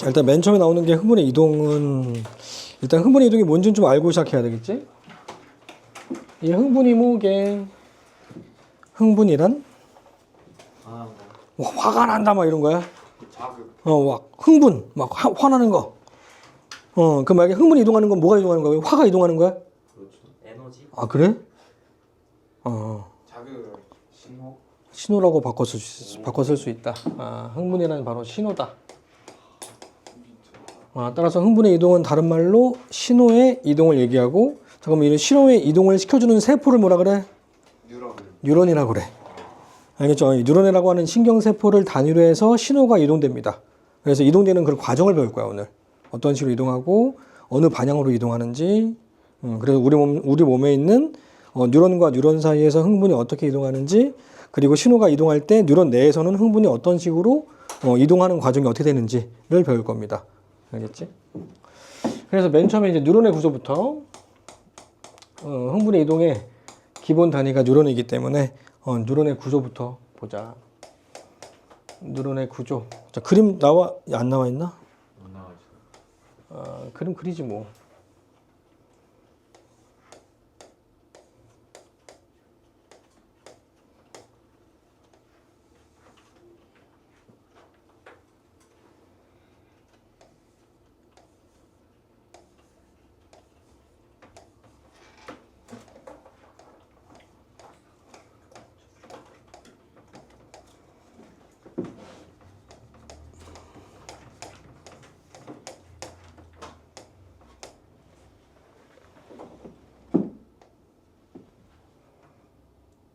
자, 일단 맨 처음에 나오는 게 흥분의 이동은 일단 흥분의 이동이 뭔지는 좀 알고 시작해야 되겠지? 이 흥분이 뭐게? 흥분이란? 화가 난다 막 이런 거야. 막 흥분, 막 화나는 거. 그 만약에 흥분이 이동하는 건 뭐가 이동하는 거야? 화가 이동하는 거야? 그렇죠. 에너지. 아 그래? 자극, 신호. 신호라고 바꿨을 수 있다. 흥분이란 바로 신호다. 따라서 흥분의 이동은 다른 말로 신호의 이동을 얘기하고, 잠깐만, 이런 신호의 이동을 시켜주는 세포를 뭐라 그래? 뉴런이라고 그래. 알겠죠? 뉴런이라고 하는 신경세포를 단위로 해서 신호가 이동됩니다. 그래서 이동되는 그런 과정을 배울 거야, 오늘. 어떤 식으로 이동하고, 어느 방향으로 이동하는지, 그래서 우리 몸에 있는 뉴런과 뉴런 사이에서 흥분이 어떻게 이동하는지, 그리고 신호가 이동할 때 뉴런 내에서는 흥분이 어떤 식으로 이동하는 과정이 어떻게 되는지를 배울 겁니다. 알겠지? 그래서 맨 처음에 이제 뉴런의 구조부터 흥분의 이동의 기본 단위가 뉴런이기 때문에 뉴런의 구조부터 보자. 뉴런의 구조. 자, 그림 안 나와 있나? 안 나와 있어요. 그림 그리지 뭐.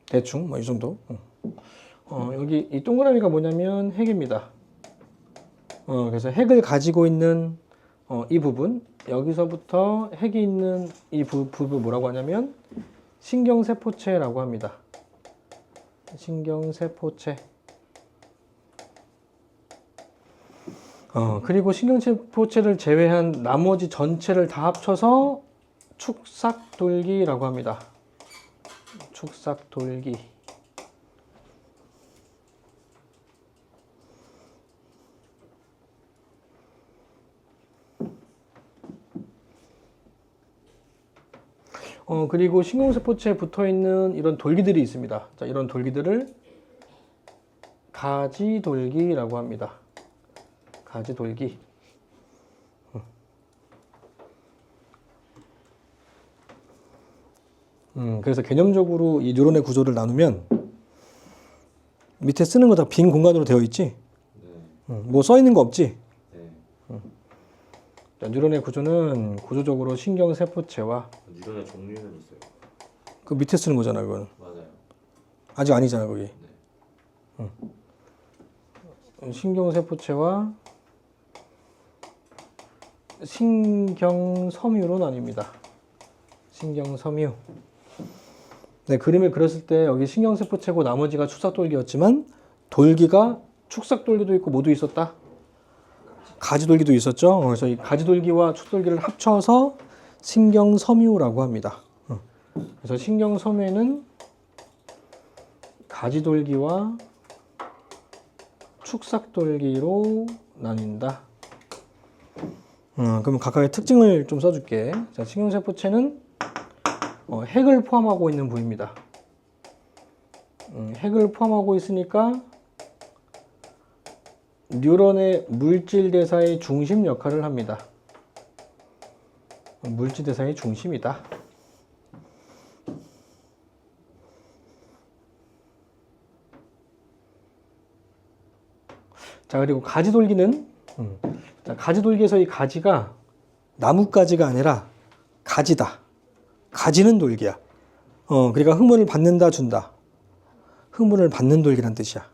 대충 뭐 이 정도. 여기 이 동그라미가 뭐냐면 핵입니다. 그래서 핵을 가지고 있는 이 부분, 여기서부터 핵이 있는 이 부분 뭐라고 하냐면 신경세포체라고 합니다. 신경세포체. 그리고 신경세포체를 제외한 나머지 전체를 다 합쳐서 축삭돌기라고 합니다. 축삭돌기. 그리고 신경세포체에 붙어있는 이런 돌기들이 있습니다. 자, 이런 돌기들을 가지돌기라고 합니다. 가지돌기. 그래서 개념적으로 이 뉴런의 구조를 나누면 밑에 쓰는 거 다 빈 공간으로 되어 있지? 네. 뭐 써 있는 거 없지? 네. 자, 뉴런의 구조는 구조적으로 신경세포체와 뉴런의 종류는 있어요. 그 밑에 쓰는 거잖아, 그건. 맞아요. 아직 아니잖아, 거기. 네. 신경세포체와 신경섬유로 나뉩니다. 신경섬유. 네, 그림을 그렸을 때 여기 신경세포체고 나머지가 축삭돌기였지만 돌기가 축삭돌기도 있고 모두 있었다. 가지돌기도 있었죠. 그래서 이 가지돌기와 축돌기를 합쳐서 신경섬유라고 합니다. 그래서 신경섬유는 가지돌기와 축삭돌기로 나뉜다. 그럼 각각의 특징을 좀 써줄게. 자, 신경세포체는 핵을 포함하고 있는 부위입니다. 핵을 포함하고 있으니까 뉴런의 물질 대사의 중심 역할을 합니다. 물질 대사의 중심이다. 자, 그리고 가지돌기는 자, 가지돌기에서 이 가지가 나뭇가지가 아니라 가지다. 가지는 돌기야. 그러니까 흥분을 받는다, 준다. 흥분을 받는 돌기란 뜻이야.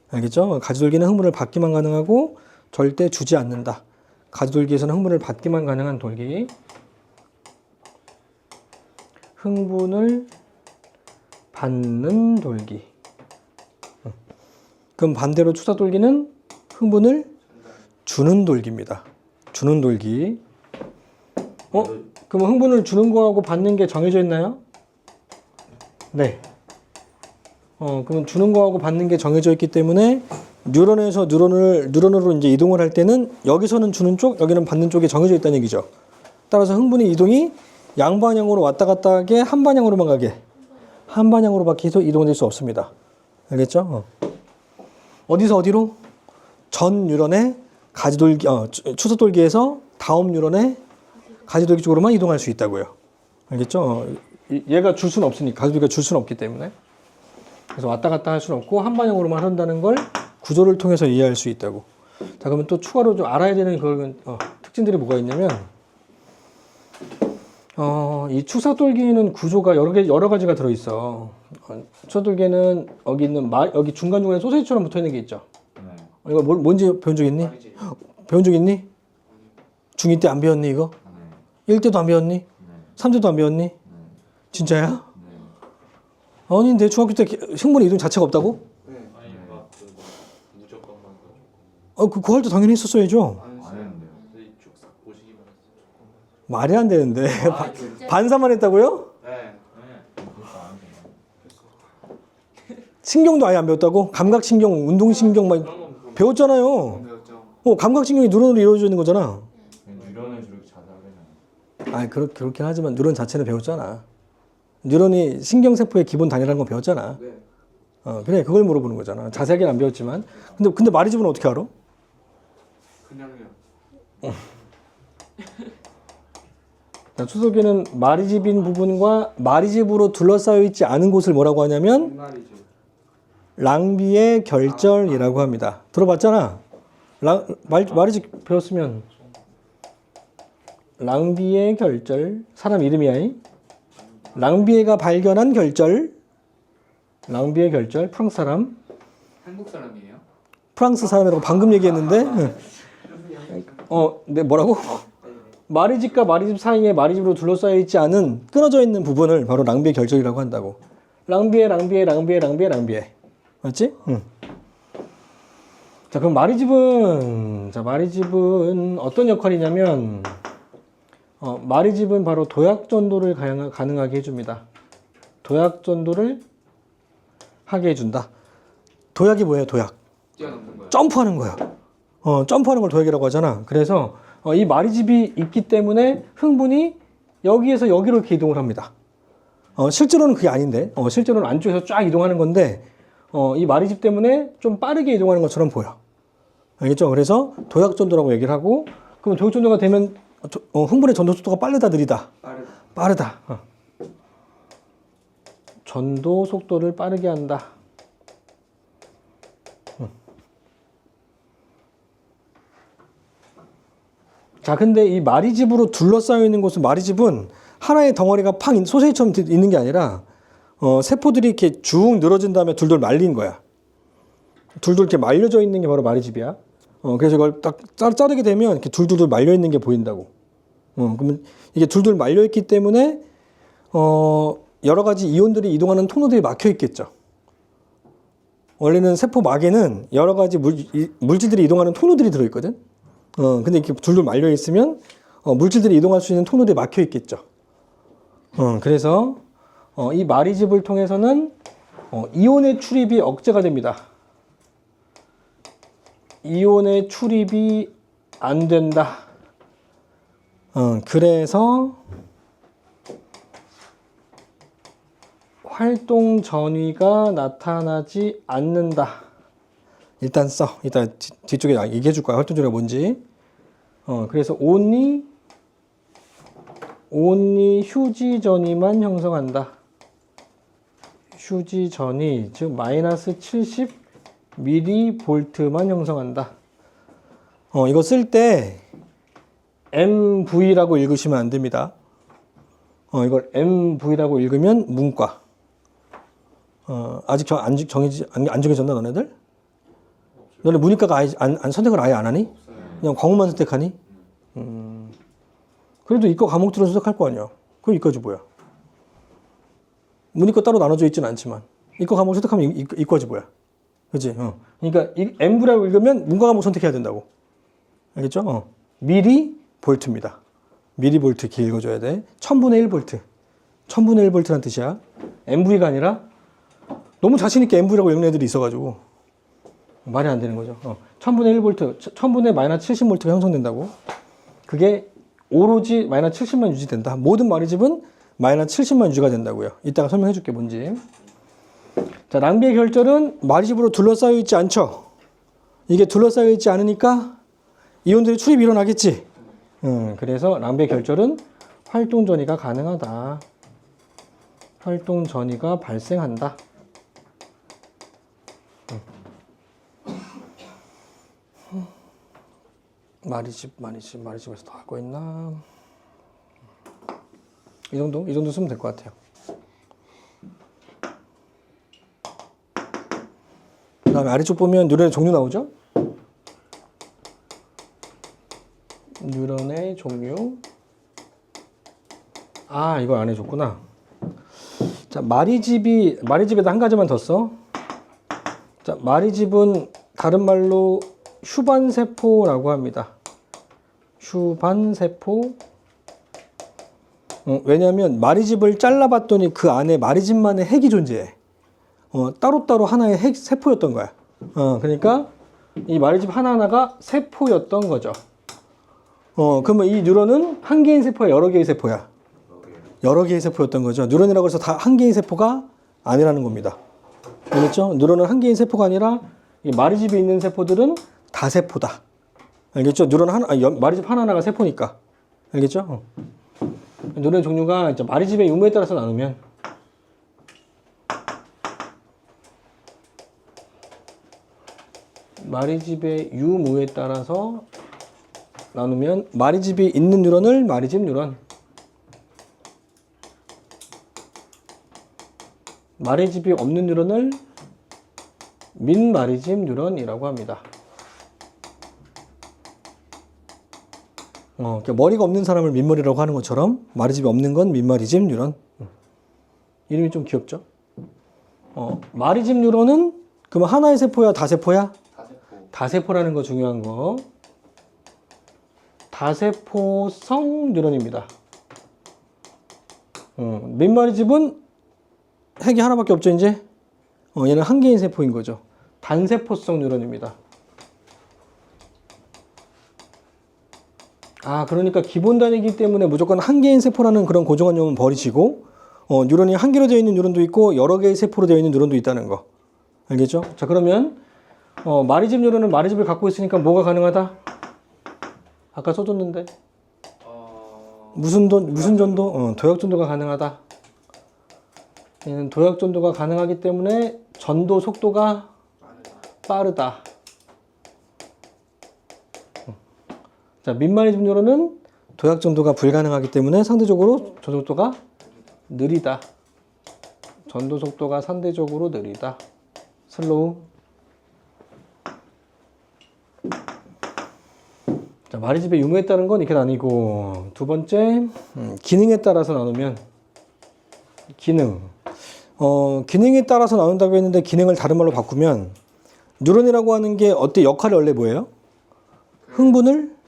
알겠죠? 가지돌기는 흥분을 받기만 가능하고 절대 주지 않는다. 가지돌기에서는 흥분을 받기만 가능한 돌기. 흥분을 받는 돌기. 그럼 반대로 축삭돌기는 흥분을 주는 돌기입니다. 주는 돌기. 그럼 흥분을 주는 거하고 받는 게 정해져 있나요? 네. 그러면 주는 거하고 받는 게 정해져 있기 때문에 뉴런에서 뉴런으로 이제 이동을 할 때는 여기서는 주는 쪽, 여기는 받는 쪽이 정해져 있다는 얘기죠. 따라서 흥분의 이동이 양방향으로 왔다 갔다 하게 한 방향으로만 가게 한 방향으로밖에 해서 이동될 수 없습니다. 알겠죠? 어디서 어디로? 전 뉴런의 가지돌기, 추서돌기에서 다음 뉴런의 가지돌기 쪽으로만 이동할 수 있다고요. 알겠죠? 얘가 줄 수는 없으니까, 가지돌기가 줄 수는 없기 때문에. 그래서 왔다 갔다 할 수는 없고 한 방향으로만 한다는 걸 구조를 통해서 이해할 수 있다고. 자, 그러면 또 추가로 좀 알아야 되는 특징들이 뭐가 있냐면, 이 추사돌기는 구조가 여러 가지가 들어있어. 추사돌기는 여기 있는 여기 중간중간에 소세지처럼 붙어 있는 게 있죠. 네. 이거 뭔지 배운 적 있니? 배운 적 있니? 중2 때 안 배웠니 이거? 네. 1 때도 안 배웠니? 네. 3 때도 안 배웠니? 네. 진짜야? 네. 아니 내 중학교 때 흥분의 이동 자체가 없다고? 네. 아니 막그 무조건만 가지고. 그거 할 때 당연히 했었어야죠. 안 했는데요. 쭉싹 보시기만 했어요. 말이 안 되는데 진짜? 반사만 했다고요? 네. 네. 그것도 안 했어요. 신경도 아예 안 배웠다고? 감각신경, 운동신경 막 그런 건 그럼 배웠잖아요. 배웠죠. 감각신경이 뉴런으로 이루어져 있는 거잖아. 뉴런을 저렇게 자세하게. 그렇긴 하지만 뉴런 자체는 배웠잖아. 뉴런이 신경세포의 기본 단위라는 거 배웠잖아. 네. 그래, 그걸 물어보는 거잖아. 자세하게는 안 배웠지만. 근데 마리집은 어떻게 알아? 그냥요. 자, 추석에는 마리집인 부분과 마리집으로 둘러싸여 있지 않은 곳을 뭐라고 하냐면 말이죠. 랑비의 결절이라고 합니다. 들어봤잖아. 마리집 배웠으면 랑비의 결절, 사람 이름이야. 랑비에가 발견한 결절, 랑비의 결절, 프랑스 사람. 한국 사람이에요? 프랑스 사람이라고 방금 얘기했는데, 네, 뭐라고? 마리집과 마리집 사이에 마리집으로 둘러싸여 있지 않은 끊어져 있는 부분을 바로 랑비의 결절이라고 한다고. 랑비에. 맞지? 응. 자, 그럼 마리집은 어떤 역할이냐면, 마리집은 바로 도약전도를 가능하게 해줍니다. 도약전도를 하게 해준다. 도약이 뭐예요, 도약? 뛰어넘는 거예요. 점프하는 거야. 점프하는 걸 도약이라고 하잖아. 그래서 이 마리집이 있기 때문에 흥분이 여기에서 여기로 이렇게 이동을 합니다. 실제로는 그게 아닌데, 실제로는 안쪽에서 쫙 이동하는 건데, 이 마리집 때문에 좀 빠르게 이동하는 것처럼 보여. 알겠죠? 그래서 도약전도라고 얘기를 하고, 그럼 도약전도가 되면 흥분의 전도 속도가 빠르다, 느리다? 빠르다. 전도 속도를 빠르게 한다. 자, 근데 이 마리집으로 둘러싸여 있는 곳은 마리집은 하나의 덩어리가 소세지처럼 있는 게 아니라 세포들이 이렇게 쭉 늘어진 다음에 둘둘 말린 거야. 둘둘 이렇게 말려져 있는 게 바로 마리집이야. 그래서 이걸 딱 자르게 되면 이렇게 둘둘 말려 있는 게 보인다고. 그러면 이게 둘둘 말려 있기 때문에 여러 가지 이온들이 이동하는 통로들이 막혀 있겠죠. 원래는 세포 막에는 여러 가지 물질들이 이동하는 통로들이 들어 있거든. 근데 이렇게 둘둘 말려 있으면 물질들이 이동할 수 있는 통로들이 막혀 있겠죠. 그래서 이 마리집을 통해서는 이온의 출입이 억제가 됩니다. 이온의 출입이 안 된다. 그래서 활동 전위가 나타나지 않는다. 일단 써. 이따 뒤쪽에 얘기해 줄 거야. 활동 전위가 뭔지. 그래서 only 휴지 전위만 형성한다. 휴지 전위, 즉 마이너스 70 mV만 형성한다. 이거 쓸 때 MV라고 읽으시면 안 됩니다. 이걸 MV라고 읽으면 문과. 아직 안 정해졌나 너네들? 너네 문이과가 아예 선택을 아예 안 하니? 그냥 과목만 선택하니? 그래도 이과 과목들은 선택할 거 아니야. 그럼 이과지 뭐야? 문이과 따로 나눠져 있지는 않지만 이과 과목 선택하면 이과지 뭐야? 그렇지? 그러니까 MV라고 읽으면 문과 과목 선택해야 된다고. 알겠죠? 미리 볼트입니다. 미리 볼트 이렇게 읽어줘야 돼. 1000분의 1볼트. 1000분의 1볼트란 뜻이야. MV가 아니라 너무 자신 있게 MV라고 읽는 애들이 있어가지고 말이 안 되는 거죠. 1000분의 1볼트, 1000분의 마이너스 70볼트가 형성된다고. 그게 오로지 마이너스 70만 유지된다. 모든 마리집은 마이너스 70만 유지가 된다고요. 이따가 설명해 줄게 뭔지. 자, 낭비의 결절은 마리집으로 둘러싸여 있지 않죠. 이게 둘러싸여 있지 않으니까 이온들의 출입이 일어나겠지. 그래서 낭비의 결절은 활동 전이가 가능하다. 활동 전이가 발생한다. 마리집에서 더 할 거 있나? 이 정도 쓰면 될 것 같아요. 그 다음에 아래쪽 보면 뉴런의 종류 나오죠? 뉴런의 종류. 아, 이거 안 해줬구나. 자, 마리집에다 한 가지만 더 써. 자, 마리집은 다른 말로 휴반세포라고 합니다. 휴반세포. 왜냐하면 마리집을 잘라봤더니 그 안에 마리집만의 핵이 존재해. 따로따로 하나의 핵 세포였던 거야. 그러니까 이 마리집 하나하나가 세포였던 거죠. 그러면 이 뉴런은 한 개인 세포야, 여러 개의 세포야? 여러 개의 세포였던 거죠. 뉴런이라고 해서 다 한 개인 세포가 아니라는 겁니다. 알겠죠? 뉴런은 한 개인 세포가 아니라 이 마리집에 있는 세포들은 다 세포다. 알겠죠? 마리집 하나하나가 세포니까. 알겠죠? 뉴런의 종류가 이제 마리집의 유무에 따라서 나누면 마리집의 유무에 따라서 나누면 마리집이 있는 뉴런을 마리집 뉴런, 마리집이 없는 뉴런을 민마리집 뉴런이라고 합니다. 그러니까 머리가 없는 사람을 민머리라고 하는 것처럼 마리집이 없는 건 민마리집 뉴런. 이름이 좀 귀엽죠? 마리집 뉴런은 그럼 하나의 세포야, 다세포야? 다세포라는 거 중요한 거. 다세포성 뉴런입니다. 민마리집은 핵이 하나밖에 없죠, 이제? 얘는 한 개인 세포인 거죠. 단세포성 뉴런입니다. 그러니까 기본 단위이기 때문에 무조건 한 개인 세포라는 그런 고정관념은 버리시고, 뉴런이 한 개로 되어 있는 뉴런도 있고, 여러 개의 세포로 되어 있는 뉴런도 있다는 거. 알겠죠? 자, 그러면, 마리집 뉴런은 마리집을 갖고 있으니까 뭐가 가능하다? 아까 써줬는데. 무슨 전도? 도약 전도가 가능하다. 얘는 도약 전도가 가능하기 때문에 전도 속도가 빠르다. 자, 민마리집 뉴런은 도약 전도가 불가능하기 때문에 상대적으로 전도 속도가 느리다. 전도 속도가 상대적으로 느리다. 슬로우. 자, 마리집의 유무에 따른 건 이렇게 나뉘고, 두 번째, 기능에 따라서 나누면, 기능에 따라서 나눈다고 했는데 기능을 다른 말로 바꾸면, 뉴런이라고 하는 게 어때? 역할이 원래 뭐예요? 흥분을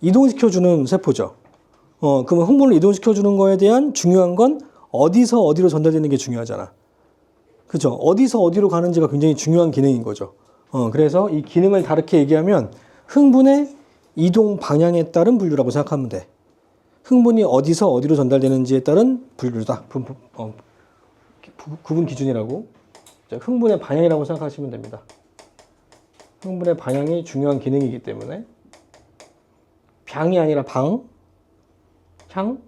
이동시켜주는 세포죠. 그러면 흥분을 이동시켜주는 거에 대한 중요한 건 어디서 어디로 전달되는 게 중요하잖아. 그죠? 어디서 어디로 가는지가 굉장히 중요한 기능인 거죠. 그래서 이 기능을 다르게 얘기하면 흥분의 이동 방향에 따른 분류라고 생각하면 돼. 흥분이 어디서 어디로 전달되는지에 따른 분류다. 구분 기준이라고. 흥분의 방향이라고 생각하시면 됩니다. 흥분의 방향이 중요한 기능이기 때문에 방이 아니라 방, 향.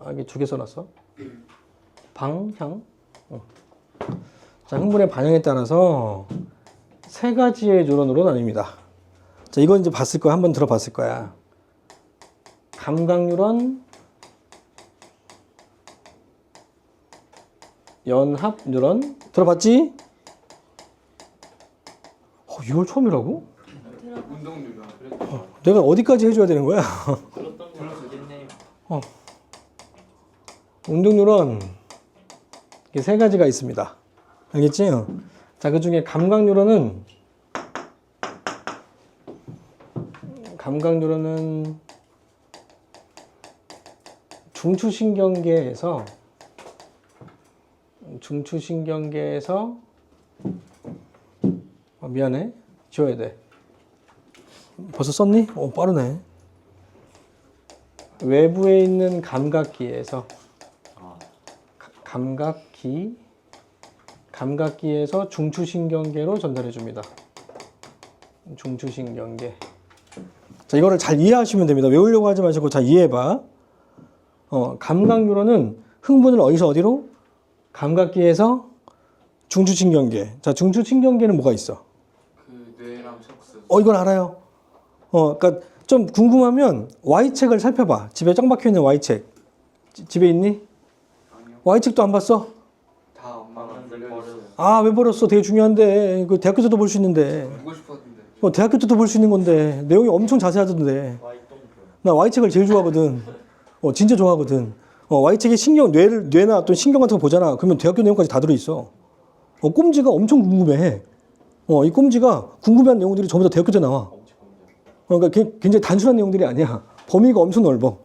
여기 두 개 써놨어. 방, 향. 자, 흥분의 방향에 따라서 세 가지의 뉴런으로 나뉩니다. 자, 이건 이제 봤을 거야. 한번 들어봤을 거야. 감각 뉴런, 연합 뉴런. 들어봤지? 이걸 처음이라고? 운동 뉴런. 내가 어디까지 해줘야 되는 거야? 들어주겠네요. 운동 뉴런. 이게 세 가지가 있습니다. 알겠지? 자, 그 중에 감각 뉴런은 중추신경계에서 미안해. 지워야 돼. 벌써 썼니? 빠르네. 외부에 있는 감각기에서 감각기에서 중추신경계로 전달해 줍니다. 중추신경계. 자, 이거를 잘 이해하시면 됩니다. 외우려고 하지 마시고 잘 이해해봐. 감각 뉴런은 흥분을 어디로? 감각기에서 중추신경계. 자, 중추신경계는 뭐가 있어? 그 뇌랑 척수. 이건 알아요. 그러니까 좀 궁금하면 Y책을 살펴봐. 집에 짱 박혀 있는 Y책. 집에 있니? 아니요. Y책도 안 봤어? 다 엄마가 돌려줬어요. 아, 왜 버렸어? 되게 중요한데. 그 대학교 때도 볼 수 있는데. 보고 싶었는데. 대학교 때도 볼 수 있는 건데. 내용이 엄청 자세하던데. 나 Y책을 제일 좋아하거든. 진짜 좋아하거든. Y책에 뇌나 어떤 신경 같은 거 보잖아. 그러면 대학교 내용까지 다 들어있어. 꼼지가 엄청 궁금해. 이 꼼지가 궁금한 내용들이 전부 다 대학교 때 나와. 그러니까 굉장히 단순한 내용들이 아니야. 범위가 엄청 넓어.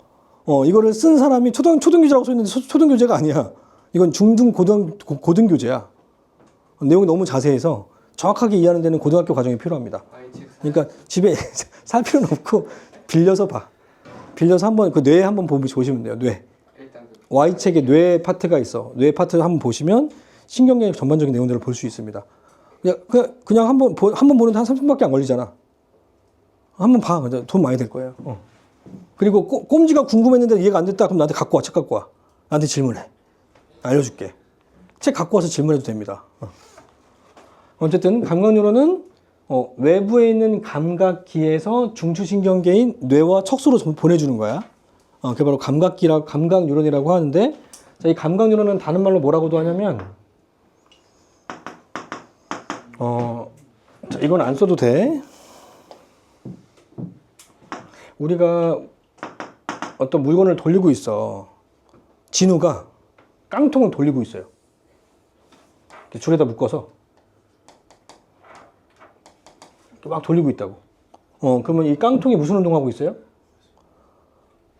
이거를 쓴 사람이 초등교재라고 써있는데 초등교재가 아니야. 이건 중등 고등교재야. 내용이 너무 자세해서 정확하게 이해하는 데는 고등학교 과정이 필요합니다. 그러니까 집에 살 필요는 없고 빌려서 봐. 빌려서 한번 그 뇌 한번 보시면 돼요. 뇌. Y책에 뇌 파트가 있어. 뇌 파트 한번 보시면 신경계 전반적인 내용들을 볼 수 있습니다. 그냥 한번 보는데 한 30분밖에 안 걸리잖아. 한번 봐. 돈 많이 들 거예요. 그리고 꼼지가 궁금했는데 이해가 안 됐다. 그럼 나한테 갖고 와. 책 갖고 와. 나한테 질문해. 알려줄게. 책 갖고 와서 질문해도 됩니다. 어쨌든 감각 뉴런은 외부에 있는 감각기에서 중추신경계인 뇌와 척수로 보내주는 거야. 그게 바로 감각 뉴런이라고 하는데, 자, 이 감각 뉴런은 다른 말로 뭐라고도 하냐면, 자, 이건 안 써도 돼. 우리가 어떤 물건을 돌리고 있어. 진우가 깡통을 돌리고 있어요. 이렇게 줄에다 묶어서 이렇게 막 돌리고 있다고. 그러면 이 깡통이 무슨 운동하고 있어요?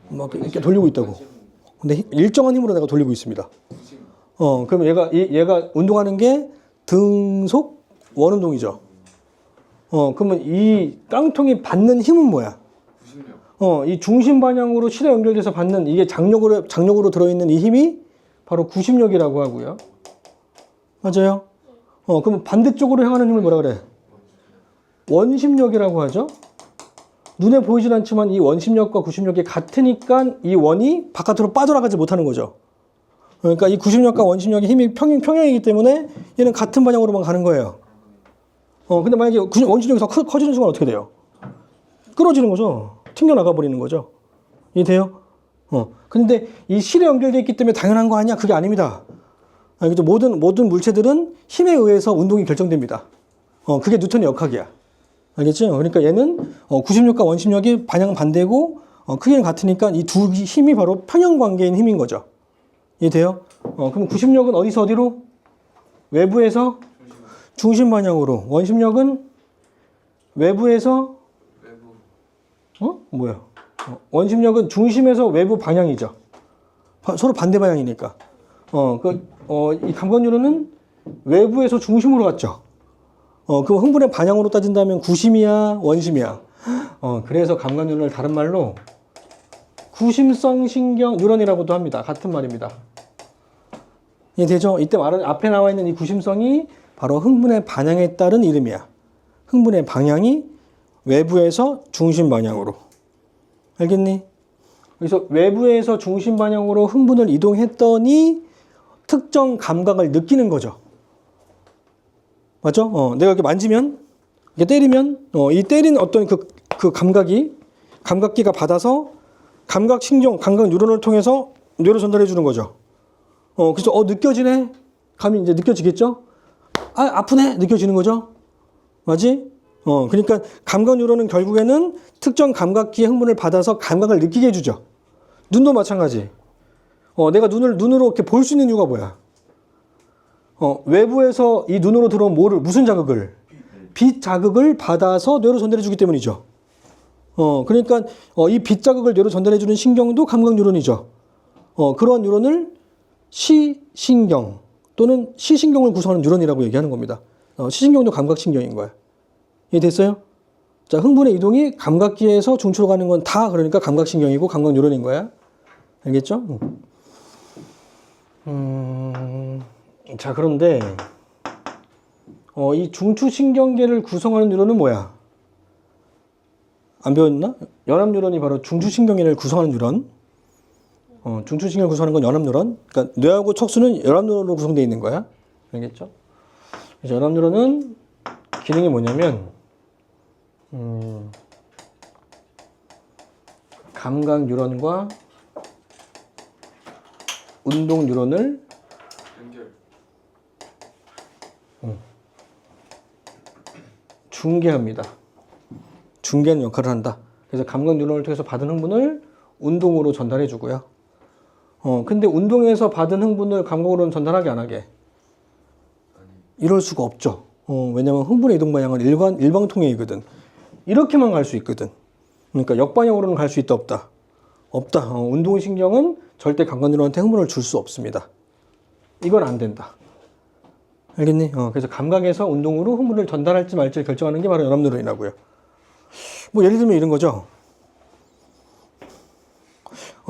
막 이렇게 돌리고 있다고. 근데 일정한 힘으로 내가 돌리고 있습니다. 그러면 얘가 운동하는 게 등속 원운동이죠. 그러면 이 깡통이 받는 힘은 뭐야? 이 중심 방향으로 실에 연결돼서 받는 이게 장력으로 들어있는 이 힘이 바로 구심력이라고 하고요. 맞아요? 그러면 반대쪽으로 향하는 힘을 뭐라 그래? 원심력이라고 하죠. 눈에 보이진 않지만 이 원심력과 구심력이 같으니까 이 원이 바깥으로 빠져나가지 못하는 거죠. 그러니까 이 구심력과 원심력의 힘이 평행이기 때문에 얘는 같은 방향으로만 가는 거예요. 근데 만약에 원심력이 더 커지는 순간 어떻게 돼요? 끊어지는 거죠. 튕겨나가 버리는 거죠. 이해돼요? 근데 이 실에 연결되어 있기 때문에 당연한 거 아니야? 그게 아닙니다. 알겠죠? 모든 물체들은 힘에 의해서 운동이 결정됩니다. 그게 뉴턴의 역학이야. 알겠죠? 그러니까 얘는 구심력과 원심력이 방향 반대고 크기는 같으니까 이 두 힘이 바로 평형 관계인 힘인 거죠. 이해돼요? 그럼 구심력은 어디서 어디로? 외부에서 중심 방향으로. 원심력은 외부에서 뭐야? 원심력은 중심에서 외부 방향이죠. 서로 반대 방향이니까. 이 감각 뉴런은 외부에서 중심으로 갔죠. 그럼 흥분의 방향으로 따진다면 구심이야, 원심이야. 그래서 감각 뉴런을 다른 말로 구심성 신경 뉴런이라고도 합니다. 같은 말입니다. 이해되죠? 이때 앞에 나와 있는 이 구심성이 바로 흥분의 방향에 따른 이름이야. 흥분의 방향이 외부에서 중심 방향으로. 알겠니? 그래서 외부에서 중심 방향으로 흥분을 이동했더니 특정 감각을 느끼는 거죠. 맞죠? 내가 이렇게 만지면, 이렇게 때리면, 이 때린 어떤 그 감각기가 받아서 감각 뉴런을 통해서 뇌로 전달해 주는 거죠. 그래서 느껴지네? 감이 이제 느껴지겠죠? 아프네? 느껴지는 거죠? 맞지? 그러니까 감각 뉴런은 결국에는 특정 감각기의 흥분을 받아서 감각을 느끼게 해주죠. 눈도 마찬가지. 내가 눈으로 이렇게 볼 수 있는 이유가 뭐야? 외부에서 이 눈으로 들어온 무슨 자극을? 빛 자극을 받아서 뇌로 전달해 주기 때문이죠. 그러니까 이 빛 자극을 뇌로 전달해 주는 신경도 감각 뉴런이죠. 그러한 뉴런을 시신경 또는 시신경을 구성하는 뉴런이라고 얘기하는 겁니다. 시신경도 감각 신경인 거야. 이해됐어요? 자, 흥분의 이동이 감각기에서 중추로 가는 건 다 그러니까 감각신경이고 감각뉴런인 거야. 알겠죠? 자, 그런데 이 중추신경계를 구성하는 뉴런은 뭐야? 안 배웠나? 연합뉴런이 바로 중추신경계를 구성하는 뉴런. 중추신경을 구성하는 건 연합뉴런. 그러니까 뇌하고 척수는 연합뉴런으로 구성되어 있는 거야. 알겠죠? 그래서 연합뉴런은 기능이 뭐냐면 감각 뉴런과 운동 뉴런을 연결. 중계합니다. 중계하는 역할을 한다. 그래서 감각 뉴런을 통해서 받은 흥분을 운동으로 전달해 주고요. 근데 운동에서 받은 흥분을 감각으로는 전달하게 안 하게? 이럴 수가 없죠. 왜냐면 흥분의 이동 방향은 일방통행이거든. 이렇게만 갈 수 있거든. 그러니까 역방향으로는 갈 수 있다 없다? 없다. 운동신경은 절대 감각뉴런한테 흥분을 줄 수 없습니다. 이건 안 된다. 알겠니? 그래서 감각에서 운동으로 흥분을 전달할지 말지를 결정하는 게 바로 연합뉴런이라고요. 뭐 예를 들면 이런 거죠.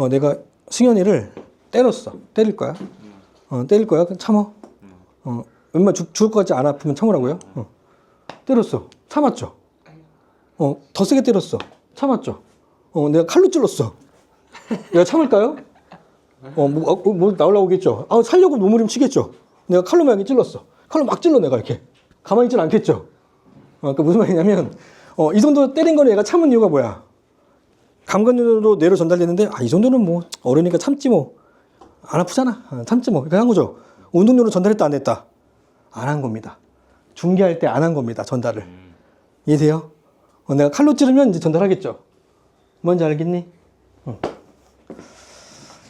내가 승현이를 때렸어. 때릴 거야. 때릴 거야. 그럼 참어. 웬만 죽을 것 같지 안 아프면 참으라고요. 때렸어. 참았죠. 더 세게 때렸어. 참았죠. 내가 칼로 찔렀어. 내가 참을까요? 뭐 나오려고 오겠죠. 살려고 몸부림 치겠죠. 내가 칼로 막 찔렀어. 칼로 막 찔러 내가 이렇게. 가만히 있진 않겠죠. 그러니까 무슨 말이냐면 이 정도 때린 거는 얘가 참은 이유가 뭐야? 감각으로 뇌로 전달됐는데 이 정도는 뭐 어른이니까 참지 뭐. 안 아프잖아. 참지 뭐. 그렇게 한 거죠. 운동료로 전달했다 안 했다? 안 한 겁니다. 중계할 때 안 한 겁니다. 전달을. 이해돼요? 내가 칼로 찌르면 이제 전달하겠죠. 뭔지 알겠니?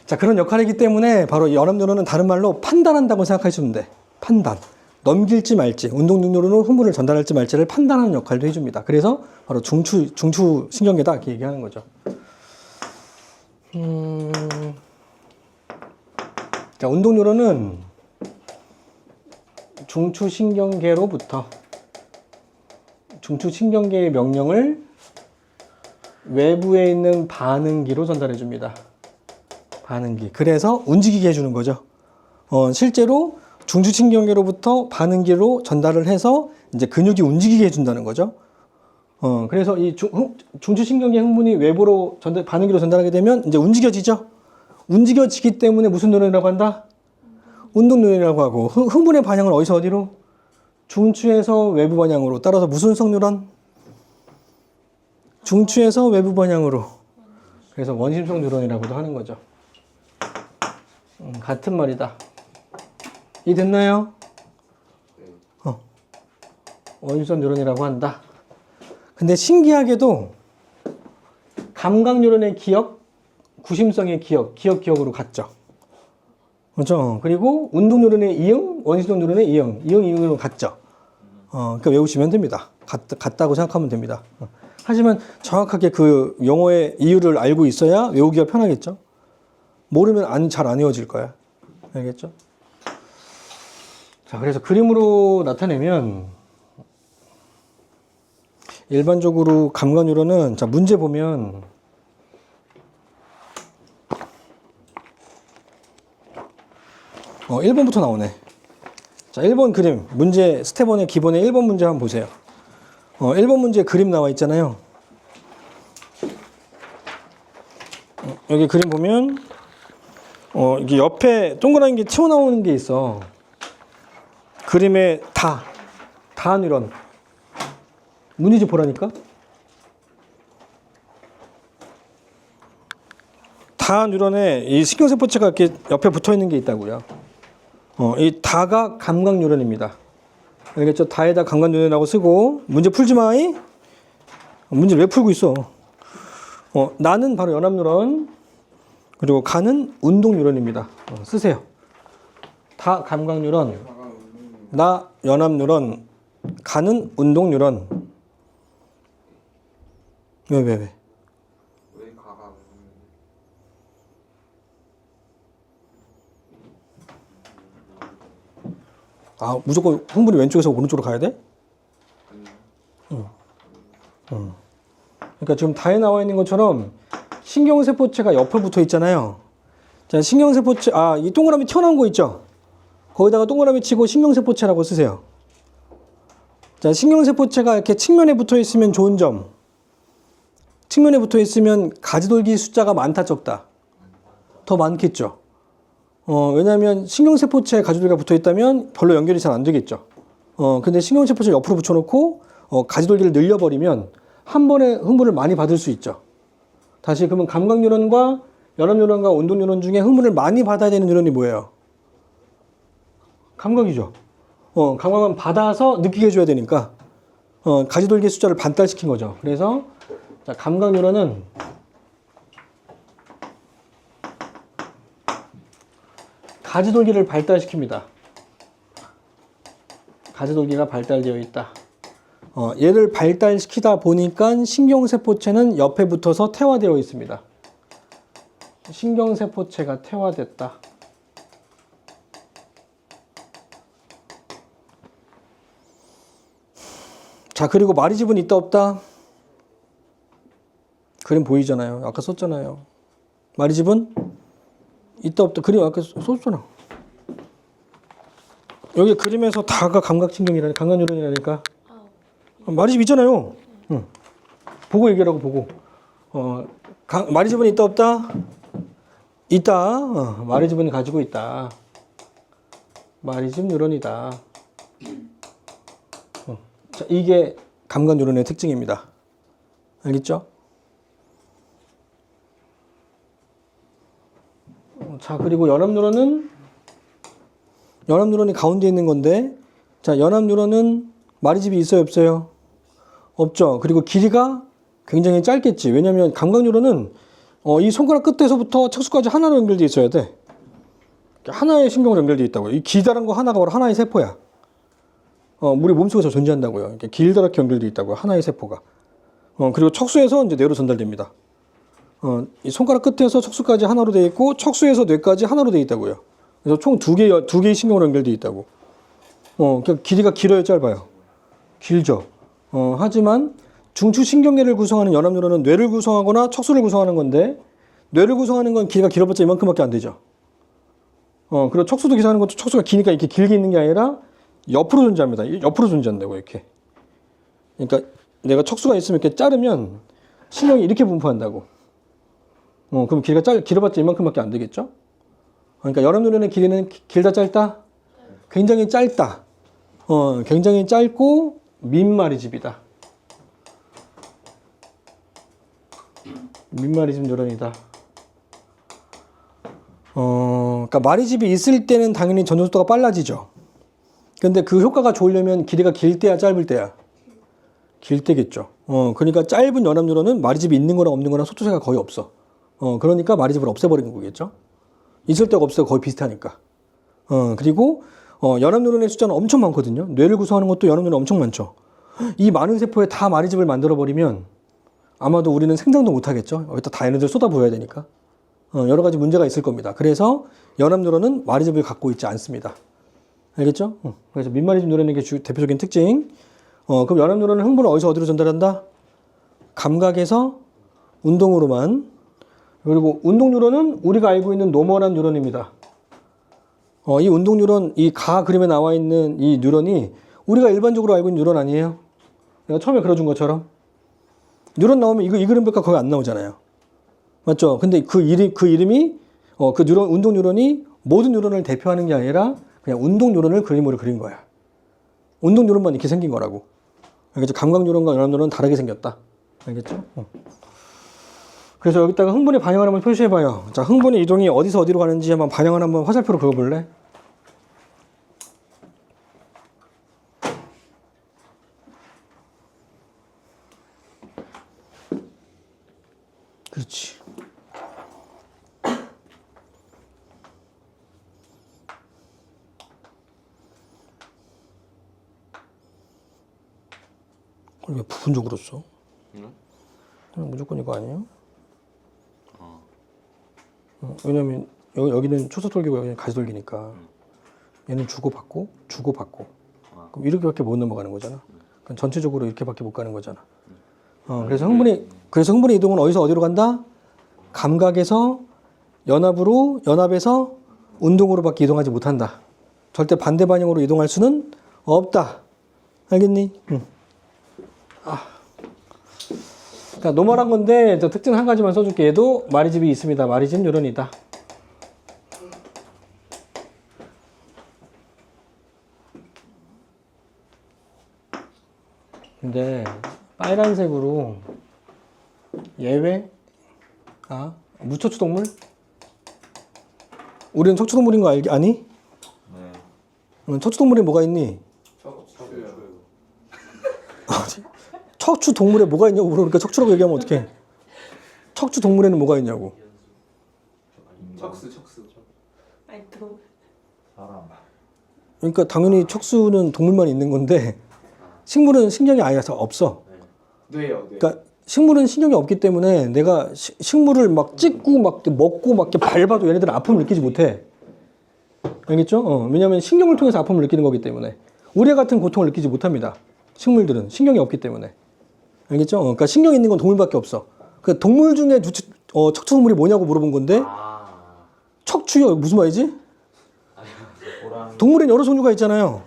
자, 그런 역할이기 때문에 바로 연합뉴런은 다른 말로 판단한다고 생각하시면 돼. 판단. 넘길지 말지, 운동능력으로 흥분을 전달할지 말지를 판단하는 역할도 해줍니다. 그래서 바로 중추 신경계다 이렇게 얘기하는 거죠. 자, 운동뉴런은 중추신경계로부터 중추신경계의 명령을 외부에 있는 반응기로 전달해 줍니다. 반응기. 그래서 움직이게 해주는 거죠. 실제로 중추신경계로부터 반응기로 전달을 해서 이제 근육이 움직이게 해준다는 거죠. 그래서 이 중추신경계 흥분이 외부로 반응기로 전달하게 되면 이제 움직여지죠. 움직여지기 때문에 무슨 뉴런이라고 한다? 운동 뉴런이라고 하고 흥분의 방향은 어디로? 중추에서 외부 방향으로. 따라서 무슨 성 뉴런? 중추에서 외부 방향으로. 그래서 원심성 뉴런이라고도 하는 거죠. 같은 말이다. 이해됐나요? 원심성 뉴런이라고 한다. 근데 신기하게도 감각 뉴런의 기억, 구심성의 기억으로 같죠. 그렇죠? 그리고 운동 뉴런의 이응, 원심성 뉴런의 이응으로 같죠. 그러니까 외우시면 됩니다. 같다고 생각하면 됩니다. 하지만 정확하게 그 용어의 이유를 알고 있어야 외우기가 편하겠죠. 모르면 잘 안 외워질 거야. 알겠죠? 자, 그래서 그림으로 나타내면 일반적으로 감각 뉴런은 자, 문제 보면 어, 1번부터 나오네. 자, 1번 그림. 문제, 스텝 1의 기본의 1번 문제 한번 보세요. 1번 문제 그림 나와 있잖아요. 여기 그림 보면, 이게 옆에 동그란 게 튀어나오는 게 있어. 그림에 다 뉴런. 문제 보라니까? 다 뉴런에 이 신경세포체가 이렇게 옆에 붙어 있는 게 있다고요. 이 다가 감각 뉴런입니다. 알겠죠? 다에다 감각 뉴런이라고 쓰고, 문제 풀지 마. 문제를 왜 풀고 있어? 나는 바로 연합 뉴런, 그리고 가는 운동 뉴런입니다. 쓰세요. 다 감각 뉴런, 나 연합 뉴런, 가는 운동 뉴런. 왜? 왜 가가 무조건 흥분이 왼쪽에서 오른쪽으로 가야 돼? 아니요. 그러니까 지금 다에 나와 있는 것처럼 신경세포체가 옆에 붙어 있잖아요. 자, 신경세포체, 이 동그라미 튀어나온 거 있죠? 거기다가 동그라미 치고 신경세포체라고 쓰세요. 자, 신경세포체가 이렇게 측면에 붙어 있으면 좋은 점. 측면에 붙어 있으면 가지돌기 숫자가 많다, 적다? 더 많겠죠. 왜냐하면 신경세포체에 가지돌기가 붙어 있다면 별로 연결이 잘 안 되겠죠. 근데 신경세포체 옆으로 붙여놓고 가지돌기를 늘려버리면 한 번에 흥분을 많이 받을 수 있죠. 다시 그러면 감각뉴런과 연합뉴런과 운동뉴런 중에 흥분을 많이 받아야 되는 뉴런이 뭐예요? 감각이죠. 감각은 받아서 느끼게 해줘야 되니까 가지돌기 숫자를 반달시킨 거죠. 그래서 자, 감각뉴런은 가지돌기를 발달시킵니다. 가지돌기가 발달되어 있다. 얘를 발달시키다 보니까 신경세포체는 옆에 붙어서 태화되어 있습니다. 신경세포체가 태화됐다. 자, 그리고 마리집은 있다 없다? 그림 보이잖아요. 아까 썼잖아요. 마리집은 있다 없다. 그림 아까 썼잖아. 여기 그림에서 다가 감각신경이라니, 감각뉴런이라니까. 마리집 있잖아요. 응. 보고 얘기하라고, 보고. 마리집은 있다 없다? 있다. 마리집은 가지고 있다. 마리집 뉴런이다. 자, 이게 감각뉴런의 특징입니다. 알겠죠? 자, 그리고 연합뉴런이 가운데 있는 건데, 자, 연합뉴런은 마리집이 있어요, 없어요? 없죠. 그리고 길이가 굉장히 짧겠지. 왜냐하면 감각뉴런은 이 손가락 끝에서부터 척수까지 하나로 연결되어 있어야 돼. 하나의 신경으로 연결되어 있다고요. 이 기다란 거 하나가 바로 하나의 세포야. 우리 몸속에서 존재한다고요. 이렇게 길다랗게 연결되어 있다고요. 하나의 세포가. 그리고 척수에서 이제 뇌로 전달됩니다. 이 손가락 끝에서 척수까지 하나로 되어 있고, 척수에서 뇌까지 하나로 되어 있다고요. 그래서 총 두 개의 신경으로 연결되어 있다고. 그러니까 길이가 길어요, 짧아요? 길죠. 하지만 중추신경계를 구성하는 연합뉴런은 뇌를 구성하거나 척수를 구성하는 건데, 뇌를 구성하는 건 길이가 길어봤자 이만큼밖에 안 되죠. 그리고 척수도 구성하는 것도 척수가 기니까 이렇게 길게 있는 게 아니라 옆으로 존재합니다. 옆으로 존재한다고, 이렇게. 그러니까 내가 척수가 있으면 이렇게 자르면 신경이 이렇게 분포한다고. 그럼 길이가 길어봤자 이만큼밖에 안 되겠죠? 그러니까 연합뉴런의 길이는 길다, 짧다? 굉장히 짧다. 굉장히 짧고 민마리집이다. 민마리집 뉴런이다. 그러니까 마리집이 있을 때는 당연히 전송속도가 빨라지죠. 근데 그 효과가 좋으려면 길이가 길 때야, 짧을 때야? 길 때겠죠. 그러니까 짧은 연합뉴런은 마리집이 있는 거랑 없는 거랑 속도차가 거의 없어. 그러니까 마리집을 없애버리는 거겠죠. 있을 때가 없을 때가 거의 비슷하니까. 그리고 연합뉴런의 숫자는 엄청 많거든요. 뇌를 구성하는 것도 연합뉴런 엄청 많죠. 이 많은 세포에 다 마리집을 만들어버리면 아마도 우리는 생장도 못하겠죠. 여기다 다 얘네들 쏟아부어야 되니까. 여러 가지 문제가 있을 겁니다. 그래서 연합뉴런은 마리집을 갖고 있지 않습니다. 알겠죠? 그래서 민마리집 뉴런의 게 대표적인 특징. 그럼 연합뉴런은 흥분을 어디서 어디로 전달한다? 감각에서 운동으로만. 그리고 운동뉴런은 우리가 알고 있는 노멀한 뉴런입니다. 이 운동뉴런, 이 가 그림에 나와 있는 이 뉴런이 우리가 일반적으로 알고 있는 뉴런 아니에요? 내가 처음에 그려준 것처럼. 뉴런 나오면 이 그림밖에 거의 안 나오잖아요. 맞죠? 근데 그 이름이, 그 뉴런, 운동뉴런이 모든 뉴런을 대표하는 게 아니라 그냥 운동뉴런을 그림으로 그린 거야. 운동뉴런만 이렇게 생긴 거라고. 알겠죠? 감각뉴런과 연합뉴런은 다르게 생겼다. 알겠죠? 그래서 여기다가 흥분의 방향을 한번 표시해봐요. 자, 흥분의 이동이 어디서 어디로 가는지 한번 방향을 한번 화살표로 그어볼래? 그렇지. 그걸 왜 부분적으로 써? 무조건 이거 아니에요? 왜냐면 여기는 초소돌기고 여기는 가시돌기니까 얘는 주고받고 주고받고 그럼 이렇게밖에 못 넘어가는 거잖아. 그럼 전체적으로 이렇게밖에 못 가는 거잖아. 그래서 흥분의 이동은 어디서 어디로 간다? 감각에서 연합으로, 연합에서 운동으로밖에 이동하지 못한다. 절대 반대 방향으로 이동할 수는 없다. 알겠니? 응. 그러니까 노멀한 건데 저 특징 한 가지만 써줄게. 얘도 마리집이 있습니다. 마리집 뉴런이다. 근데 빨간색으로 예외? 무척추 동물? 우리는 척추 동물인 거 아니? 네. 척추 동물에 뭐가 있니? 척추요. 척추 동물에 뭐가 있냐고 물어보니까 척추라고 얘기하면 어떡해? 척추 동물에는 뭐가 있냐고. 척수. 아니 또 사람. 그러니까 당연히 척수는 동물만 있는 건데 식물은 신경이 아예 없어. 뇌요. 그러니까 식물은 신경이 없기 때문에 내가 식물을 막 찍고 막 먹고 막 이렇게 밟아도 얘네들은 아픔을 느끼지 못해. 알겠죠? 왜냐하면 신경을 통해서 아픔을 느끼는 거기 때문에 우리 같은 고통을 느끼지 못합니다. 식물들은 신경이 없기 때문에. 알겠죠? 그러니까 신경 있는 건 동물밖에 없어. 그 동물 중에 척추 동물이 뭐냐고 물어본 건데 척추요 무슨 말이지? 호랑이. 동물엔 여러 종류가 있잖아요.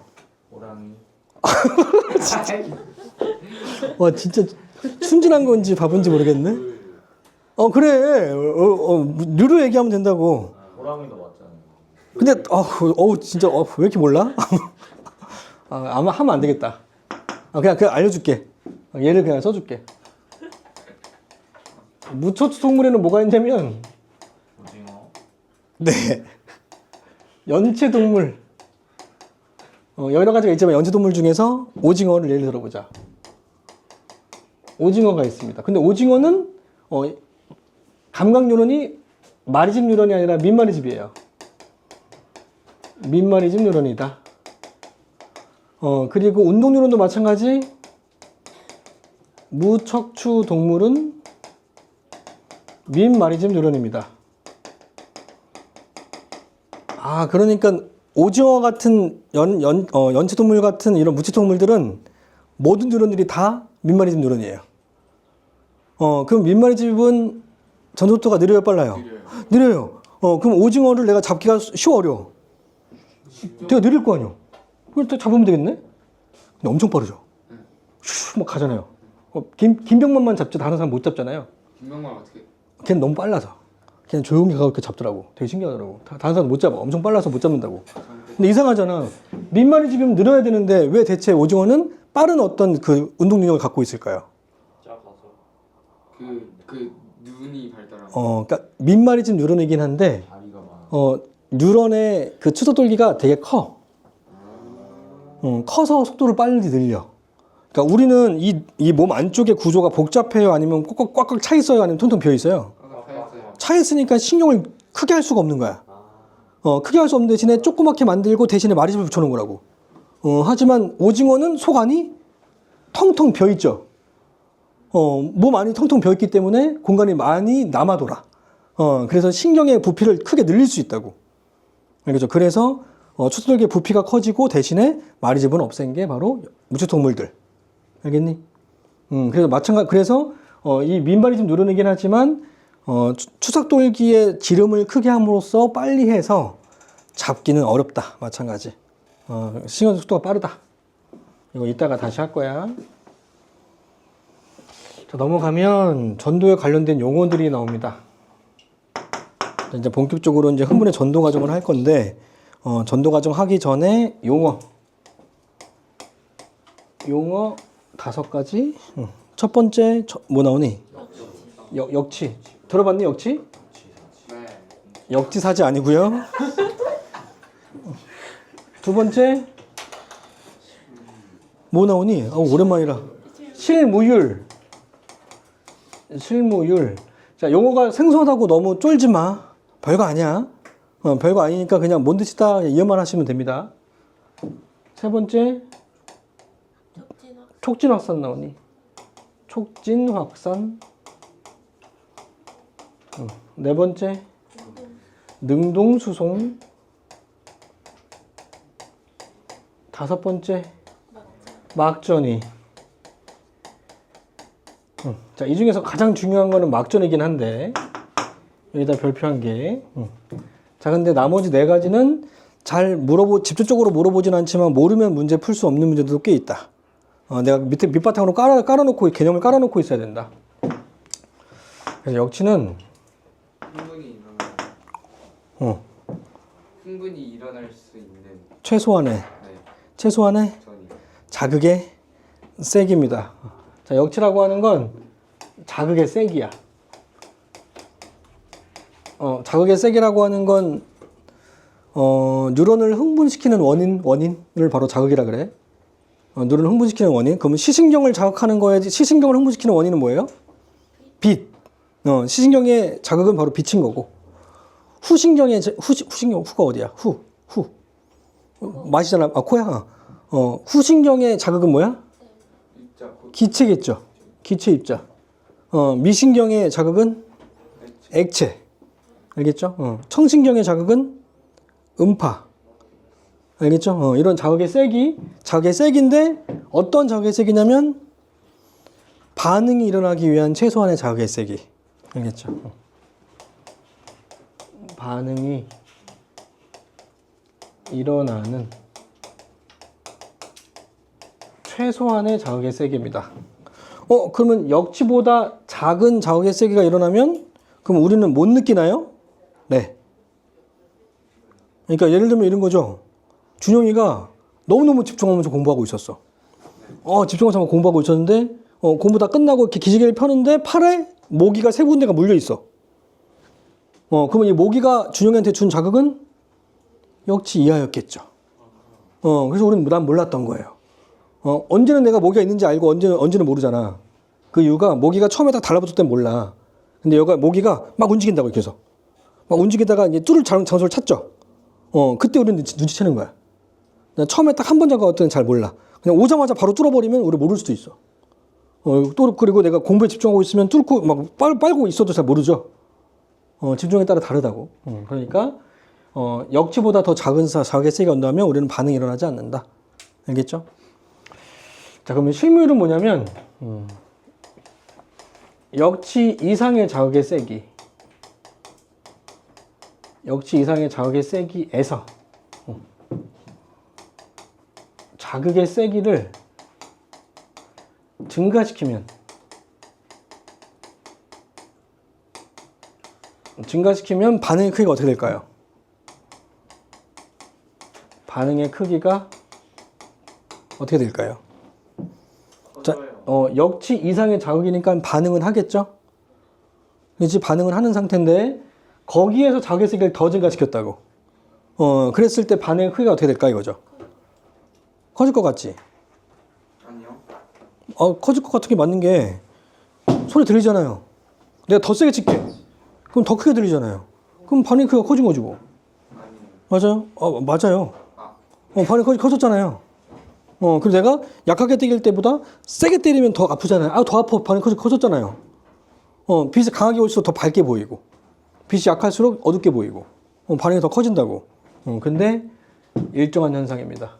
호랑이. 와 진짜 순진한 건지 바본지 모르겠네. 그래. 류로 얘기하면 된다고. 호랑이도 맞잖아요. 근데 진짜 왜 이렇게 몰라? 아마 하면 안 되겠다. 그냥 알려줄게. 얘를 그냥 써줄게. 무척추 동물에는 뭐가 있냐면 오징어. 네 연체 동물. 여러 가지가 있지만 연체 동물 중에서 오징어를 예를 들어보자. 오징어가 있습니다. 근데 오징어는 감각 뉴런이 마리집 뉴런이 아니라 민마리집이에요. 민마리집 뉴런이다. 그리고 운동 뉴런도 마찬가지. 무척추 동물은 민마리집 뉴런입니다. 그러니까 오징어 같은 연체 동물 같은 이런 무치 동물들은 모든 뉴런들이 다 민마리집 뉴런이에요. 그럼 민마리집은 전속도가 느려요, 빨라요? 느려요. 그럼 오징어를 내가 잡기가 쉬워, 어려워? 내가 느릴 거 아니야. 그걸 또 잡으면 되겠네? 근데 엄청 빠르죠? 슉 막 가잖아요. 김병만만 잡지 다른 사람 못 잡잖아요. 김명만 어떻게? 걔는 너무 빨라서. 걔는 조용히 가서 이렇게 잡더라고. 되게 신기하더라고. 다른 사람 못 잡아. 엄청 빨라서 못 잡는다고. 근데 이상하잖아. 민마리집이면 늘어야 되는데 왜 대체 오징어는 빠른 어떤 그 운동 능력을 갖고 있을까요? 작아서. 그 눈이 발달한. 그러니까 민마리집 뉴런이긴 한데 다리가 많아. 뉴런의 그 추적돌기가 되게 커. 커서 속도를 빨리 늘려. 그러니까 우리는 이 몸 안쪽의 구조가 복잡해요? 아니면 꽉꽉 차 있어요? 아니면 텅텅 비어 있어요? 차 있으니까 신경을 크게 할 수가 없는 거야. 크게 할 수 없는 대신에 조그맣게 만들고 대신에 마리집을 붙여놓은 거라고. 하지만 오징어는 속 안이 텅텅 비어 있죠. 몸 안이 텅텅 비어 있기 때문에 공간이 많이 남아 돌아. 그래서 신경의 부피를 크게 늘릴 수 있다고. 알겠죠? 그래서 추돌기의 부피가 커지고 대신에 마리집은 없앤 게 바로 무추동물들. 알겠니? 그래서 이 민마리집 누르이긴 하지만 추석돌기의 지름을 크게 함으로써 빨리 해서 잡기는 어렵다. 마찬가지. 신경 속도가 빠르다. 이거 이따가 다시 할 거야. 자, 넘어가면 전도에 관련된 용어들이 나옵니다. 이제 본격적으로 이제 흥분의 전도 과정을 할 건데, 전도 과정 하기 전에 용어 5가지. 첫 번째 뭐 나오니? 역치. 들어봤니 역치? 네. 역지사지 아니고요. 두 번째 뭐 나오니? 오랜만이라. 실무율. 자, 용어가 생소하다고 너무 쫄지 마. 별거 아니야. 별거 아니니까 그냥 뭔 뜻이다 이해만 하시면 됩니다. 세 번째 촉진 확산 나오니? 촉진 확산. 네 번째 능동 수송. 다섯 번째 막전이. 자, 이 중에서 가장 중요한 거는 막전이긴 한데 여기다 별표한 게. 자, 근데 나머지 네 가지는 잘 집중적으로 물어보진 않지만 모르면 문제 풀 수 없는 문제도 꽤 있다. 내가 밑바탕으로 깔아놓고 개념을 깔아놓고 있어야 된다. 그래서 역치는 흥분이 일어날 수 있는 최소한의 전이. 자극의 세기입니다. 자, 역치라고 하는 건 자극의 세기야. 자극의 세기라고 하는 건 뉴런을 흥분시키는 원인을 바로 자극이라 그래. 뉴런을 흥분시키는 원인. 그러면 시신경을 자극하는 거에 시신경을 흥분시키는 원인은 뭐예요? 빛. 시신경의 자극은 바로 빛인 거고. 후신경의 후가 어디야? 후. 맛이잖아. 코야. 후신경의 자극은 뭐야? 기체겠죠. 기체 입자. 미신경의 자극은 액체. 알겠죠? 청신경의 자극은 음파. 알겠죠? 이런 자극의 세기인데 어떤 자극의 세기냐면 반응이 일어나기 위한 최소한의 자극의 세기. 알겠죠? 반응이 일어나는 최소한의 자극의 세기입니다. 그러면 역치보다 작은 자극의 세기가 일어나면 그럼 우리는 못 느끼나요? 네. 그러니까 예를 들면 이런 거죠. 준영이가 너무너무 집중하면서 공부하고 있었어. 집중하면서 공부하고 있었는데 공부 다 끝나고 이렇게 기지개를 펴는데 팔에 모기가 세 군데가 물려 있어. 그러면 이 모기가 준영이한테 준 자극은 역치 이하였겠죠. 그래서 우리는 난 몰랐던 거예요. 언제는 내가 모기가 있는지 알고 언제는 모르잖아. 그 이유가 모기가 처음에 딱 달라붙을 땐 몰라. 근데 여기가 모기가 막 움직인다고 이렇게 해서 막 움직이다가 이제 뚫을 장소를 찾죠. 그때 우리는 눈치채는 거야. 처음에 딱 한 번 잡아갈 때는 잘 몰라. 그냥 오자마자 바로 뚫어버리면 우리 모를 수도 있어. 또 그리고 내가 공부에 집중하고 있으면 뚫고 막 빨고 있어도 잘 모르죠. 집중에 따라 다르다고. 그러니까 역치보다 더 작은 자극의 세기가 온다면 우리는 반응이 일어나지 않는다. 알겠죠? 자, 그러면 실무율은 뭐냐면 역치 이상의 자극의 세기. 역치 이상의 자극의 세기에서 자극의 세기를 증가시키면 반응의 크기가 어떻게 될까요? 반응의 크기가 어떻게 될까요? 자, 역치 이상의 자극이니까 반응은 하겠죠? 그렇지, 반응은 하는 상태인데 거기에서 자극의 세기를 더 증가시켰다고. 그랬을 때 반응의 크기가 어떻게 될까 이거죠? 커질 것 같지? 아니요. 커질 것 같은 게 맞는 게 소리 들리잖아요. 내가 더 세게 칠게. 그럼 더 크게 들리잖아요. 그럼 반응의 크기가 커진 거지 뭐. 맞아요? 맞아요. 반응이 커졌잖아요. 그리고 내가 약하게 때릴 때보다 세게 때리면 더 아프잖아요. 더 아파. 반응이 커졌잖아요. 빛이 강하게 올수록 더 밝게 보이고 빛이 약할수록 어둡게 보이고 반응이 더 커진다고. 근데 일정한 현상입니다.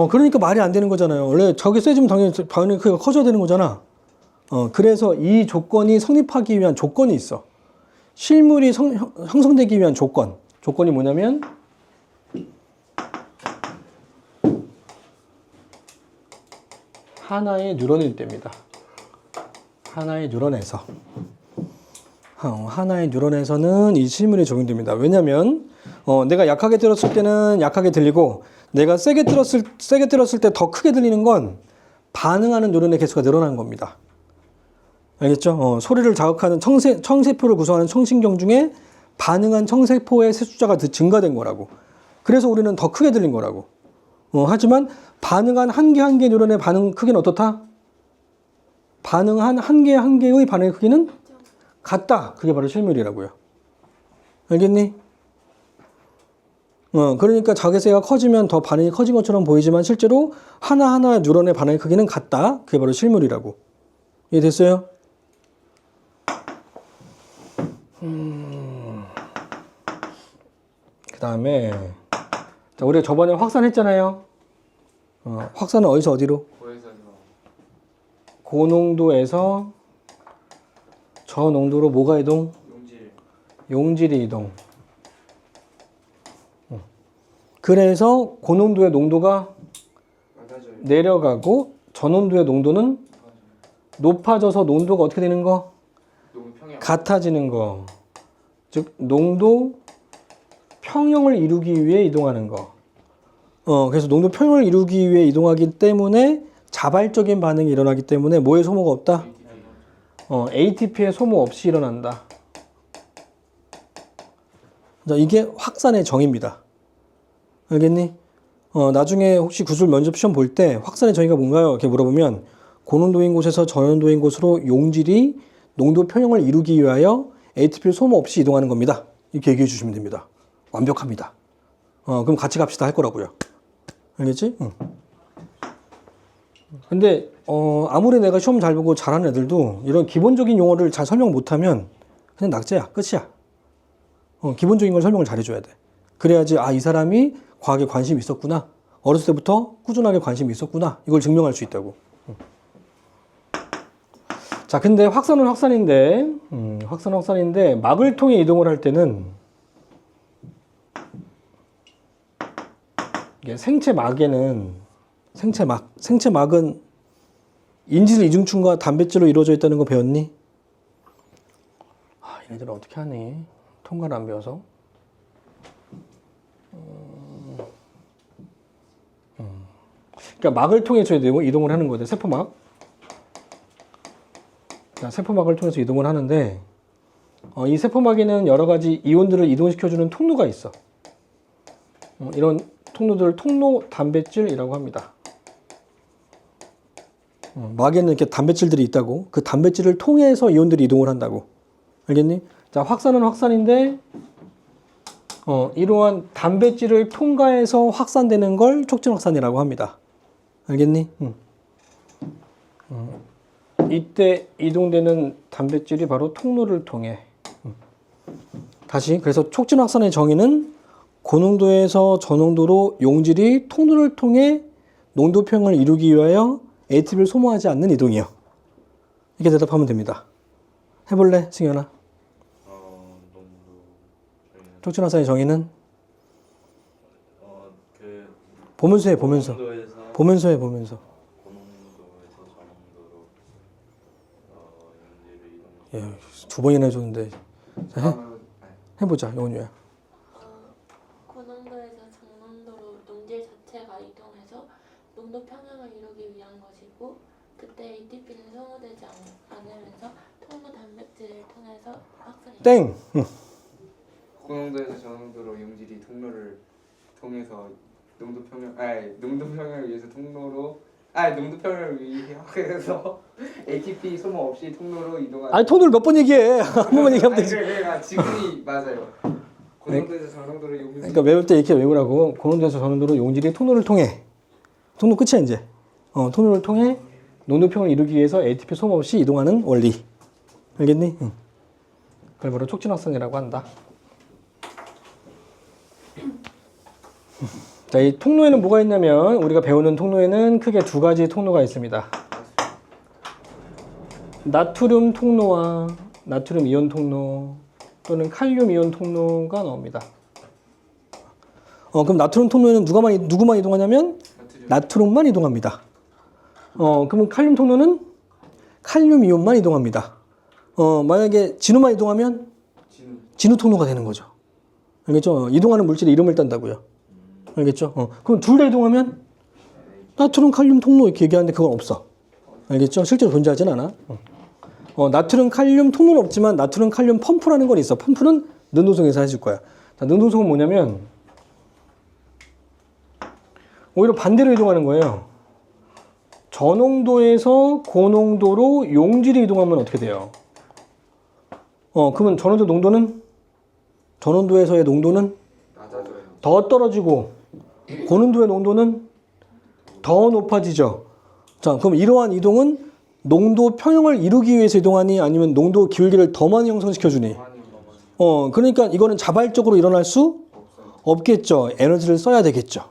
그러니까 말이 안 되는 거잖아요. 원래 저게 세지면 당연히 반응의 크기가 커져야 되는 거잖아. 그래서 이 조건이 성립하기 위한 조건이 있어. 실물이 형성되기 위한 조건이 뭐냐면 하나의 뉴런일 때입니다. 하나의 뉴런에서는 이 실물이 적용됩니다. 왜냐면 내가 약하게 들었을 때는 약하게 들리고 내가 세게 들었을 때 더 크게 들리는 건 반응하는 뉴런의 개수가 늘어난 겁니다. 알겠죠? 소리를 자극하는 청세포를 구성하는 청신경 중에 반응한 청세포의 세숫자가 증가된 거라고. 그래서 우리는 더 크게 들린 거라고. 하지만 반응한 한 개 뉴런의 반응 크기는 어떻다? 반응한 한 개의 반응의 크기는 같다. 그게 바로 실물이라고요. 알겠니? 그러니까 자극세가 커지면 더 반응이 커진 것처럼 보이지만 실제로 하나하나 뉴런의 반응의 크기는 같다. 그게 바로 실물이라고. 이해됐어요? 그 다음에 우리가 저번에 확산했잖아요. 확산은 어디서 어디로? 고에서 고농도에서 저농도로 뭐가 이동? 용질. 용질이 이동. 그래서 고농도의 농도가 맞아요. 내려가고 저농도의 농도는 높아져서 농도가 어떻게 되는 거? 너무 평양. 같아지는 거. 즉 농도 평형을 이루기 위해 이동하는 거. 그래서 농도 평형을 이루기 위해 이동하기 때문에 자발적인 반응이 일어나기 때문에 뭐의 소모가 없다? ATP의 소모 없이 일어난다. 자, 이게 확산의 정의입니다. 알겠니? 나중에 혹시 구술 면접 시험 볼 때 확산의 정의가 뭔가요? 이렇게 물어보면 고농도인 곳에서 저농도인 곳으로 용질이 농도 평형을 이루기 위하여 ATP를 소모 없이 이동하는 겁니다. 이렇게 얘기해 주시면 됩니다. 완벽합니다. 그럼 같이 갑시다 할 거라고요. 알겠지? 응. 근데 아무리 내가 시험 잘 보고 잘하는 애들도 이런 기본적인 용어를 잘 설명 못하면 그냥 낙제야. 끝이야. 기본적인 걸 설명을 잘해줘야 돼. 그래야지 이 사람이 과학에 관심이 있었구나. 어렸을 때부터 꾸준하게 관심이 있었구나. 이걸 증명할 수 있다고. 자, 근데 확산은 확산인데 막을 통해 이동을 할 때는 이게 생체막은 인질 이중충과 단백질로 이루어져 있다는 거 배웠니? 얘네들은 어떻게 하니? 통과를 안 배워서. 그러니까 막을 통해서 이동을 하는 거예요. 세포막. 자, 세포막을 통해서 이동을 하는데 이 세포막에는 여러 가지 이온들을 이동시켜주는 통로가 있어. 이런 통로들을 통로 단백질이라고 합니다. 막에는 이렇게 단백질들이 있다고. 그 단백질을 통해서 이온들이 이동을 한다고. 알겠니? 자, 확산은 확산인데 이러한 단백질을 통과해서 확산되는 걸 촉진 확산이라고 합니다. 알겠니? 이때 이동되는 단백질이 바로 통로를 통해. 다시 그래서 촉진 확산의 정의는 고농도에서 저농도로 용질이 통로를 통해 농도 평형을 이루기 위하여 ATP를 소모하지 않는 이동이요. 이렇게 대답하면 됩니다. 해볼래, 승현아? 촉진 확산의 정의는 보면서 해. 보면서 해. 고농도에서 보면서. 저농도로 용질을 이동. 2번이나 해줬는데. 자, 해보자, 영훈이야. 고농도에서 저농도로 농질 자체가 이동해서 농도 평형을 이루기 위한 것이고 그때 ATP는 소모되지 않으면서 통로 단백질을 통해서 확산이 땡! 고농도에서 저농도로 용질이 통로를 통해서 농도 평형을 위해서 농도 평형을 위해서 ATP 소모 없이 통로로 이동하는. 통로를 몇 번 얘기해. 한 번만 얘기하면 되지. 그러니까 지금이 맞아요. 고농도에서 저농도로 용질이. 그러니까 외울 때 이렇게 외우라고. 고농도에서 저농도로 용질이 통로를 통해. 통로 끝이야 이제. 통로를 통해 농도평을 이루기 위해서 ATP 소모 없이 이동하는 원리. 알겠니? 응. 그걸 바로 촉진 확산이라고 한다. 자, 이 통로에는 뭐가 있냐면 우리가 배우는 통로에는 크게 두 가지 통로가 있습니다. 나트륨 통로와 나트륨 이온 통로 또는 칼륨 이온 통로가 나옵니다. 그럼 나트륨 통로에는 누구만 이동하냐면 나트륨만 이동합니다. 그러면 칼륨 통로는 칼륨 이온만 이동합니다. 만약에 진우만 이동하면 진우 통로가 되는 거죠. 알겠죠? 이동하는 물질의 이름을 딴다고요. 알겠죠? 그럼 둘 다 이동하면 나트륨 칼륨 통로 이렇게 얘기하는데 그건 없어. 알겠죠? 실제로 존재하진 않아. 나트륨 칼륨 통로는 없지만 나트륨 칼륨 펌프라는 건 있어. 펌프는 능동성에서 해줄 거야. 자, 능동성은 뭐냐면 오히려 반대로 이동하는 거예요. 저농도에서 고농도로 용질이 이동하면 어떻게 돼요? 그러면 저농도에서의 농도는 더 떨어지고 고농도의 농도는 더 높아지죠. 자, 그럼 이러한 이동은 농도 평형을 이루기 위해서 이동하니 아니면 농도 기울기를 더 많이 형성시켜주니? 그러니까 이거는 자발적으로 일어날 수 없겠죠. 에너지를 써야 되겠죠.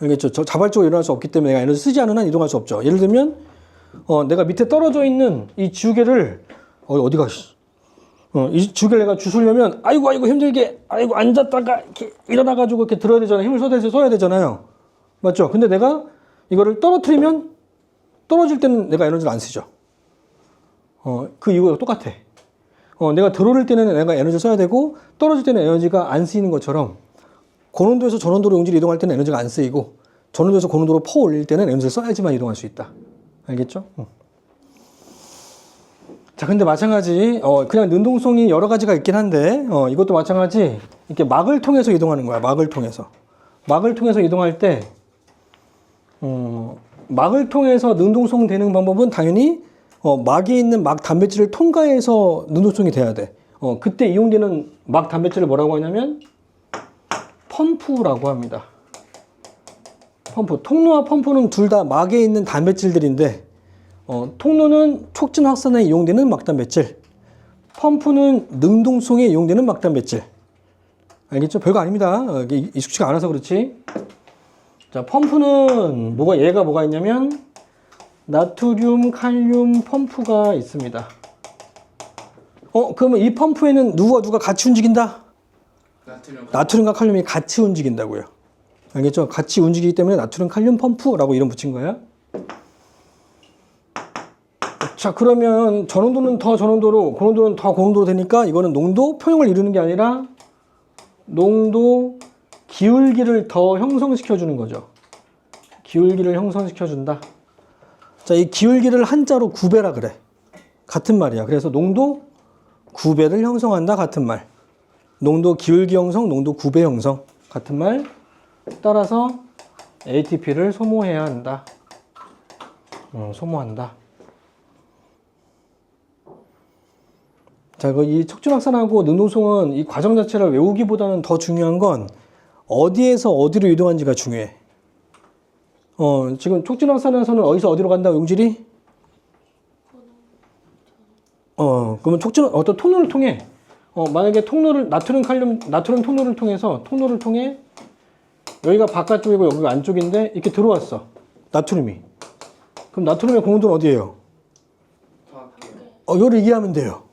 알겠죠? 자발적으로 일어날 수 없기 때문에 내가 에너지 쓰지 않은 한 이동할 수 없죠. 예를 들면 내가 밑에 떨어져 있는 이 지우개를 어디가 이 지우개를 내가 주우려면 아이고 힘들게 아이고 앉았다가 이렇게 일어나가지고 이렇게 들어야 되잖아요. 힘을 써야 되잖아요. 맞죠? 근데 내가 이거를 떨어뜨리면 떨어질 때는 내가 에너지를 안 쓰죠. 그 이유가 똑같아. 내가 들어올 때는 내가 에너지를 써야 되고 떨어질 때는 에너지가 안 쓰이는 것처럼 고농도에서 저농도로 용질이 이동할 때는 에너지가 안 쓰이고 저농도에서 고농도로 퍼 올릴 때는 에너지를 써야지만 이동할 수 있다. 알겠죠? 자, 근데 마찬가지 그냥 능동성이 여러 가지가 있긴 한데 이것도 마찬가지 이렇게 막을 통해서 이동하는 거야. 막을 통해서 이동할 때 막을 통해서 능동성 되는 방법은 당연히 막에 있는 막 단백질을 통과해서 능동성이 돼야 돼. 그때 이용되는 막 단백질을 뭐라고 하냐면 펌프라고 합니다. 펌프. 통로와 펌프는 둘 다 막에 있는 단백질들인데 통로는 촉진 확산에 이용되는 막 단백질, 펌프는 능동성에 이용되는 막 단백질. 알겠죠? 별거 아닙니다. 이게 익숙치가 않아서 그렇지. 자, 펌프는 얘가 뭐가 있냐면 나트륨, 칼륨 펌프가 있습니다. 그러면 이 펌프에는 누가 같이 움직인다? 나트륨과 칼륨이 같이 움직인다고요. 알겠죠? 같이 움직이기 때문에 나트륨, 칼륨 펌프라고 이름 붙인 거야. 자, 그러면 저농도는 더 저농도로, 고농도는 더 고농도로 되니까 이거는 농도 평형을 이루는 게 아니라 농도 기울기를 더 형성시켜 주는 거죠. 기울기를 형성시켜 준다. 자, 이 기울기를 한자로 구배라 그래. 같은 말이야. 그래서 농도 구배를 형성한다. 같은 말. 농도 기울기 형성, 농도 구배 형성. 같은 말. 따라서 ATP를 소모해야 한다. 소모한다. 자, 이 척추확산하고 능동성은 이 과정 자체를 외우기보다는 더 중요한 건 어디에서 어디로 이동하는지가 중요해. 지금 촉진확산에서는 어디서 어디로 간다, 용질이? 그러면 어떤 통로를 통해, 만약에 나트륨 통로를 통해, 여기가 바깥쪽이고 여기가 안쪽인데, 이렇게 들어왔어. 나트륨이. 그럼 나트륨의 고농도는 어디예요? 이거를 이해하면 돼요.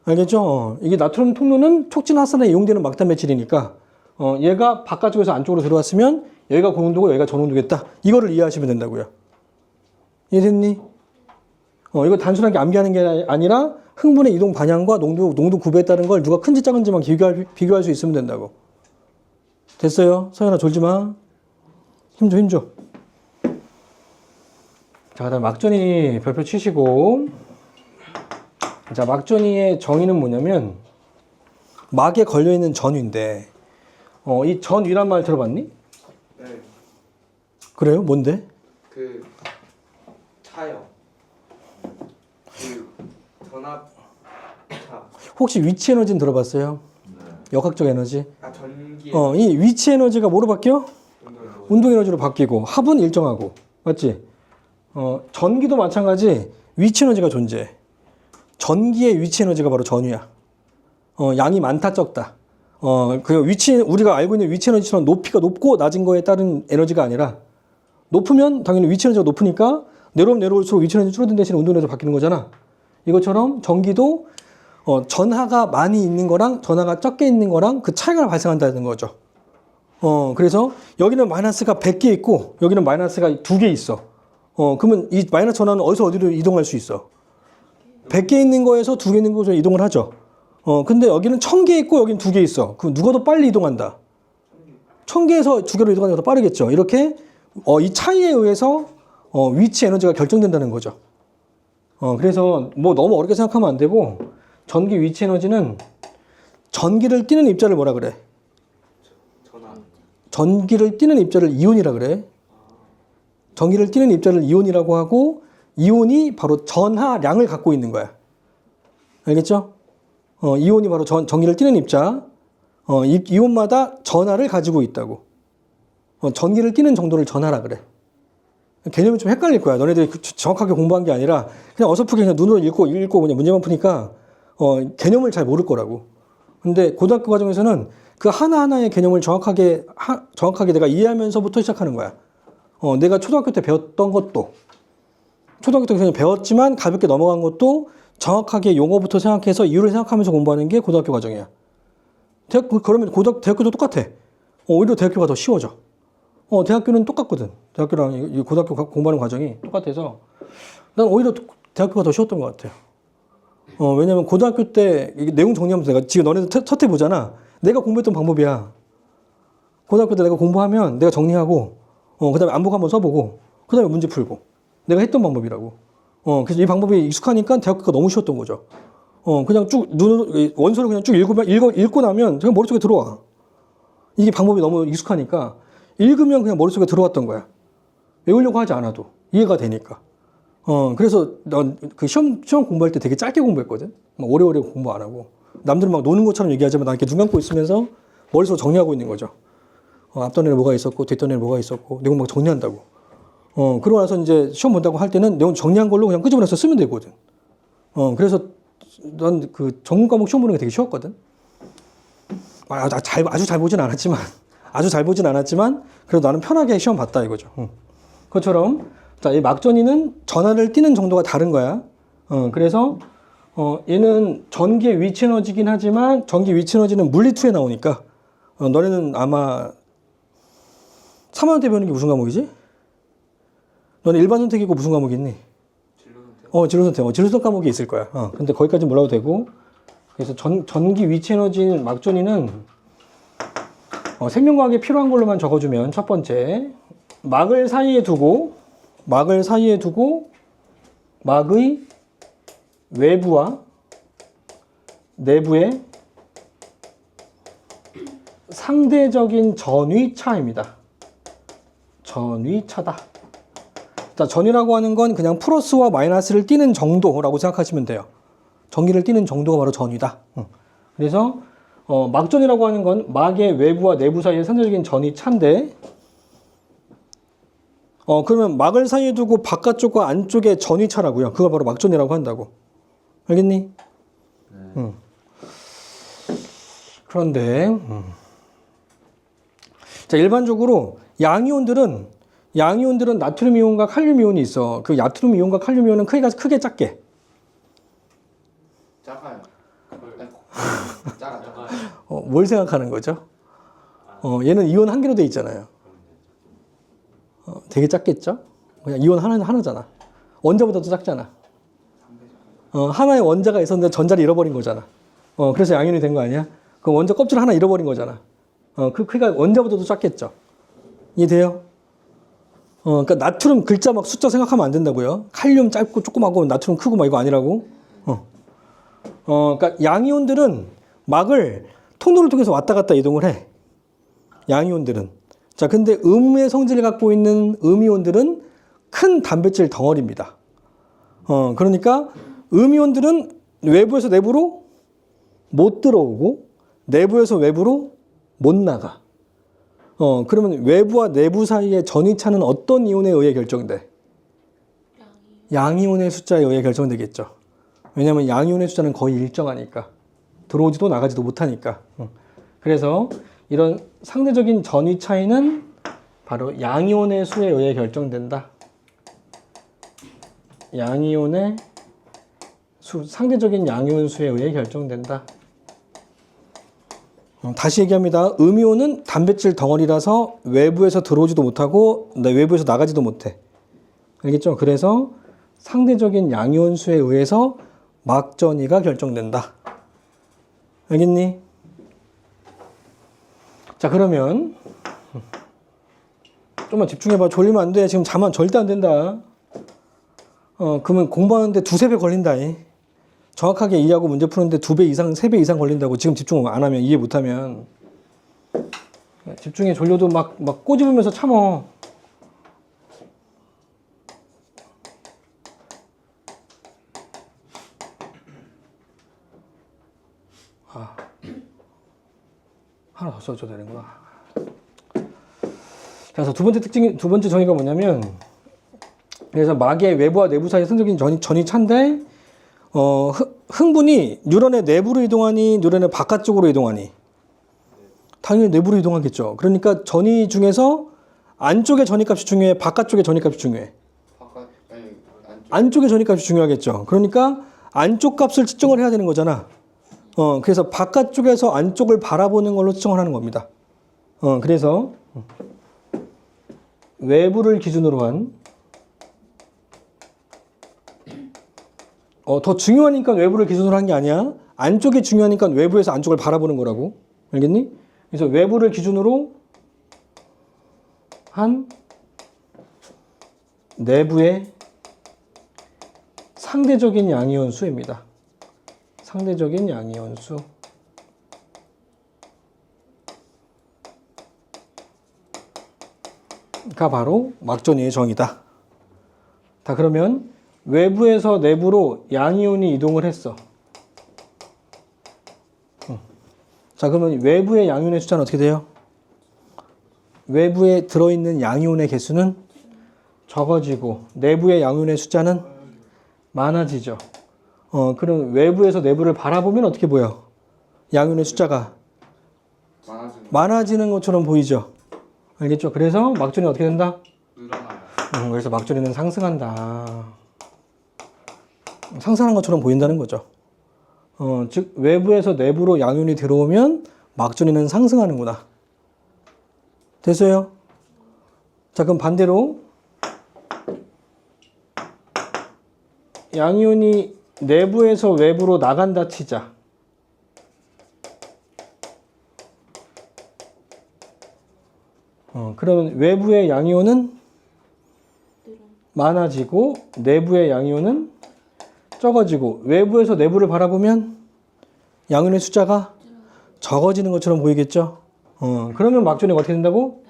알겠죠? 이게 나트륨 통로는 촉진확산에 이용되는 막단 매질이니까, 얘가 바깥쪽에서 안쪽으로 들어왔으면, 여기가 고농도고 여기가 저농도겠다. 이거를 이해하시면 된다고요. 이해됐니? 이거 단순하게 암기하는 게 아니라 흥분의 이동 방향과 농도 구배에 따른 걸 누가 큰지 작은지만 비교할 수 있으면 된다고. 됐어요? 서연아 졸지 마. 힘 줘. 자, 그다음 막전이 별표 치시고. 자, 막전이의 정의는 뭐냐면 막에 걸려있는 전위인데 이 전위란 말 들어봤니? 네. 그래요? 뭔데? 차요. 전압 차. 혹시 위치 에너지는 들어봤어요? 네. 역학적 에너지. 전기. 이 위치 에너지가 뭐로 바뀌어? 운동 에너지로 바뀌고 합은 일정하고. 맞지? 전기도 마찬가지 위치 에너지가 존재해. 전기의 위치 에너지가 바로 전위야. 양이 많다 적다. 우리가 알고 있는 위치 에너지처럼 높이가 높고 낮은 거에 따른 에너지가 아니라 높으면 당연히 위치 에너지가 높으니까 내려올수록 위치 에너지 줄어든 대신에 운동 에너지가 바뀌는 거잖아. 이것처럼 전기도 전하가 많이 있는 거랑 전하가 적게 있는 거랑 그 차이가 발생한다는 거죠. 그래서 여기는 마이너스가 100개 있고 여기는 마이너스가 2개 있어. 그러면 이 마이너스 전하는 어디서 어디로 이동할 수 있어? 100개 있는 거에서 2개 있는 곳으로 이동을 하죠. 근데 여기는 1000개 있고 여기는 2개 있어. 그럼 누가 더 빨리 이동한다? 1000개에서 2개로 이동하는 게 더 빠르겠죠. 이렇게 이 차이에 의해서 위치 에너지가 결정된다는 거죠. 그래서 뭐 너무 어렵게 생각하면 안 되고 전기 위치 에너지는 전기를 띠는 입자를 뭐라 그래? 전기를 띠는 입자를 이온이라 그래. 전기를 띠는 입자를 이온이라고 하고 이온이 바로 전하량을 갖고 있는 거야. 알겠죠? 이온이 바로 전기를 띠는 입자. 이온마다 전하를 가지고 있다고. 전기를 띠는 정도를 전하라 그래. 개념이 좀 헷갈릴 거야. 너네들이 정확하게 공부한 게 아니라 그냥 어설프게 그냥 눈으로 읽고 그냥 문제만 푸니까 개념을 잘 모를 거라고. 근데 고등학교 과정에서는 그 하나하나의 개념을 정확하게 내가 이해하면서부터 시작하는 거야. 내가 초등학교 때 배웠던 것도 초등학교 때 그냥 배웠지만 가볍게 넘어간 것도 정확하게 용어부터 생각해서 이유를 생각하면서 공부하는 게 고등학교 과정이야. 그러면 대학교도 똑같아. 오히려 대학교가 더 쉬워져. 대학교는 똑같거든. 대학교랑 이 고등학교 공부하는 과정이 똑같아서 난 오히려 대학교가 더 쉬웠던 것 같아요. 왜냐면 고등학교 때 이게 내용 정리하면서 내가 지금 너네들 첫 해 보잖아. 내가 공부했던 방법이야. 고등학교 때 내가 공부하면 내가 정리하고 그 다음에 안복 한번 써보고 그 다음에 문제 풀고 내가 했던 방법이라고. 그래서 이 방법이 익숙하니까 대학교가 너무 쉬웠던 거죠. 그냥 쭉 원서를 그냥 쭉 읽고 나면 그냥 머릿속에 들어와. 이게 방법이 너무 익숙하니까 읽으면 그냥 머릿속에 들어왔던 거야. 외우려고 하지 않아도 이해가 되니까. 그래서 난 그 시험 공부할 때 되게 짧게 공부했거든. 막 오래오래 공부 안 하고. 남들은 막 노는 것처럼 얘기하지만 난 이렇게 눈 감고 있으면서 머릿속으로 정리하고 있는 거죠. 앞단에 뭐가 있었고 뒷단에 뭐가 있었고 내용 막 정리한다고. 그러고 나서 이제 시험 본다고 할 때는 내용 정리한 걸로 그냥 끄집어내서 쓰면 되거든. 그래서 난 그 전공 과목 시험 보는 게 되게 쉬웠거든. 아주 잘 보진 않았지만 그래도 나는 편하게 시험 봤다 이거죠. 그것처럼 자, 이 막전이는 전하를 띄는 정도가 다른 거야. 그래서 얘는 전기의 위치 에너지긴 하지만 전기 위치 에너지는 물리2에 나오니까 너네는 아마 3학년 때 배우는 게 무슨 과목이지? 너네 일반 선택이고 무슨 과목이 있니? 진로 선택. 진로 선택 과목이 있을 거야. 근데 거기까지 몰라도 되고. 그래서 전기 위치 에너지 막전이는 생명과학에 필요한 걸로만 적어주면 첫 번째 막을 사이에 두고 막의 외부와 내부의 상대적인 전위차입니다. 전위차다. 자, 전위라고 하는 건 그냥 플러스와 마이너스를 띄는 정도라고 생각하시면 돼요. 전기를 띄는 정도가 바로 전위다. 그래서 막전이라고 하는 건 막의 외부와 내부 사이의 상대적인 전위차인데 그러면 막을 사이에 두고 바깥쪽과 안쪽의 전위차라고요. 그걸 바로 막전이라고 한다고. 알겠니? 네. 그런데 자, 일반적으로 양이온들은 나트륨 이온과 칼륨 이온이 있어. 그 나트륨 이온과 칼륨 이온은 크게 작게. 작아요. 작아. 뭘 생각하는 거죠? 얘는 이온 한 개로 돼 있잖아요. 되게 작겠죠? 그냥 이온 하나잖아. 원자보다도 작잖아. 하나의 원자가 있었는데 전자를 잃어버린 거잖아. 그래서 양이온이 된 거 아니야? 그 원자 껍질 하나 잃어버린 거잖아. 그 크기가 원자보다도 작겠죠? 이해돼요? 그러니까 나트륨 글자 막 숫자 생각하면 안 된다고요. 칼륨 짧고 조그마고 나트륨 크고 막 이거 아니라고. 그러니까 양이온들은 막을 통로를 통해서 왔다 갔다 이동을 해. 양이온들은. 자, 근데 음의 성질을 갖고 있는 음이온들은 큰 단백질 덩어리입니다. 그러니까 음이온들은 외부에서 내부로 못 들어오고 내부에서 외부로 못 나가. 그러면 외부와 내부 사이의 전위차는 어떤 이온에 의해 결정돼? 양이온의 숫자에 의해 결정되겠죠. 왜냐하면 양이온의 숫자는 거의 일정하니까. 들어오지도 나가지도 못하니까. 그래서 이런 상대적인 전위 차이는 바로 양이온의 수에 의해 결정된다. 양이온의 수, 상대적인 양이온 수에 의해 결정된다. 다시 얘기합니다. 음이온은 단백질 덩어리라서 외부에서 들어오지도 못하고 외부에서 나가지도 못해. 알겠죠? 그래서 상대적인 양이온 수에 의해서 막전위가 결정된다. 알겠니? 자, 그러면 좀만 집중해봐. 졸리면 안 돼. 지금 자면 절대 안 된다. 그러면 공부하는데 2-3배 걸린다. 정확하게 이해하고 문제 푸는데 2배 이상, 3배 이상 걸린다고. 지금 집중 안 하면, 이해 못 하면. 집중해. 졸려도 막 꼬집으면서 참어. 하나 더 써줘야 되는구나. 그래서 두 번째 정의가 뭐냐면, 그래서 막의 외부와 내부 사이의 상대적인 전위차인데, 흥분이 뉴런의 내부로 이동하니, 뉴런의 바깥쪽으로 이동하니? 당연히 내부로 이동하겠죠. 그러니까 전위 중에서 안쪽의 전위값이 중요해, 바깥쪽의 전위값이 중요해? 안쪽. 안쪽의 전위값이 중요하겠죠. 그러니까 안쪽 값을 측정을 해야 되는 거잖아. 그래서 바깥쪽에서 안쪽을 바라보는 걸로 측정을 하는 겁니다. 그래서 외부를 기준으로 한 더 중요하니까 외부를 기준으로 한 게 아니야. 안쪽이 중요하니까 외부에서 안쪽을 바라보는 거라고. 알겠니? 그래서 외부를 기준으로 한 내부의 상대적인 양이온 수입니다. 상대적인 양이온 수가 바로 막전이의 정의다. 자, 그러면 외부에서 내부로 양이온이 이동을 했어. 자, 그러면 외부의 양이온의 숫자는 어떻게 돼요? 외부에 들어있는 양이온의 개수는 적어지고 내부의 양이온의 숫자는 많아지죠. 그럼 외부에서 내부를 바라보면 어떻게 보여? 양이온의 숫자가 많아지는 것처럼 보이죠. 알겠죠? 그래서 막전이 어떻게 된다? 늘어나요. 그래서 막전이는 상승한다. 상승한 것처럼 보인다는 거죠. 즉 외부에서 내부로 양이온이 들어오면 막전이는 상승하는구나. 됐어요? 자, 그럼 반대로 양이온이 내부에서 외부로 나간다 치자. 그러면 외부의 양이온은 많아지고 내부의 양이온은 적어지고 외부에서 내부를 바라보면 양이온의 숫자가 적어지는 것처럼 보이겠죠? 그러면 막전이가 어떻게 된다고?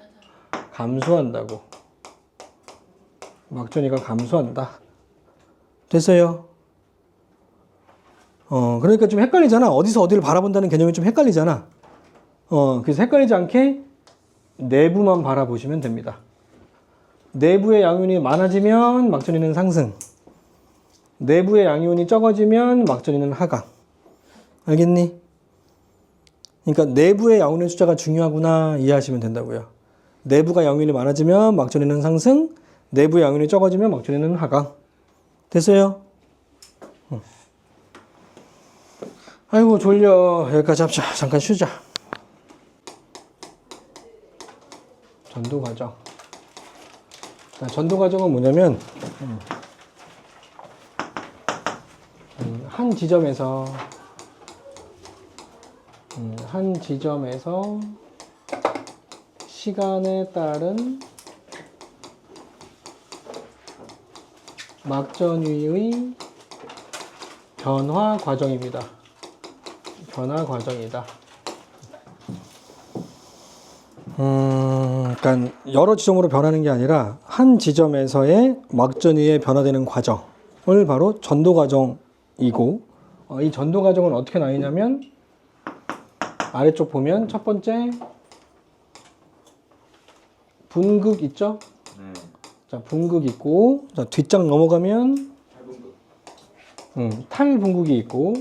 감소한다고. 막전이가 감소한다. 됐어요? 그러니까 좀 헷갈리잖아. 어디서 어디를 바라본다는 개념이 좀 헷갈리잖아. 그래서 헷갈리지 않게 내부만 바라보시면 됩니다. 내부의 양이온이 많아지면 막전이는 상승. 내부의 양이온이 적어지면 막전이는 하강. 알겠니? 그러니까 내부의 양이온의 숫자가 중요하구나 이해하시면 된다고요. 내부가 양이온이 많아지면 막전이는 상승, 내부의 양이온이 적어지면 막전이는 하강. 됐어요? 아이고 졸려. 여기까지 합시다. 잠깐 쉬자. 전도 과정. 자, 전도 과정은 뭐냐면 한 지점에서 시간에 따른 막전위의 변화 과정입니다. 변화 과정이다. 그러니까 여러 지점으로 변하는 게 아니라 한 지점에서의 막전위에 변화되는 과정을 바로 전도 과정이고, 이 전도 과정은 어떻게 나뉘냐면 아래쪽 보면 첫 번째 분극 있죠? 자, 분극 있고, 자, 뒷장 넘어가면 탈분극이 있고,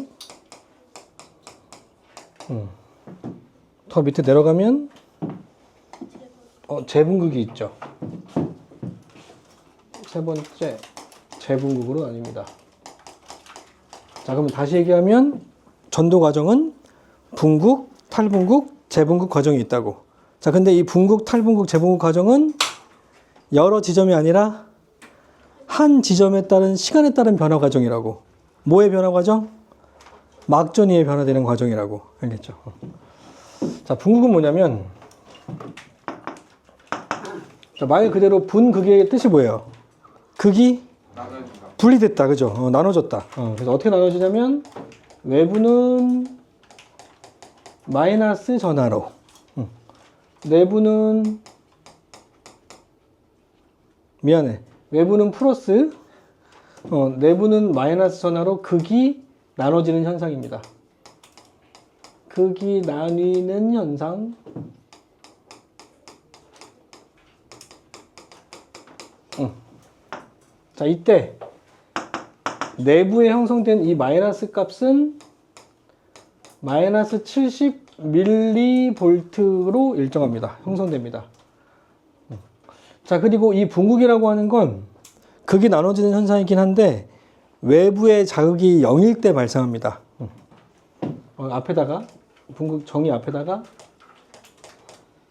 더 밑에 내려가면 재분극이 있죠. 세 번째 재분극으로 나뉩니다. 자, 그럼 다시 얘기하면 전도 과정은 분극, 탈분극, 재분극 과정이 있다고. 자, 근데 이 분극, 탈분극, 재분극 과정은 여러 지점이 아니라 한 지점에 따른 시간에 따른 변화 과정이라고. 뭐의 변화 과정? 막전위에 변화되는 과정이라고. 알겠죠? 자, 분극은 뭐냐면, 자, 말 그대로 분극의 뜻이 뭐예요? 극이 분리됐다, 그죠? 나눠졌다. 그래서 어떻게 나눠지냐면 외부는 마이너스 전하로, 내부는 외부는 플러스, 내부는 마이너스 전하로 극이 나눠지는 현상입니다. 극이 나뉘는 현상. 자, 이때 내부에 형성된 이 마이너스 값은 마이너스 70mV로 일정합니다. 형성됩니다. 자, 그리고 이 분극이라고 하는 건 극이 나눠지는 현상이긴 한데 외부의 자극이 0일 때 발생합니다. 앞에다가 분극 정의 앞에다가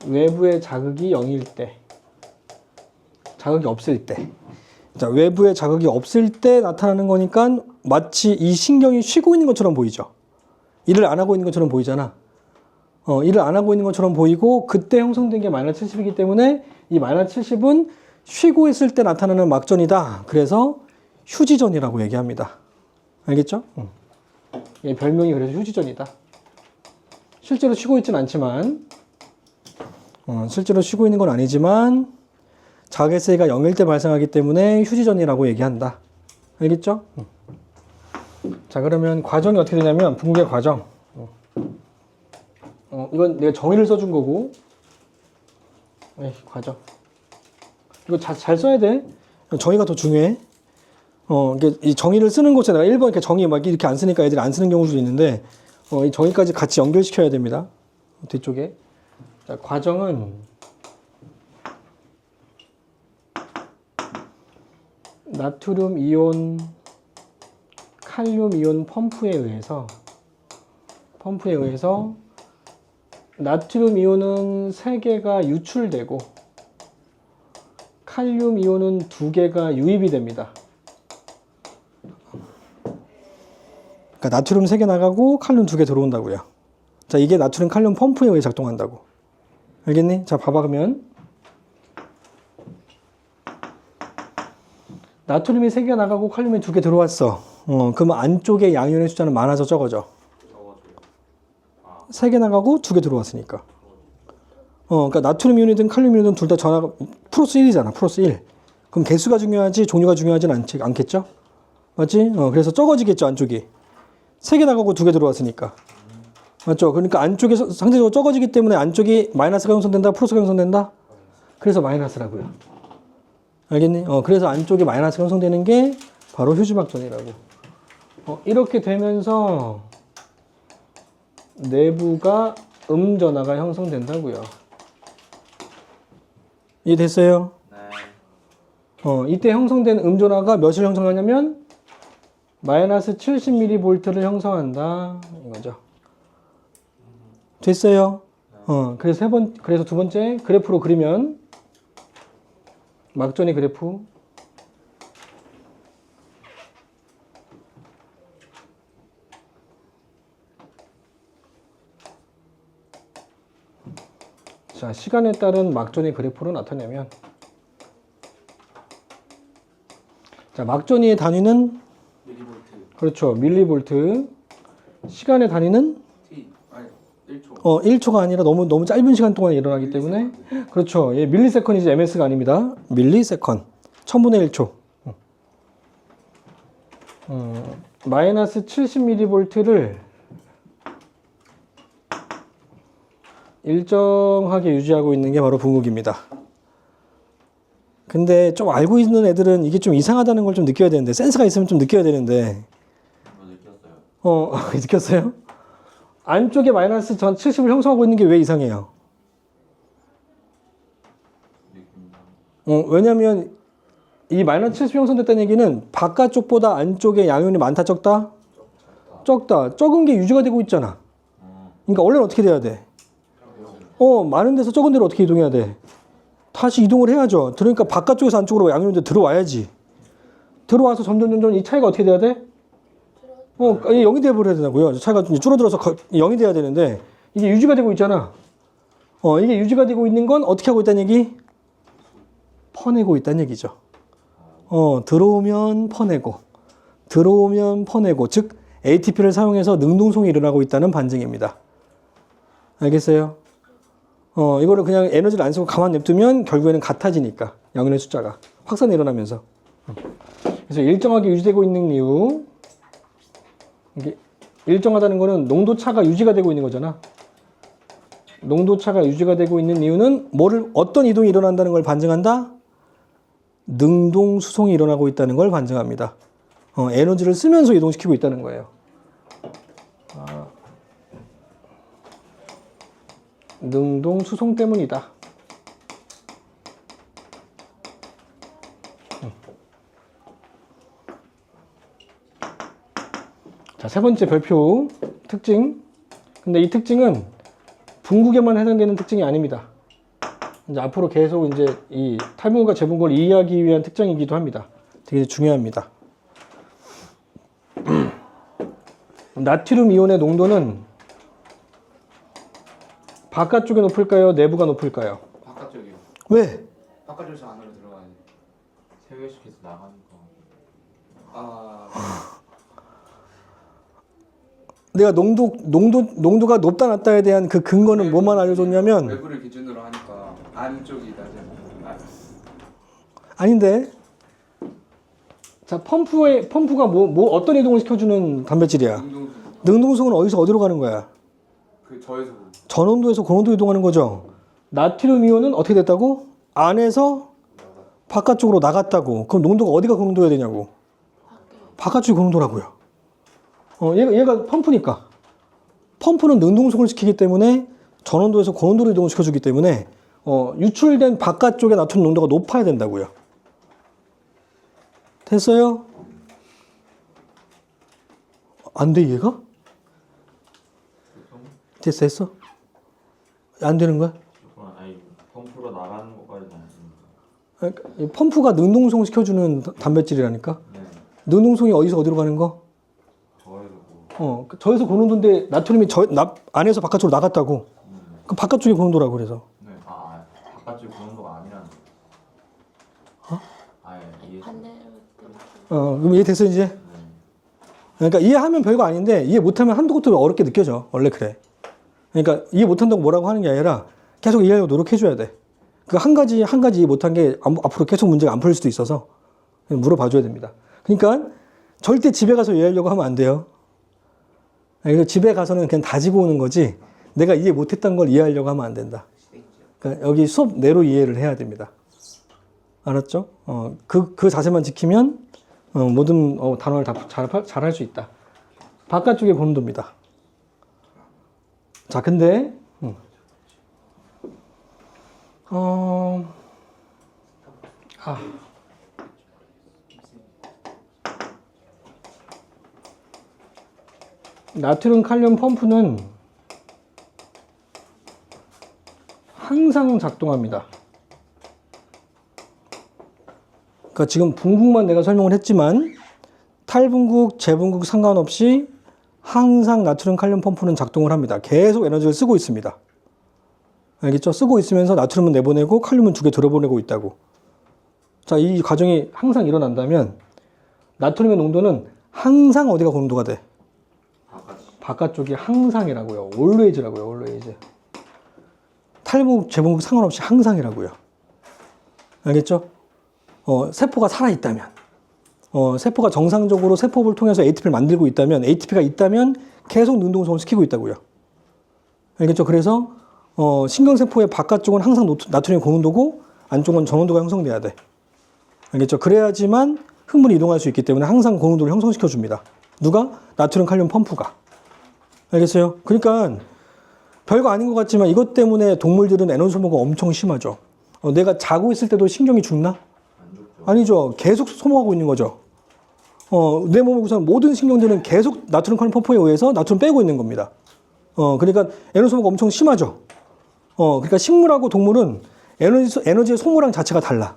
외부의 자극이 0일 때, 자극이 없을 때. 자, 외부의 자극이 없을 때 나타나는 거니까 마치 이 신경이 쉬고 있는 것처럼 보이죠. 일을 안 하고 있는 것처럼 보이잖아. 일을 안 하고 있는 것처럼 보이고 그때 형성된 게 마이너스 70이기 때문에 이 마이너스 70은 쉬고 있을 때 나타나는 막전이다. 그래서 휴지전이라고 얘기합니다. 알겠죠? 예, 별명이 그래서 휴지전이다. 실제로 쉬고 있진 않지만 실제로 쉬고 있는 건 아니지만 자극의 세기가 0일 때 발생하기 때문에 휴지전이라고 얘기한다. 알겠죠? 자, 그러면 과정이 어떻게 되냐면 붕괴 과정. 이건 내가 정의를 써준 거고, 과정. 이거 잘 써야 돼. 정의가 더 중요해. 이 정의를 쓰는 곳에 내가 1번 이렇게 정의 막 이렇게 안 쓰니까 애들이 안 쓰는 경우도 있는데, 이 정의까지 같이 연결시켜야 됩니다. 뒤쪽에. 자, 과정은 나트륨 이온, 칼륨 이온 펌프에 의해서 나트륨 이온은 3개가 유출되고 칼륨 이온은 2개가 유입이 됩니다. 그러니까 나트륨 3개 나가고 칼륨 2개 들어온다고요. 자, 이게 나트륨 칼륨 펌프에 의해 작동한다고. 알겠니? 자, 봐봐. 그러면 나트륨이 3개 나가고 칼륨이 2개 들어왔어. 그러면 안쪽에 양이온의 숫자는 많아져 적어져? 3개 나가고 2개 들어왔으니까. 그러니까 나트륨 이온이든 칼륨 이온이든 둘 다 전화가 플러스 1이잖아. 플러스 1. 그럼 개수가 중요하지 종류가 중요하진 않겠죠? 맞지? 그래서 적어지겠죠, 안쪽이. 3개 나가고 2개 들어왔으니까. 맞죠? 그러니까 안쪽에 상대적으로 적어지기 때문에 안쪽이 마이너스가 형성된다, 플러스가 형성된다? 그래서 마이너스라고요. 알겠니? 그래서 안쪽에 마이너스가 형성되는 게 바로 휴지막전이라고. 이렇게 되면서 내부가 음전하가 형성된다고요. 이해됐어요? 네. 이때 형성된 음전하가 몇을 형성하냐면 마이너스 70mV를 형성한다 이거죠. 됐어요? 그래서 두 번째 그래프로 그리면 막전의 그래프. 자, 시간에 따른 막전의 그래프로 나타내면, 자, 막전의 단위는 밀리볼트. 그렇죠, 밀리볼트. 시간의 단위는 T. 아니 1초. 1초가 아니라 너무 짧은 시간 동안 일어나기 때문에, 그렇죠. 예, 밀리세컨이지 MS가 아닙니다. 밀리세컨. 1000분의 1초. 마이너스 70mV를 일정하게 유지하고 있는 게 바로 분극입니다. 근데 좀 알고 있는 애들은 이게 좀 이상하다는 걸 좀 느껴야 되는데, 센스가 있으면 좀 느껴야 되는데. 느꼈어요. 느꼈어요? 안쪽에 마이너스 70을 형성하고 있는 게 왜 이상해요? 왜냐면 이 마이너스 70 형성됐다는 얘기는 바깥쪽보다 안쪽에 양이온이 많다 적다? 적다. 적은 게 유지가 되고 있잖아. 그러니까 원래는 어떻게 돼야 돼? 많은 데서 적은 데로 어떻게 이동해야 돼? 다시 이동을 해야죠. 그러니까 바깥쪽에서 안쪽으로 양이온이 들어와야지. 들어와서 점점 이 차이가 어떻게 돼야 돼? 0이 돼버려야 되나고요. 차이가 줄어들어서 0이 돼야 되는데 이게 유지가 되고 있잖아. 이게 유지가 되고 있는 건 어떻게 하고 있다는 얘기? 퍼내고 있다는 얘기죠. 들어오면 퍼내고, 즉 ATP를 사용해서 능동성이 일어나고 있다는 반증입니다. 알겠어요? 이거를 그냥 에너지를 안 쓰고 가만 냅두면 결국에는 같아지니까 양이온의 숫자가 확산이 일어나면서. 그래서 일정하게 유지되고 있는 이유, 이게 일정하다는 거는 농도차가 유지가 되고 있는 거잖아. 농도차가 유지가 되고 있는 이유는 어떤 이동이 일어난다는 걸 반증한다? 능동 수송이 일어나고 있다는 걸 반증합니다. 에너지를 쓰면서 이동시키고 있다는 거예요. 능동 수송 때문이다. 자, 세 번째 별표 특징. 근데 이 특징은 분국에만 해당되는 특징이 아닙니다. 이제 앞으로 계속 이제 이 탈분구과 재분구를 이해하기 위한 특징이기도 합니다. 되게 중요합니다. 나트륨 이온의 농도는 바깥쪽에 높을까요? 내부가 높을까요? 바깥쪽이요. 왜? 바깥쪽에서 안으로 들어가는. 세개씩해서 나가는 거. 아, 내가 농도가 높다 낮다에 대한 그 근거는 뭐만 알려줬냐면 외부를 기준으로 하니까 안쪽이 낮은. 아닌데. 자, 펌프가 어떤 이동을 시켜주는 단백질이야? 운동 능동성은 어디서 어디로 가는 거야? 그 저에서 전온도에서 고온도 이동하는 거죠. 나트륨 이온은 어떻게 됐다고? 안에서 바깥쪽으로 나갔다고. 그럼 농도가 어디가 고농도여야 되냐고? 바깥쪽이 고농도라고요. 얘가 펌프니까. 펌프는 능동속을 시키기 때문에 전온도에서 고온도로 이동을 시켜주기 때문에 유출된 바깥쪽의 나트륨 농도가 높아야 된다고요. 됐어요? 안 돼, 얘가? 됐어? 안 되는 거야? 아니 펌프로 나가는 것까지는 아닙니다. 그러니까 이 펌프가 능동성 시켜주는 단백질이라니까. 네. 능동성이 어디서 어디로 가는 거? 저에서 저에서 고농도인데 나트륨이 안에서 바깥으로 나갔다고. 그럼 바깥쪽이 고농도라고 그래서. 네. 바깥쪽 고온도가 아니라는 거. 아예 이해. 반대로 그럼 이해됐어 이제? 네. 그러니까 이해하면 별거 아닌데 이해 못하면 한두 것도 어렵게 느껴져. 원래 그래. 그러니까 이해 못한다고 뭐라고 하는 게 아니라 계속 이해하려고 노력해줘야 돼. 그 한 가지 이해 못한 게 앞으로 계속 문제가 안 풀릴 수도 있어서 물어봐줘야 됩니다. 그러니까 절대 집에 가서 이해하려고 하면 안 돼요. 그래서 집에 가서는 그냥 다지고 오는 거지 내가 이해 못했던 걸 이해하려고 하면 안 된다. 그러니까 여기 수업 내로 이해를 해야 됩니다. 알았죠? 그 자세만 지키면 모든 단원을 다 잘할 수 있다. 바깥쪽에 고농도입니다. 자, 근데 나트륨 칼륨 펌프는 항상 작동합니다. 그러니까 지금 분국만 내가 설명을 했지만 탈분국, 재분국 상관없이 항상 나트륨 칼륨 펌프는 작동을 합니다. 계속 에너지를 쓰고 있습니다. 알겠죠? 쓰고 있으면서 나트륨은 내보내고 칼륨은 두 개 들어보내고 있다고. 자, 이 과정이 항상 일어난다면 나트륨의 농도는 항상 어디가 고농도가 돼? 바깥쪽이 항상이라고요. always라고요. always. 탈분국, 재분국 상관없이 항상이라고요. 알겠죠? 세포가 살아있다면, 세포가 정상적으로 세포를 통해서 ATP를 만들고 있다면, ATP가 있다면 계속 능동성을 시키고 있다고요. 알겠죠? 그래서 신경세포의 바깥쪽은 항상 나트륨의 고농도고 안쪽은 전온도가 형성돼야 돼. 알겠죠? 그래야지만 흥분이 이동할 수 있기 때문에 항상 고농도를 형성시켜 줍니다. 누가? 나트륨 칼륨 펌프가. 알겠어요? 그러니까 별거 아닌 것 같지만 이것 때문에 동물들은 에너지 소모가 엄청 심하죠. 내가 자고 있을 때도 신경이 죽나? 아니죠. 계속 소모하고 있는 거죠. 내 몸에 우선 모든 신경들은 계속 나트륨 칼륨 펌프에 의해서 나트륨 빼고 있는 겁니다. 그러니까 에너지 소모가 엄청 심하죠. 그러니까 식물하고 동물은 에너지의 소모량 자체가 달라.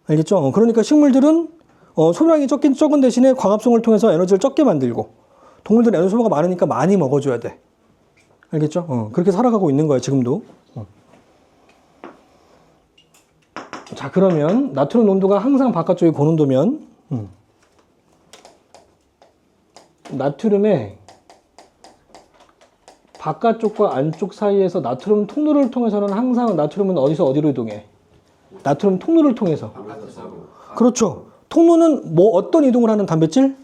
알겠죠? 그러니까 식물들은 소모량이 적은 대신에 광합성을 통해서 에너지를 적게 만들고 동물들은 에너지 소모가 많으니까 많이 먹어줘야 돼. 알겠죠? 그렇게 살아가고 있는 거야, 지금도. 자, 그러면 나트륨 농도가 항상 바깥쪽이 고농도면 나트륨의 바깥쪽과 안쪽 사이에서 나트륨 통로를 통해서는 항상 나트륨은 어디서 어디로 이동해? 나트륨 통로를 통해서. 그렇죠. 통로는 어떤 이동을 하는 단백질?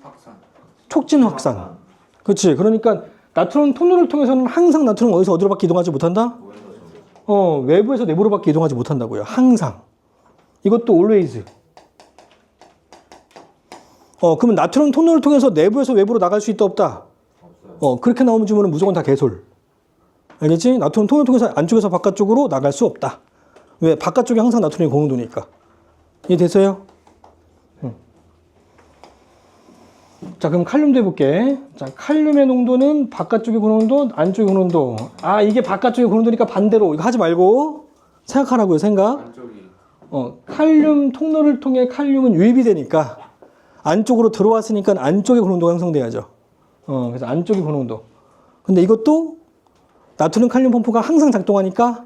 촉진 확산. 그렇지. 그러니까 나트륨 통로를 통해서는 항상 나트륨 어디서 어디로밖에 이동하지 못한다? 외부에서 내부로밖에 이동하지 못한다고요. 항상. 이것도 always. 그러면 나트륨 통로를 통해서 내부에서 외부로 나갈 수 있다 없다? 그렇게 나오는 질문은 무조건 다 개솔. 알겠지? 나트륨 통로를 통해서 안쪽에서 바깥쪽으로 나갈 수 없다. 왜? 바깥쪽이 항상 나트륨이 고농도니까. 이해됐어요? 자, 그럼 칼륨도 해볼게. 자, 칼륨의 농도는 바깥쪽의 고농도, 안쪽의 고농도. 아, 이게 바깥쪽의 고농도니까 반대로. 이거 하지 말고 생각하라고요, 생각. 안쪽이 칼륨 통로를 통해 칼륨은 유입이 되니까 안쪽으로 들어왔으니까 안쪽의 고농도가 형성돼야죠. 그래서 안쪽의 고농도. 근데 이것도 나트륨 칼륨 펌프가 항상 작동하니까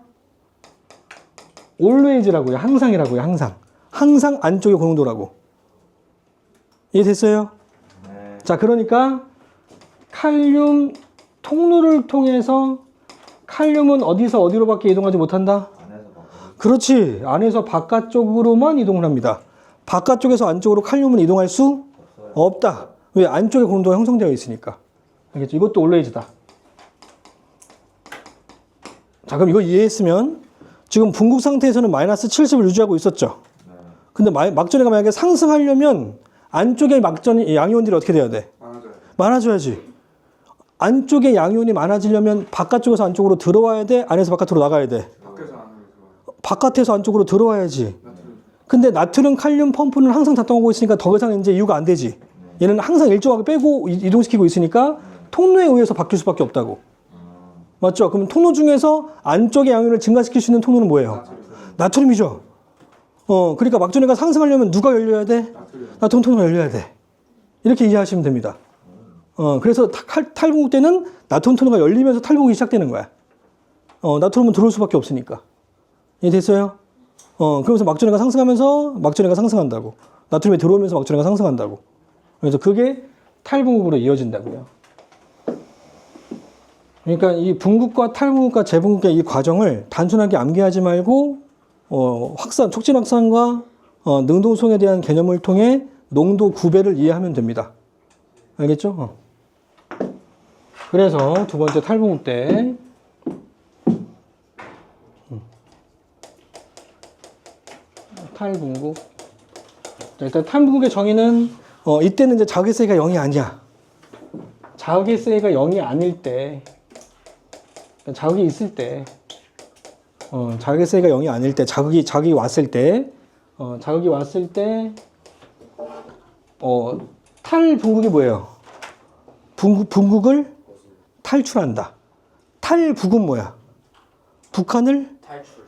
always라고요. 항상이라고요. 항상. 항상 안쪽의 고농도라고. 이해됐어요? 네. 자, 그러니까 칼륨 통로를 통해서 칼륨은 어디서 어디로밖에 이동하지 못한다? 안에서 막 그렇지. 안에서 바깥쪽으로만 이동을 합니다. 바깥쪽에서 안쪽으로 칼륨은 이동할 수 없다. 왜? 안쪽에 고농도가 형성되어 있으니까. 알겠죠? 이것도 always다. 자, 그럼 이거 이해했으면 지금 분국 상태에서는 마이너스 70을 유지하고 있었죠. 네. 근데 막전해가 만약에 상승하려면 안쪽에 양이온들이 어떻게 돼야 돼? 많아져요. 많아져야지. 안쪽에 양이온이 많아지려면 바깥쪽에서 안쪽으로 들어와야 돼? 안에서 바깥으로 나가야 돼? 밖에서 안으로 들어와요. 바깥에서 안쪽으로 들어와야지. 나트륨. 근데 나트륨 칼륨 펌프는 항상 작동하고 있으니까 더 이상 이제 이유가 안 되지. 얘는 항상 일정하게 빼고 이동시키고 있으니까 통로에 의해서 바뀔 수밖에 없다고. 맞죠? 그럼 통로 중에서 안쪽의 양이온을 증가시킬 수 있는 통로는 뭐예요? 나트륨이죠. 그러니까 막전해가 상승하려면 누가 열려야 돼? 나트륨. 나트륨 통로가 열려야 돼. 이렇게 이해하시면 됩니다. 그래서 탈분국 때는 나트륨 통로가 열리면서 탈분국이 시작되는 거야. 나트륨은 들어올 수밖에 없으니까. 이해됐어요? 그러면서 막전해가 상승하면서 막전해가 상승한다고. 나트륨이 들어오면서 막전해가 상승한다고. 그래서 그게 탈분국으로 이어진다고요. 그러니까 이 분국과 탈분국과 재분국의 이 과정을 단순하게 암기하지 말고 촉진 확산과 능동성에 대한 개념을 통해 농도 구배를 이해하면 됩니다. 알겠죠? 그래서 두 번째 탈분국 때 탈분국. 자, 일단 탈분국의 정의는 이때는 이제 자극의 세기가 0이 아니야. 자극의 세기가 0이 아닐 때, 자극이 있을 때, 자극의 세기가 0이 아닐 때, 자극이 왔을 때, 탈분국이 뭐예요? 분국을 탈출한다. 탈북은 뭐야? 북한을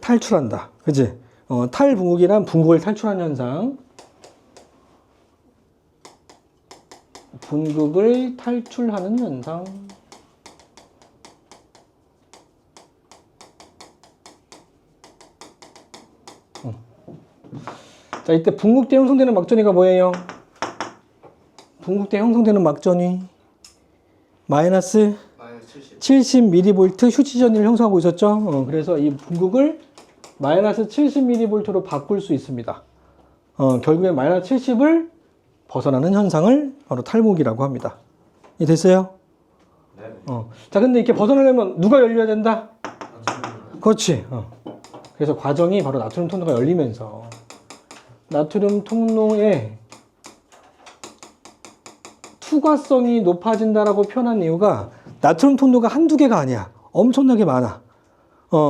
탈출한다. 그치? 탈분국이란 분국을 탈출하는 현상. 분국을 탈출하는 현상. 자, 이때 분국 때 형성되는 막전위가 뭐예요? 분국 때 형성되는 막전위 마이너스 70mV 휴지전위를 형성하고 있었죠. 그래서 이 분국을 마이너스 70mV로 바꿀 수 있습니다. 결국에 마이너스 70을 벗어나는 현상을 바로 탈분국이라고 합니다. 이 됐어요? 네. 자, 근데 이렇게 벗어나려면 누가 열려야 된다? 그렇지. 그래서 과정이 바로 나트륨 통로가 열리면서 나트륨 통로의 투과성이 높아진다라고 표현한 이유가 나트륨 통로가 한두 개가 아니야. 엄청나게 많아.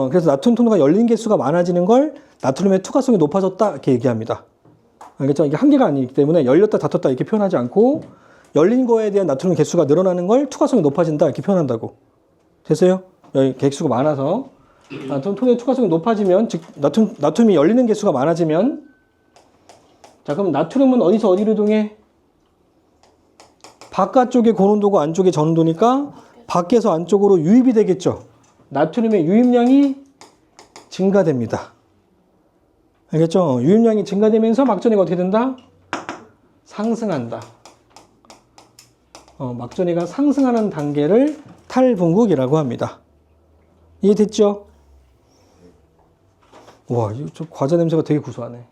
그래서 나트륨 통로가 열린 개수가 많아지는 걸 나트륨의 투과성이 높아졌다 이렇게 얘기합니다. 알겠죠? 이게 한 개가 아니기 때문에 열렸다 닫혔다 이렇게 표현하지 않고 열린 거에 대한 나트륨 개수가 늘어나는 걸 투과성이 높아진다 이렇게 표현한다고. 됐어요? 여기 개수가 많아서 나트륨 통로의 투과성이 높아지면 즉 나트륨이 열리는 개수가 많아지면 자, 그럼 나트륨은 어디서 어디로 이동해? 바깥쪽에 고농도고 안쪽에 전온도니까 밖에서 안쪽으로 유입이 되겠죠. 나트륨의 유입량이 증가됩니다. 알겠죠? 유입량이 증가되면서 막전위가 어떻게 된다? 상승한다. 막전위가 상승하는 단계를 탈분국이라고 합니다. 이해됐죠? 와, 저 과자 냄새가 되게 구수하네.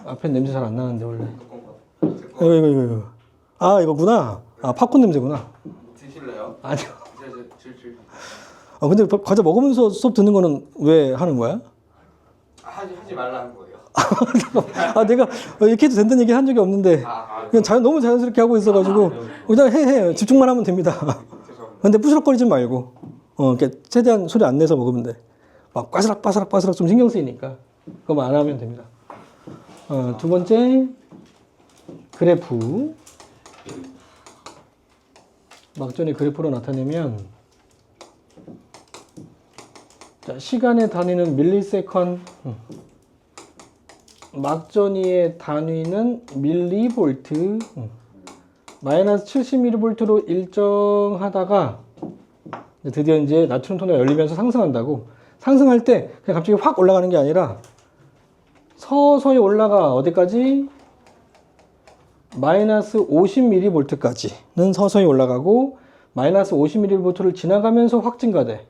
앞에 냄새 잘 안 나는데 원래. 이거. 아, 이거구나. 아, 팝콘 냄새구나. 드실래요? 아니요. 질질. 근데 과자 먹으면서 수업 듣는 거는 왜 하는 거야? 하지 말라는 거예요. 내가 이렇게 해도 된다는 얘기 한 적이 없는데 그냥 너무 자연스럽게 하고 있어가지고 그냥 해 집중만 하면 됩니다. 근데 부스럭거리지 말고 이렇게 최대한 소리 안 내서 먹으면 돼. 막 바스락바스락 좀 신경 쓰이니까 그거만 안 하면 됩니다. 두 번째 그래프 막전의 그래프로 나타내면 자, 시간의 단위는 밀리세컨 막전이의 단위는 밀리볼트 마이너스 70mV로 일정하다가 드디어 이제 나트륨 톤이 열리면서 상승한다고. 상승할 때 그냥 갑자기 확 올라가는 게 아니라 서서히 올라가. 어디까지? 마이너스 50mV까지는 서서히 올라가고 마이너스 50mV를 지나가면서 확 증가돼.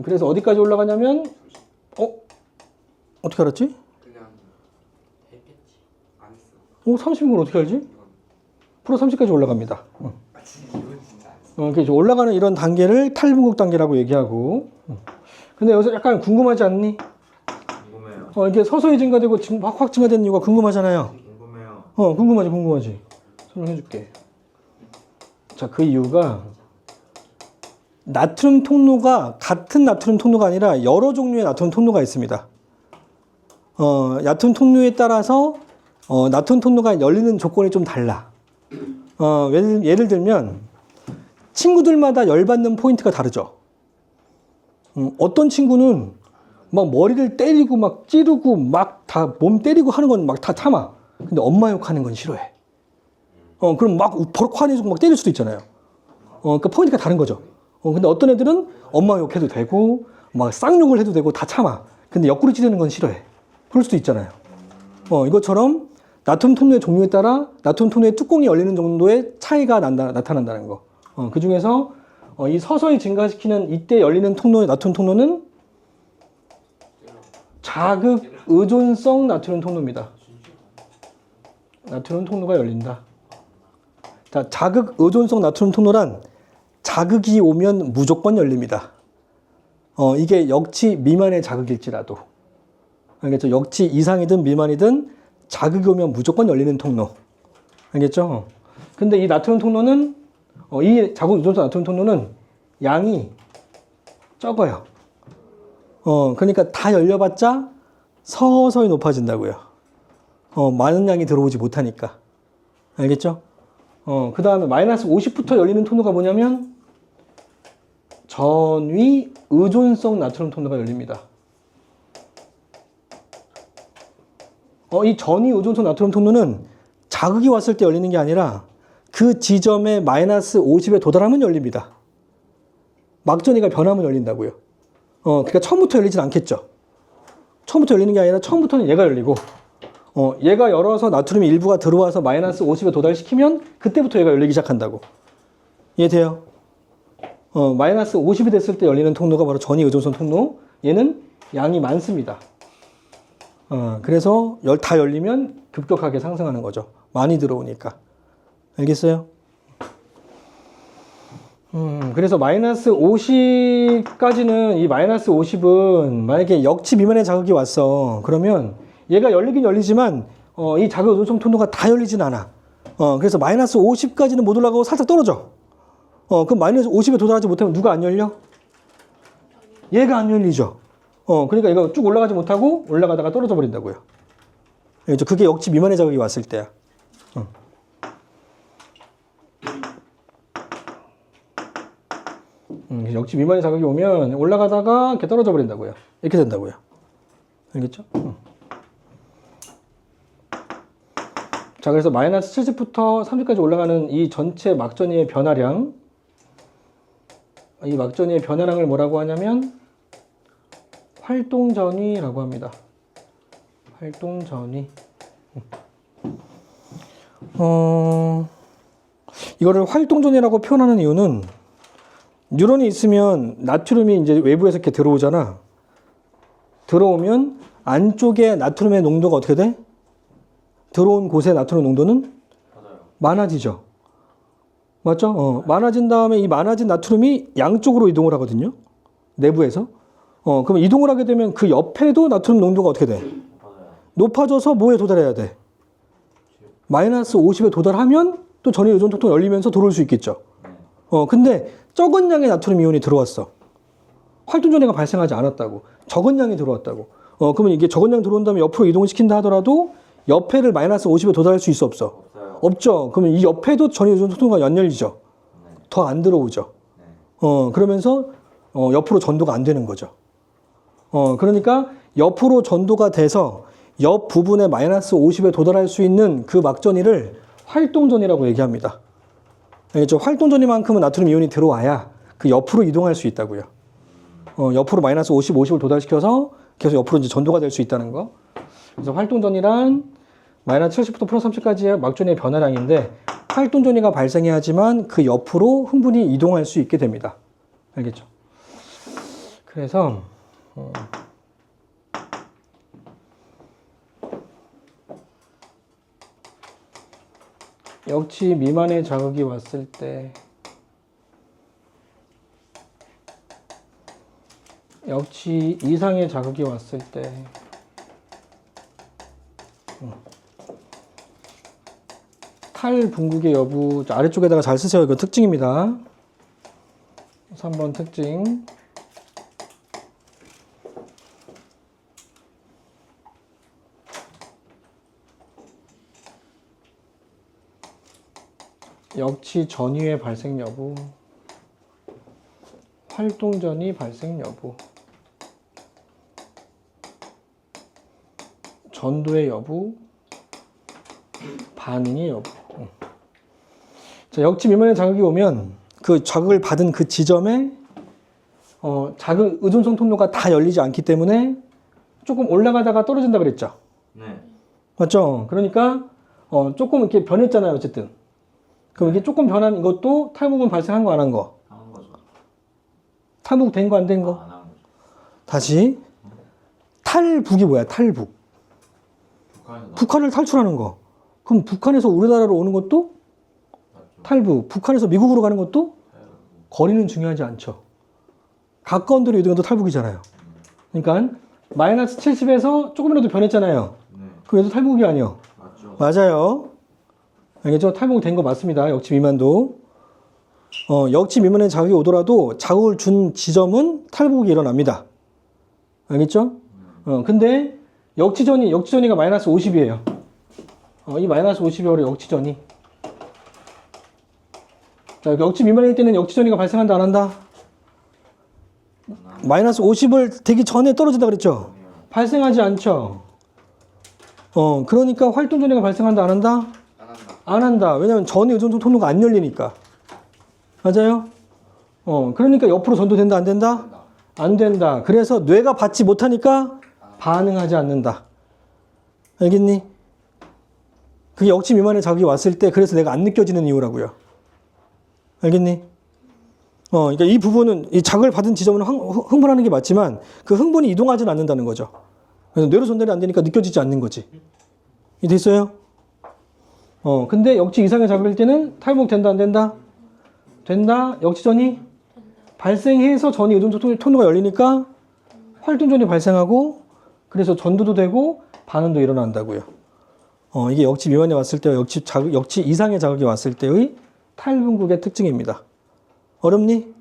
그래서 어디까지 올라가냐면 어떻게 알았지? 그냥 안 했어. 30인 걸 어떻게 알지? 프로 30까지 올라갑니다. 이건 진짜 안 했어. 그래서 올라가는 이런 단계를 탈분국 단계라고 얘기하고. 근데 여기서 약간 궁금하지 않니? 궁금해요. 이게 서서히 증가되고 확 증가되는 이유가 궁금하잖아요. 궁금해요. 궁금하지. 설명해 줄게. 자, 그 이유가 나트륨 통로가 같은 나트륨 통로가 아니라 여러 종류의 나트륨 통로가 있습니다. 나트륨 통로에 따라서 나트륨 통로가 열리는 조건이 좀 달라. 예를 들면 친구들마다 열받는 포인트가 다르죠. 어떤 친구는 막 머리를 때리고 막 찌르고 막 다 몸 때리고 하는 건 막 다 참아. 근데 엄마 욕하는 건 싫어해. 그럼 막 버럭 화내고 막 때릴 수도 있잖아요. 그러니까 포인트가 다른 거죠. 근데 어떤 애들은 엄마 욕해도 되고 막 쌍욕을 해도 되고 다 참아. 근데 옆구리 찌르는 건 싫어해. 그럴 수도 있잖아요. 이것처럼 나트륨 톤로의 종류에 따라 나트륨 톤로의 뚜껑이 열리는 정도의 차이가 나타난다는 거. 그 중에서 이 서서히 증가시키는 이때 열리는 통로의 나트륨 통로는 자극 의존성 나트륨 통로입니다. 나트륨 통로가 열린다. 자, 자극 의존성 나트륨 통로란 자극이 오면 무조건 열립니다. 이게 역치 미만의 자극일지라도. 알겠죠? 역치 이상이든 미만이든 자극이 오면 무조건 열리는 통로. 알겠죠? 근데 이 나트륨 통로는 이 자극 의존성 나트륨 통로는 양이 적어요. 그러니까 다 열려봤자 서서히 높아진다고요. 많은 양이 들어오지 못하니까. 알겠죠? 그 다음에 마이너스 50부터 열리는 통로가 뭐냐면 전위 의존성 나트륨 통로가 열립니다. 이 전위 의존성 나트륨 통로는 자극이 왔을 때 열리는 게 아니라 그 지점에 마이너스 50에 도달하면 열립니다. 막전이가 변하면 열린다고요. 그러니까 처음부터 열리진 않겠죠. 처음부터 열리는 게 아니라 처음부터는 얘가 열리고 얘가 열어서 나트륨의 일부가 들어와서 마이너스 50에 도달시키면 그때부터 얘가 열리기 시작한다고. 이해돼요? 마이너스 50이 됐을 때 열리는 통로가 바로 전위 의존성 통로. 얘는 양이 많습니다. 그래서 다 열리면 급격하게 상승하는 거죠. 많이 들어오니까. 알겠어요? 그래서 마이너스 50까지는 이 마이너스 50은 만약에 역치 미만의 자극이 왔어. 그러면 얘가 열리긴 열리지만 이 자극 의존성 통로가 다 열리진 않아. 그래서 마이너스 50까지는 못 올라가고 살짝 떨어져. 그럼 마이너스 50에 도달하지 못하면 누가 안 열려? 얘가 안 열리죠. 그러니까 얘가 쭉 올라가지 못하고 올라가다가 떨어져 버린다고요. 그게 역치 미만의 자극이 왔을 때야. 역치 미만의 자극이 오면 올라가다가 이렇게 떨어져 버린다고요. 이렇게 된다고요. 알겠죠? 자, 그래서 마이너스 70부터 30까지 올라가는 이 전체 막전이의 변화량, 이 막전이의 변화량을 뭐라고 하냐면 활동전위라고 합니다. 활동전위. 이거를 활동전위라고 표현하는 이유는 뉴런이 있으면 나트륨이 이제 외부에서 이렇게 들어오잖아. 들어오면 안쪽에 나트륨의 농도가 어떻게 돼? 들어온 곳의 나트륨 농도는 많아지죠. 맞죠? 많아진 다음에 이 많아진 나트륨이 양쪽으로 이동을 하거든요. 내부에서. 그럼 이동을 하게 되면 그 옆에도 나트륨 농도가 어떻게 돼? 높아져서 뭐에 도달해야 돼? 마이너스 50에 도달하면 또 전위 의존 통로 열리면서 들어올 수 있겠죠. 근데 적은 양의 나트륨 이온이 들어왔어. 활동전위가 발생하지 않았다고. 적은 양이 들어왔다고. 그러면 이게 적은 양 들어온 다음에 옆으로 이동을 시킨다 하더라도 옆에를 마이너스 50에 도달할 수 있어 없어? 없어요. 없죠. 그러면 이 옆에도 전위 의존 통로가 연열리죠. 네. 더 안 들어오죠. 네. 그러면서 옆으로 전도가 안 되는 거죠. 그러니까 옆으로 전도가 돼서 옆 부분에 마이너스 50에 도달할 수 있는 그 막전위를 활동전이라고 얘기합니다. 알겠죠? 활동전이만큼은 나트륨 이온이 들어와야 그 옆으로 이동할 수 있다고요. 옆으로 마이너스 50, 50을 도달시켜서 계속 옆으로 이제 전도가 될 수 있다는 거. 그래서 활동전이란 마이너스 70부터 플러스 30까지의 막전위의 변화량인데 활동전이가 발생해야지만 그 옆으로 흥분이 이동할 수 있게 됩니다. 알겠죠? 그래서 역치 미만의 자극이 왔을 때 역치 이상의 자극이 왔을 때 탈분국의 여부 아래쪽에다가 잘 쓰세요. 이거 특징입니다. 3번 특징. 역치 전위의 발생 여부, 활동전이 발생 여부, 전도의 여부, 반응의 여부. 자, 역치 미만의 자극이 오면 그 자극을 받은 그 지점에 자극 의존성 통로가 다 열리지 않기 때문에 조금 올라가다가 떨어진다 그랬죠. 네. 맞죠? 그러니까 조금 이렇게 변했잖아요. 어쨌든. 그럼 이게 조금 변한 이것도 탈북은 발생한 거 안 한 거? 하는 거죠. 탈북 된 거 안 된 거? 안 하는 거죠. 다시 탈북이 뭐야? 탈북. 북한에서 북한을 탈출하는 거. 그럼 북한에서 우리나라로 오는 것도 나왔죠. 탈북. 북한에서 미국으로 가는 것도 거리는 중요하지 않죠. 가까운 데로 이동해도 탈북이잖아요. 그러니까 마이너스 70에서 조금이라도 변했잖아요. 네. 그래도 탈북이 아니요. 맞죠. 맞아요. 알겠죠? 탈북 된 거 맞습니다. 역치 미만도. 역치 미만의 자극이 오더라도 자극을 준 지점은 탈북이 일어납니다. 알겠죠? 근데 역지전이가 마이너스 50이에요. 이 마이너스 50이 바로 역지전이. 자, 역치 미만일 때는 역지전이가 발생한다, 안 한다? 마이너스 50을 되기 전에 떨어진다 그랬죠? 발생하지 않죠? 그러니까 활동전이가 발생한다, 안 한다? 안 한다. 안 한다. 왜냐면 전위 의존성 통로가 안 열리니까. 맞아요? 그러니까 옆으로 전도된다, 안 된다? 된다. 안 된다. 그래서 뇌가 받지 못하니까 반응하지 않는다. 알겠니? 그게 역치 미만의 자극이 왔을 때 그래서 내가 안 느껴지는 이유라고요. 알겠니? 그러니까 이 부분은 이 자극을 받은 지점은 흥분하는 게 맞지만 그 흥분이 이동하지는 않는다는 거죠. 그래서 뇌로 전달이 안 되니까 느껴지지 않는 거지. 이 됐어요? 근데 역치 이상의 자극일 때는 탈북된다, 안 된다? 된다. 역치전이 발생해서 전이 의존성 통로가 열리니까 활동전이 발생하고 그래서 전도도 되고 반응도 일어난다고요. 이게 역치 미만이 왔을 때와 역치 이상의 자극이 왔을 때의 탈분국의 특징입니다. 어렵니?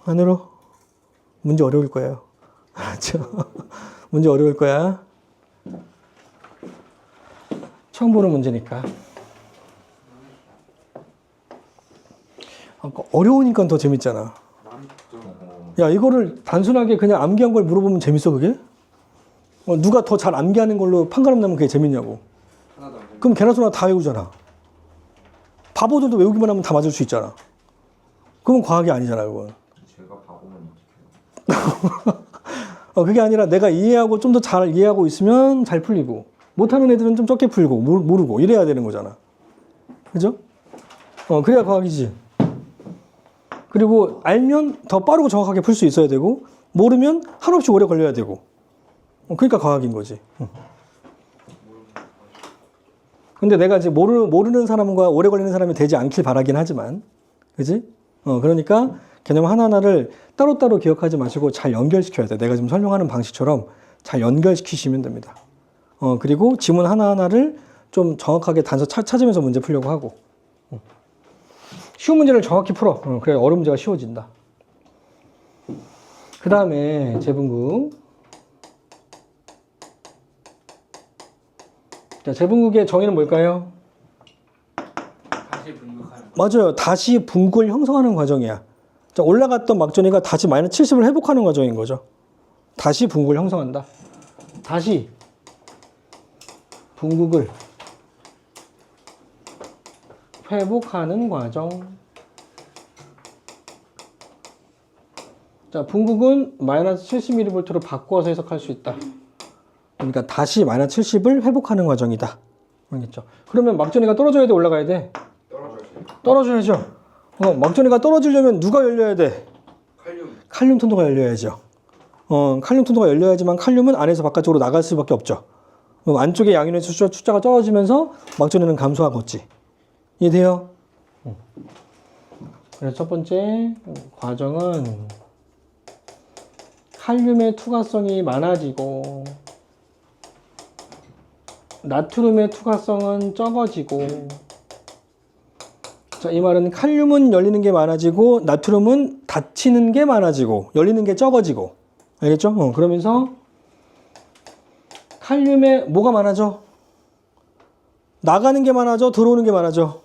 안으로? 문제 어려울 거예요. 알았죠? 문제 어려울 거야. 처음 보는 문제니까. 어려우니까 더 재밌잖아. 야, 이거를 단순하게 그냥 암기한 걸 물어보면 재밌어, 그게? 누가 더 잘 암기하는 걸로 판가름 나면 그게 재밌냐고. 하나도 안 된다. 그럼 개나 소나 다 외우잖아. 바보들도 외우기만 하면 다 맞을 수 있잖아. 그건 과학이 아니잖아, 그건. 제가 바보면 어떡해요. 그게 아니라 내가 이해하고 좀 더 잘 이해하고 있으면 잘 풀리고, 못하는 애들은 좀 적게 풀고, 모르고, 이래야 되는 거잖아. 그죠? 그래야 과학이지. 그리고 알면 더 빠르고 정확하게 풀 수 있어야 되고, 모르면 한없이 오래 걸려야 되고. 그러니까 과학인 거지. 근데 내가 이제 모르는 사람과 오래 걸리는 사람이 되지 않길 바라긴 하지만, 그지? 그러니까 개념 하나하나를 따로따로 기억하지 마시고 잘 연결시켜야 돼. 내가 지금 설명하는 방식처럼 잘 연결시키시면 됩니다. 그리고 지문 하나하나를 좀 정확하게 단서 찾으면서 문제 풀려고 하고. 쉬운 문제를 정확히 풀어. 그래야 어려운 문제가 쉬워진다. 그 다음에 재분구. 자, 재분국의 정의는 뭘까요? 다시 분극하는. 맞아요. 다시 분국을 형성하는 과정이야. 자, 올라갔던 막전이가 다시 마이너스 70을 회복하는 과정인 거죠. 다시 분국을 형성한다. 다시 분국을 회복하는 과정. 자, 분국은 마이너스 70mV로 바꾸어서 해석할 수 있다. 그러니까 다시 마이너스 70을 회복하는 과정이다. 알겠죠? 그러면 막전이가 떨어져야 돼, 올라가야 돼? 떨어져야죠. 막전이가 떨어지려면 누가 열려야 돼? 칼륨 통로가 열려야죠. 칼륨 통로가 열려야지만 칼륨은 안에서 바깥쪽으로 나갈 수밖에 없죠. 그럼 안쪽에 양이온의 숫자가 떨어지면서 막전이는 감소하겠지. 이해돼요? 그래서 첫 번째 과정은 칼륨의 투과성이 많아지고 나트륨의 투과성은 적어지고. 자, 이 말은 칼륨은 열리는 게 많아지고 나트륨은 닫히는 게 많아지고 열리는 게 적어지고. 알겠죠? 그러면서 칼륨에 뭐가 많아져? 나가는 게 많아져? 들어오는 게 많아져?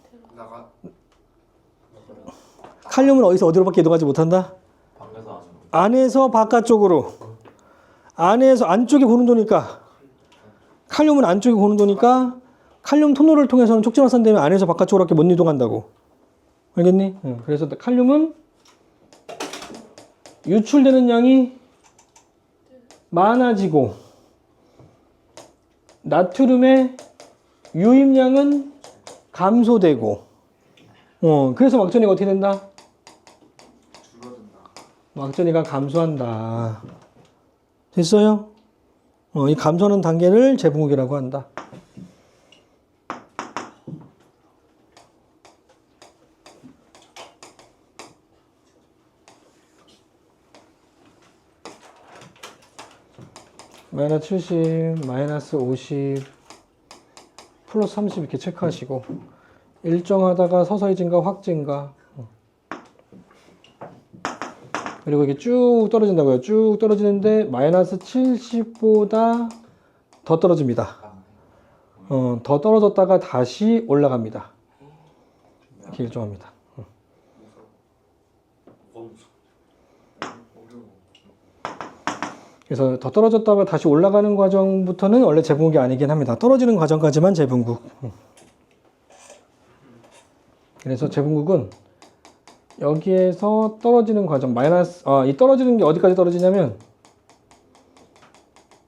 칼륨은 어디로밖에 이동하지 못한다? 밖에서 안에서 바깥쪽으로. 안에서 안쪽에 고른도니까. 칼륨은 안쪽에 고른도니까 칼륨 통로를 통해서는 촉진 확산되면 안에서 바깥쪽으로밖에 못 이동한다고. 알겠니? 그래서 칼륨은 유출되는 양이 많아지고 나트륨의 유입량은 감소되고. 그래서 막전이가 어떻게 된다? 막전이가 감소한다. 됐어요? 이 감소하는 단계를 재분국이라고 한다. 마이너스 70, 마이너스 50, 플러스 30 이렇게 체크하시고 일정하다가 서서히 증가, 확 증가. 그리고 이게 쭉 떨어진다고요. 쭉 떨어지는데 마이너스 70보다 더 떨어집니다. 더 떨어졌다가 다시 올라갑니다. 이렇게 일정합니다. 그래서 더 떨어졌다가 다시 올라가는 과정부터는 원래 재분국이 아니긴 합니다. 떨어지는 과정까지만 재분국. 그래서 재분국은 여기에서 떨어지는 과정, 이 떨어지는 게 어디까지 떨어지냐면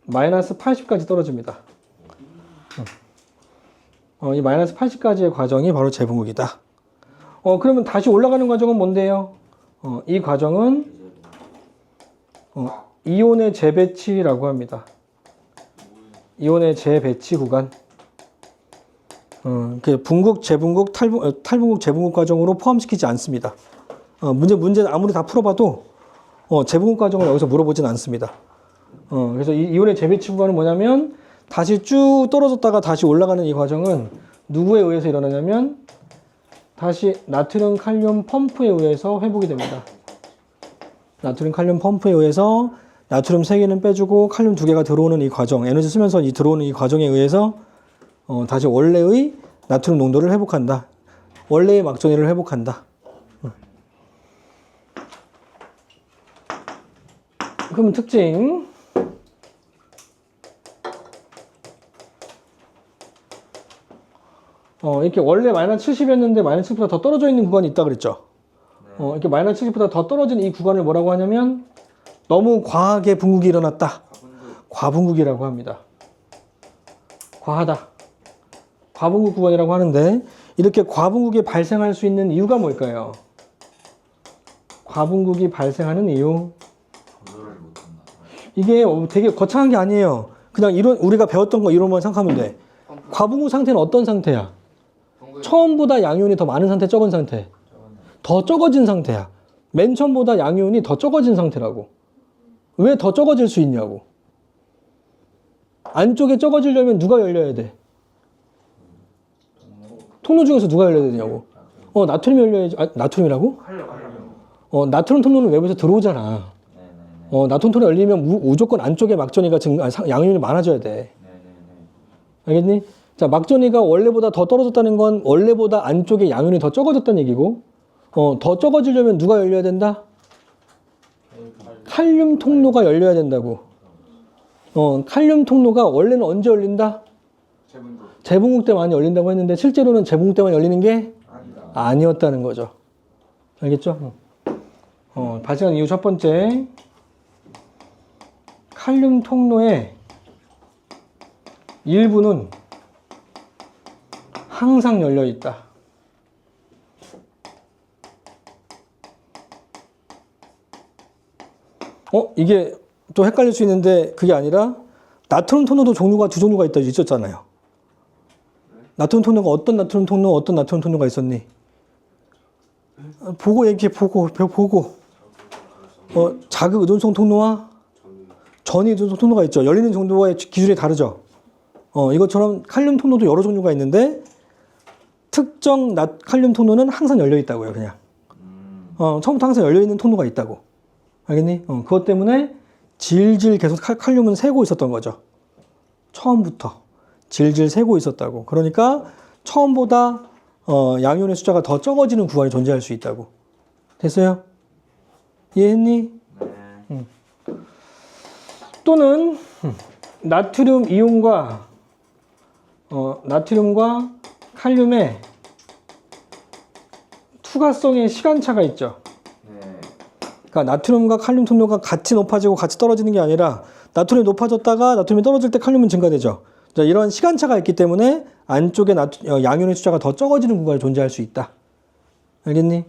마이너스 80까지 떨어집니다. 이 마이너스 80까지의 과정이 바로 재분국이다. 그러면 다시 올라가는 과정은 뭔데요? 이 과정은 이온의 재배치라고 합니다. 이온의 재배치 구간. 그 분국, 재분국, 탈분국, 재분국 과정으로 포함시키지 않습니다. 문제 아무리 다 풀어봐도 재분국 과정을 여기서 물어보진 않습니다. 그래서 이 이온의 재배치 구간은 뭐냐면 다시 쭉 떨어졌다가 다시 올라가는 이 과정은 누구에 의해서 일어나냐면 다시 나트륨 칼륨 펌프에 의해서 회복이 됩니다. 나트륨 칼륨 펌프에 의해서 나트륨 3개는 빼주고 칼륨 2개가 들어오는 이 과정, 에너지 쓰면서 들어오는 이 과정에 의해서 다시 원래의 나트륨 농도를 회복한다. 원래의 막전이를 회복한다. 그럼 특징. 이렇게 원래 마이너스 70이었는데 마이너스 70보다 더 떨어져 있는 구간이 있다 그랬죠. 이렇게 마이너스 70보다 더 떨어진 이 구간을 뭐라고 하냐면 너무 과하게 분국이 일어났다. 과분국이라고 합니다. 과하다. 과분국 구간이라고 하는데 이렇게 과분국이 발생할 수 있는 이유가 뭘까요? 과분국이 발생하는 이유. 이게 되게 거창한 게 아니에요. 그냥 우리가 배웠던 거 이론만 생각하면 돼. 과분국 상태는 어떤 상태야? 처음보다 양이온이 더 많은 상태, 적은 상태? 더 적어진 상태야. 맨 처음보다 양이온이 더 적어진 상태라고. 왜 더 적어질 수 있냐고. 안쪽에 적어지려면 누가 열려야 돼? 통로 중에서 누가 열려야 되냐고. 나트륨이 열려야지. 나트륨이라고? 나트륨 통로는 외부에서 들어오잖아. 나트륨 통로 열리면 무조건 안쪽에 막전이가 양이온이 많아져야 돼. 알겠니? 자, 막전이가 원래보다 더 떨어졌다는 건 원래보다 안쪽에 양면이 더 적어졌다는 얘기고, 더 적어지려면 누가 열려야 된다? 칼륨 통로가 열려야 된다고. 칼륨 통로가 원래는 언제 열린다? 재분국 때 많이 열린다고 했는데 실제로는 재분국 때만 열리는 게 아니었다는 거죠. 알겠죠? 발생한 이유 첫 번째, 칼륨 통로의 일부는 항상 열려 있다. 이게 또 헷갈릴 수 있는데 그게 아니라 나트륨 통로도 종류가 두 종류가 있었잖아요. 나트륨 통로가 어떤 나트륨 통로, 어떤 나트륨 통로가 있었니? 보고 얘기해, 보고. 자극 의존성 통로와 전위 의존성 통로가 있죠. 열리는 정도의 기준이 다르죠. 이것처럼 칼륨 통로도 여러 종류가 있는데 특정 칼륨 통로는 항상 열려 있다고요, 그냥. 처음부터 항상 열려 있는 통로가 있다고. 알겠니? 그것 때문에 질질 계속 칼륨은 새고 있었던 거죠. 처음부터 질질 새고 있었다고. 그러니까 처음보다 양이온의 숫자가 더 적어지는 구간이 존재할 수 있다고. 됐어요? 이해했니? 네. 또는 나트륨 이온과 나트륨과 칼륨의 투과성의 시간차가 있죠. 그러니까 나트륨과 칼륨 통로가 같이 높아지고 같이 떨어지는 게 아니라 나트륨이 높아졌다가 나트륨이 떨어질 때 칼륨은 증가되죠. 자, 이런 시간차가 있기 때문에 안쪽에 양이온의 숫자가 더 적어지는 구간이 존재할 수 있다. 알겠니?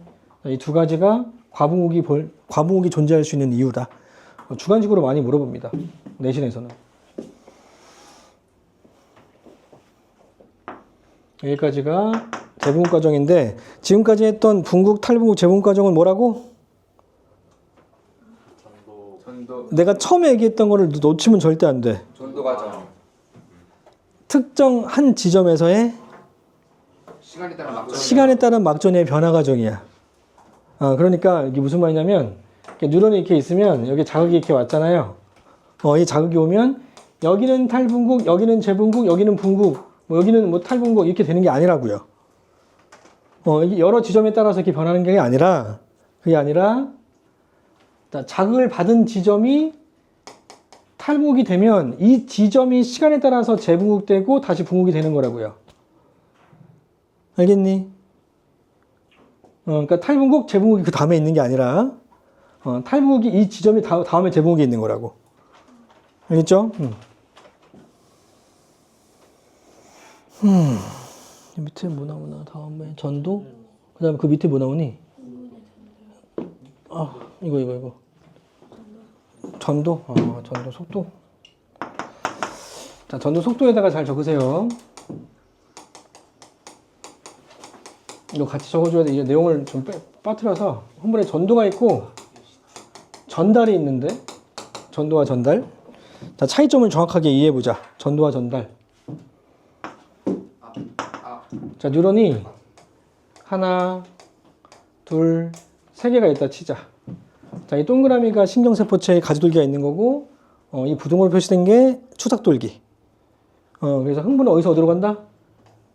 이 두 가지가 과분국이 존재할 수 있는 이유다. 주관식으로 많이 물어봅니다. 내신에서는. 여기까지가 재분국 과정인데 지금까지 했던 분국, 탈분국, 재분국 과정은 뭐라고? 전도 내가 처음에 얘기했던 거를 놓치면 절대 안 돼. 전도 과정. 특정 한 지점에서의 시간에 따른 막전의 변화 과정이야. 그러니까 이게 무슨 말이냐면 뉴런이 이렇게 있으면 여기 자극이 이렇게 왔잖아요. 이 자극이 오면 여기는 탈분국, 여기는 재분국, 여기는 분국, 여기는 뭐 탈분국 이렇게 되는 게 아니라고요. 이게 여러 지점에 따라서 이렇게 변하는 게 아니라 그게 아니라 자극을 받은 지점이 탈분국이 되면 이 지점이 시간에 따라서 재분국되고 다시 분국이 되는 거라고요. 알겠니? 그러니까 탈분국, 재분국이 그 다음에 있는 게 아니라 탈분국이 이 지점이 다음에 재분국이 있는 거라고. 알겠죠? 밑에 뭐 나오나? 다음에 전도? 그 다음에 그 밑에 뭐 나오니? 이거. 전도? 전도 속도. 자, 전도 속도에다가 잘 적으세요. 이거 같이 적어줘야 돼. 이제 내용을 좀 빠뜨려서 한 번에 전도가 있고 전달이 있는데 전도와 전달. 자, 차이점을 정확하게 이해해보자. 전도와 전달. 자, 뉴런이 하나, 둘, 세 개가 있다 치자. 자, 이 동그라미가 신경세포체에 가지돌기가 있는 거고, 이 부등호로 표시된 게 추삭돌기. 그래서 흥분은 어디로 간다?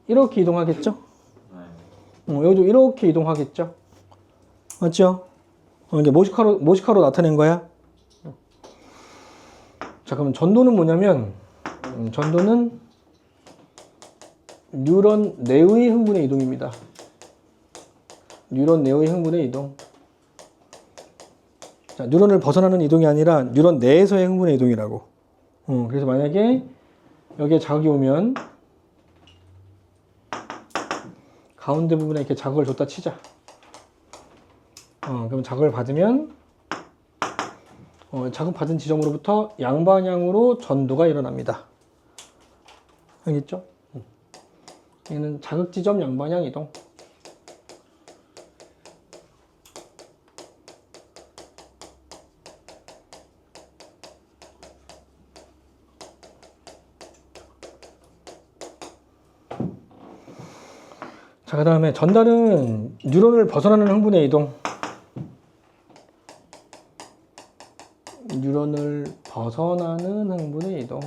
이렇게 이동하겠죠? 여기도 이렇게 이동하겠죠? 맞죠? 이게 모시카로 나타낸 거야. 자, 그럼 전도는 뭐냐면, 전도는 뉴런 내의 흥분의 이동입니다. 뉴런 내의 흥분의 이동. 자, 뉴런을 벗어나는 이동이 아니라 뉴런 내에서의 흥분의 이동이라고. 그래서 만약에 여기에 자극이 오면 가운데 부분에 이렇게 자극을 줬다 치자. 그럼 자극을 받으면 자극받은 지점으로부터 양방향으로 전도가 일어납니다. 알겠죠? 얘는 자극 지점 양방향 이동. 자, 그 다음에 전달은 뉴런을 벗어나는 흥분의 이동. 뉴런을 벗어나는 흥분의 이동.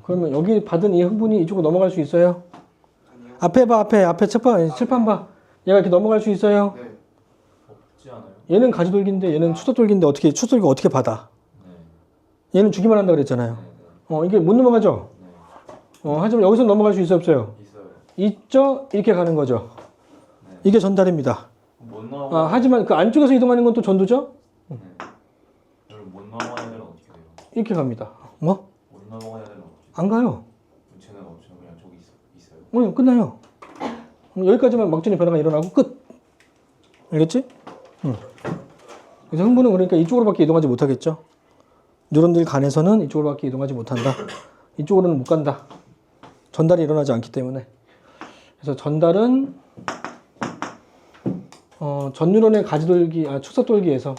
그러면 여기 받은 이 흥분이 이쪽으로 넘어갈 수 있어요? 아니요. 앞에 봐, 앞에 칠판 봐. 얘가 이렇게 넘어갈 수 있어요? 네. 없지 않아요? 얘는 가지돌기인데 얘는 추적돌기인데 어떻게 추적돌기가 어떻게 받아? 네. 얘는 주기만 한다 그랬잖아요. 이게 못 넘어가죠? 하지만 여기서 넘어갈 수 있어요, 없어요? 있어요. 있죠? 이렇게 가는 거죠. 네. 이게 전달입니다. 못 넘어가. 하지만 그 안쪽에서 이동하는 건 또 전도죠? 네. 여러분 못 넘어가는 데는 어떻게 돼요? 이렇게 갑니다. 뭐? 못 넘어가는 데는 어떻게? 안 가요. 쟤는 없죠. 그냥 저기 있어요. 끝나요. 여기까지만 막전의 변화가 일어나고 끝. 알겠지? 그래서 흥분은 그러니까 이쪽으로밖에 이동하지 못하겠죠. 뉴런들 간에서는 이쪽으로밖에 이동하지 못한다. 이쪽으로는 못 간다. 전달이 일어나지 않기 때문에. 그래서 전달은 전뉴런의 가지돌기, 축삭돌기에서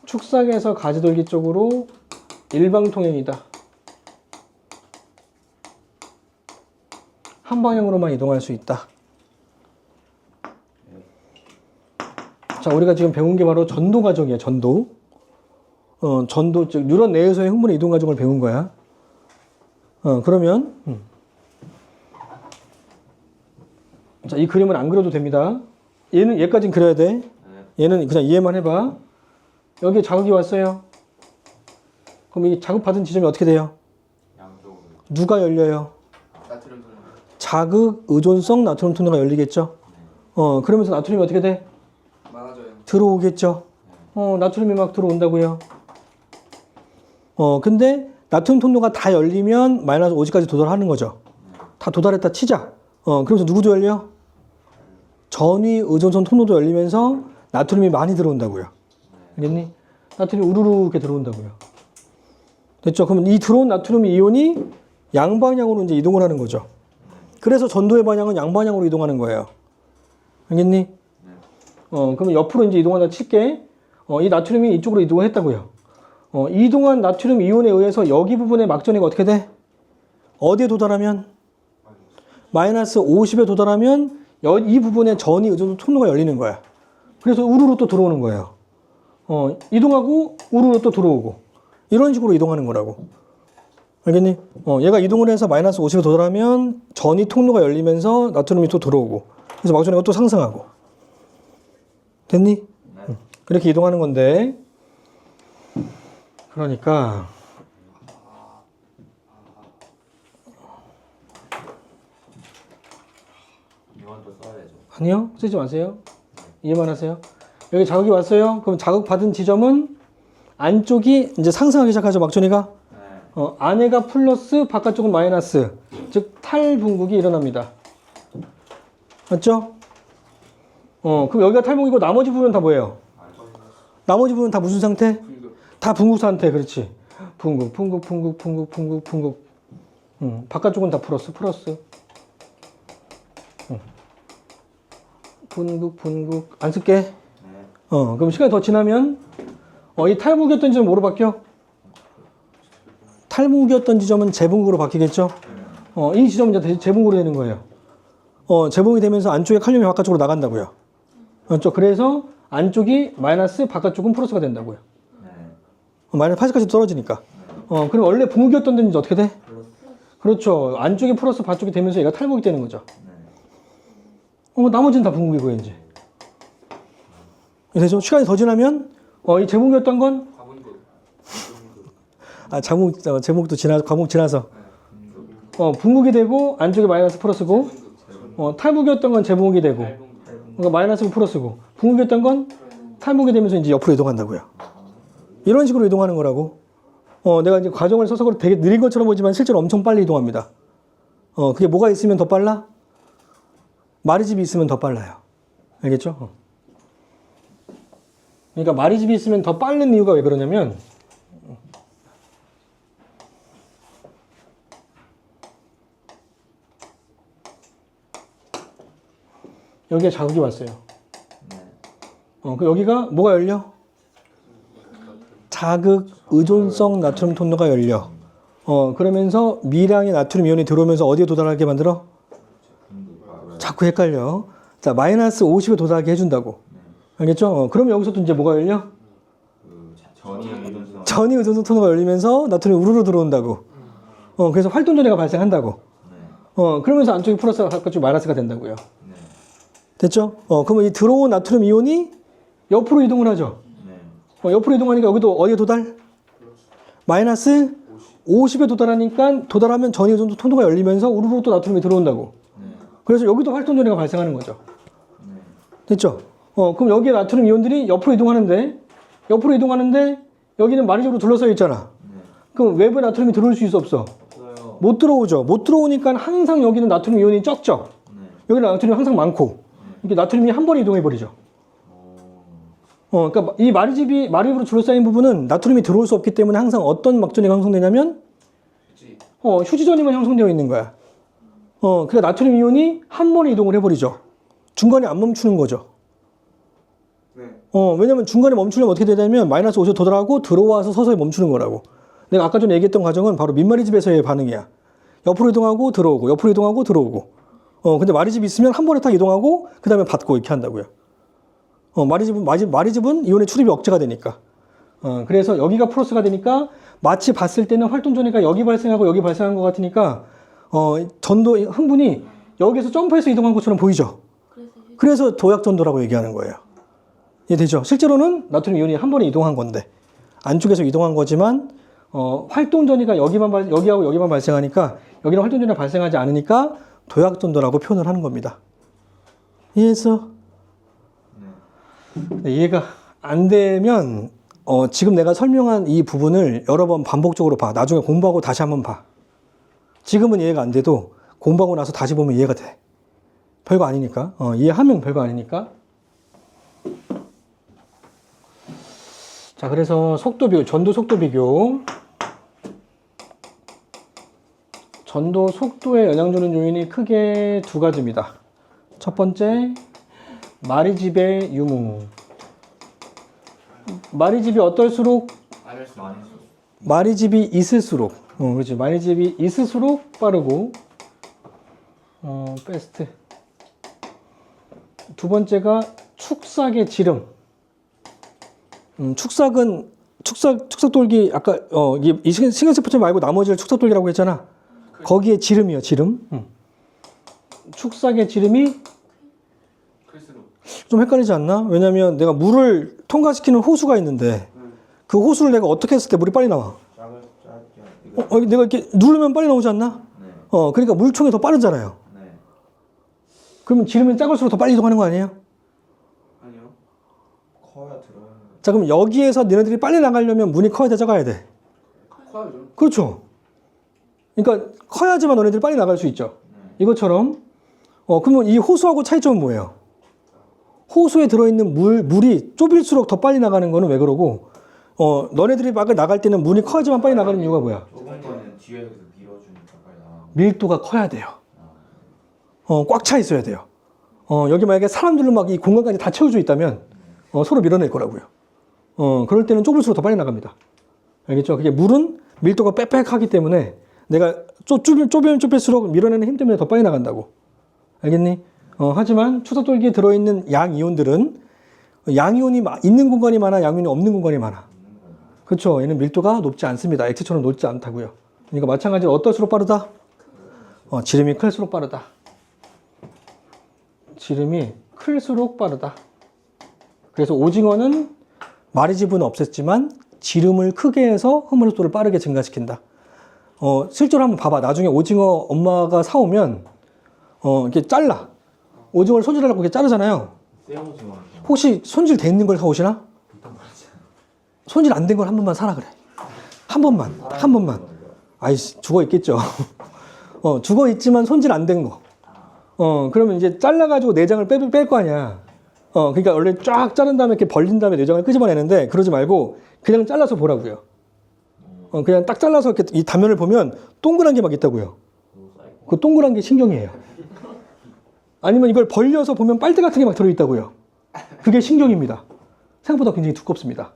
축삭에서 가지돌기 쪽으로 일방통행이다. 한 방향으로만 이동할 수 있다. 자, 우리가 지금 배운 게 바로 전도 과정이야, 전도. 전도, 즉, 뉴런 내에서의 흥분의 이동 과정을 배운 거야. 그러면, 자, 이 그림은 안 그려도 됩니다. 얘까지는 그려야 돼. 얘는 그냥 이해만 해봐. 여기에 자극이 왔어요. 그럼 이 자극받은 지점이 어떻게 돼요? 양쪽으로. 누가 열려요? 나트륨 소금. 자극 의존성 나트륨 통로가 열리겠죠? 그러면서 나트륨이 어떻게 돼? 많아져요. 들어오겠죠? 나트륨이 막 들어온다고요. 근데 나트륨 통로가 다 열리면 마이너스 5G까지 도달하는 거죠. 다 도달했다 치자. 그러면서 누구도 열려? 전위 의존성 통로도 열리면서 나트륨이 많이 들어온다고요. 알겠니? 나트륨이 우르르 이렇게 들어온다고요. 됐죠? 그러면 이 들어온 나트륨 이온이 양방향으로 이제 이동을 하는 거죠. 그래서 전도의 방향은 양방향으로 이동하는 거예요. 알겠니? 그러면 옆으로 이제 이동한다 칠게. 이 나트륨이 이쪽으로 이동을 했다고요. 이동한 나트륨 이온에 의해서 여기 부분의 막전이가 어떻게 돼? 어디에 도달하면? 마이너스 50에 도달하면 이 부분의 전이 의존 통로가 열리는 거야. 그래서 우르르 또 들어오는 거예요. 이동하고 우르르 또 들어오고 이런 식으로 이동하는 거라고. 알겠니? 얘가 이동을 해서 마이너스 50에 도달하면 전이 통로가 열리면서 나트륨이 또 들어오고 그래서 막전이가 또 상승하고. 됐니? 그렇게 이동하는 건데 그러니까 이건 또 써야죠. 아니요, 쓰지 마세요. 이해만 하세요. 여기 자극이 왔어요. 그럼 자극 받은 지점은 안쪽이 이제 상승하기 시작하죠. 막전이가 안에가 플러스 바깥쪽은 마이너스, 즉 탈분국이 일어납니다. 맞죠? 그럼 여기가 탈분국이고 나머지 부분은 다 뭐예요? 나머지 부분은 다 무슨 상태? 다 분국 상태. 그렇지. 분국. 바깥쪽은 다 플러스. 분국. 안 쓸게. 그럼 시간이 더 지나면 이 탈분국이었던 지점은 뭐로 바뀌어? 탈분국이었던 지점은 재분국으로 바뀌겠죠? 이 지점은 이제 재분국으로 되는 거예요. 재분국이 되면서 안쪽에 칼륨이 바깥쪽으로 나간다고요. 그렇죠? 그래서 안쪽이 마이너스, 바깥쪽은 플러스가 된다고요. 마이너스 80까지 떨어지니까. 그럼 원래 분국이었던 데는 이제 어떻게 돼? 그렇죠. 안쪽이 플러스, 바깥쪽이 되면서 얘가 탈분국이 되는 거죠. 나머지는 다 분국이고요, 이제. 그래서 시간이 더 지나면 이 재분국이었던 건 제목도 지나서 과목 지나서 분국이 되고 안쪽에 마이너스 플러스고 탈분국이었던 건 재분국이 되고 그러니까 마이너스고 플러스고 분국이었던 건 탈분국이 되면서 이제 옆으로 이동한다고요. 이런 식으로 이동하는 거라고. 내가 이제 과정을 써서 되게 느린 것처럼 보지만 실제로 엄청 빨리 이동합니다. 그게 뭐가 있으면 더 빨라? 마리집이 있으면 더 빨라요. 알겠죠? 그러니까 마리집이 있으면 더 빠른 이유가 왜 그러냐면 여기에 자극이 왔어요. 여기가 뭐가 열려? 자극 의존성 나트륨 통로가 열려. 그러면서 미량의 나트륨 이온이 들어오면서 어디에 도달하게 만들어? 자꾸 헷갈려. 자, 마이너스 50에 도달하게 해준다고. 알겠죠? 그럼 여기서도 이제 뭐가 열려? 전이 의존성. 전이 의존수 통로가 열리면서 나트륨이 우르르 들어온다고. 그래서 활동 전해가 발생한다고. 그러면서 안쪽이 플러스가 바깥쪽이 마이너스가 된다고요. 네. 됐죠? 그러면 이 들어온 나트륨 이온이 옆으로 이동을 하죠. 네. 옆으로 이동하니까 여기도 어디에 도달? 마이너스 50에 도달하니까 도달하면 전이 의존수 통로가 열리면서 우르르 또 나트륨이 들어온다고. 네. 그래서 여기도 활동 전해가 발생하는 거죠. 네. 됐죠? 그럼 여기에 나트륨 이온들이 옆으로 이동하는데 여기는 마리집으로 둘러싸여 있잖아. 네. 그럼 외부에 나트륨이 들어올 수 있어 없어? 없어요. 못 들어오죠. 못 들어오니까 항상 여기는 나트륨 이온이 적죠. 네. 여기는 나트륨이 항상 많고 이게 나트륨이 한 번에 이동해 버리죠. 그러니까 이 마리집으로 둘러싸인 부분은 나트륨이 들어올 수 없기 때문에 항상 어떤 막전이가 형성되냐면 휴지전이만 형성되어 있는 거야. 그러니까 나트륨 이온이 한 번에 이동을 해버리죠. 중간에 안 멈추는 거죠. 네. 왜냐면 중간에 멈추려면 어떻게 되냐면 마이너스 50에 도달하고 들어와서 서서히 멈추는 거라고. 내가 아까 전에 얘기했던 과정은 바로 민마리집에서의 반응이야. 옆으로 이동하고 들어오고, 옆으로 이동하고 들어오고. 근데 마리집이 있으면 한 번에 딱 이동하고, 그 다음에 받고 이렇게 한다고요. 마리집은 이온의 출입이 억제가 되니까. 그래서 여기가 플러스가 되니까 마치 봤을 때는 활동 전해가 여기 발생하고 여기 발생한 것 같으니까, 전도 흥분이 여기서 점프해서 이동한 것처럼 보이죠. 그래서 도약전도라고 얘기하는 거예요. 이해되죠? 실제로는 나트륨 이온이 한 번에 이동한 건데, 안쪽에서 이동한 거지만, 활동 전이가 여기하고 여기만 발생하니까, 여기는 활동 전이가 발생하지 않으니까 도약전도라고 표현을 하는 겁니다. 이해했어? 네. 이해가 안 되면, 지금 내가 설명한 이 부분을 여러 번 반복적으로 봐. 나중에 공부하고 다시 한번 봐. 지금은 이해가 안 돼도 공부하고 나서 다시 보면 이해가 돼. 별거 아니니까. 이해하면 별거 아니니까. 자, 그래서 속도 비교, 전도 속도 비교. 전도 속도에 영향 주는 요인이 크게 두 가지입니다. 첫 번째, 마리집의 유무. 마리집이 어떨수록? 마리집이 있을수록. 그렇지. 마리집이 있을수록 빠르고, 베스트. 두 번째가 축삭의 지름. 축삭돌기, 아까, 이 신경세포체 말고 나머지를 축삭돌기라고 했잖아. 거기에 지름이요, 지름. 축삭의 지름이 좀 헷갈리지 않나? 왜냐면 내가 물을 통과시키는 호수가 있는데 그 호수를 내가 어떻게 했을 때 물이 빨리 나와? 내가 이렇게 누르면 빨리 나오지 않나? 그러니까 물총이 더 빠르잖아요. 그러면 지름이 작을수록 더 빨리 이동하는 거 아니에요? 아니요. 커야 들어가는 거. 자, 그럼 여기에서 너네들이 빨리 나가려면 문이 커야 돼, 작아야 돼? 커야죠. 그렇죠. 그러니까 커야지만 너네들이 빨리 나갈 수 있죠. 이것처럼 그러면 이 호수하고 차이점은 뭐예요? 호수에 들어있는 물이 좁을수록 더 빨리 나가는 거는 왜 그러고 너네들이 막 나갈 때는 문이 커야지만 빨리 나가는 이유가 뭐야? 좁은 거는 뒤에서 밀어주니까 빨리 나가고. 밀도가 커야 돼요. 꽉 차 있어야 돼요. 여기 만약에 사람들로 막 이 공간까지 다 채워져 있다면 서로 밀어낼 거라고요. 그럴 때는 좁을수록 더 빨리 나갑니다. 알겠죠? 그게 물은 밀도가 빽빽하기 때문에 내가 좁으면 좁을수록 밀어내는 힘 때문에 더 빨리 나간다고. 알겠니? 하지만 추석돌기에 들어있는 양이온들은 양이온이 있는 공간이 많아, 양이온이 없는 공간이 많아. 그렇죠? 얘는 밀도가 높지 않습니다. 액체처럼 높지 않다고요. 그러니까 마찬가지로 어떨수록 빠르다? 지름이 클수록 빠르다. 지름이 클수록 빠르다. 그래서 오징어는 마리집은 없앴지만 지름을 크게 해서 흐물 속도를 빠르게 증가시킨다. 실제로 한번 봐봐. 나중에 오징어 엄마가 사오면 이렇게 잘라. 오징어를 손질하려고 이렇게 자르잖아요. 혹시 손질돼 있는 걸 사오시나? 손질 안 된 걸 한 번만 사라 그래. 한 번만. 아이씨, 죽어 있겠죠. 죽어 있지만 손질 안 된 거. 그러면 이제 잘라가지고 내장을 뺄 거 아니야. 그러니까 원래 쫙 자른 다음에 이렇게 벌린 다음에 내장을 끄집어내는데 그러지 말고 그냥 잘라서 보라고요. 그냥 딱 잘라서 이렇게 이 단면을 보면 동그란 게 막 있다고요. 그 동그란 게 신경이에요. 아니면 이걸 벌려서 보면 빨대 같은 게 막 들어있다고요. 그게 신경입니다. 생각보다 굉장히 두껍습니다.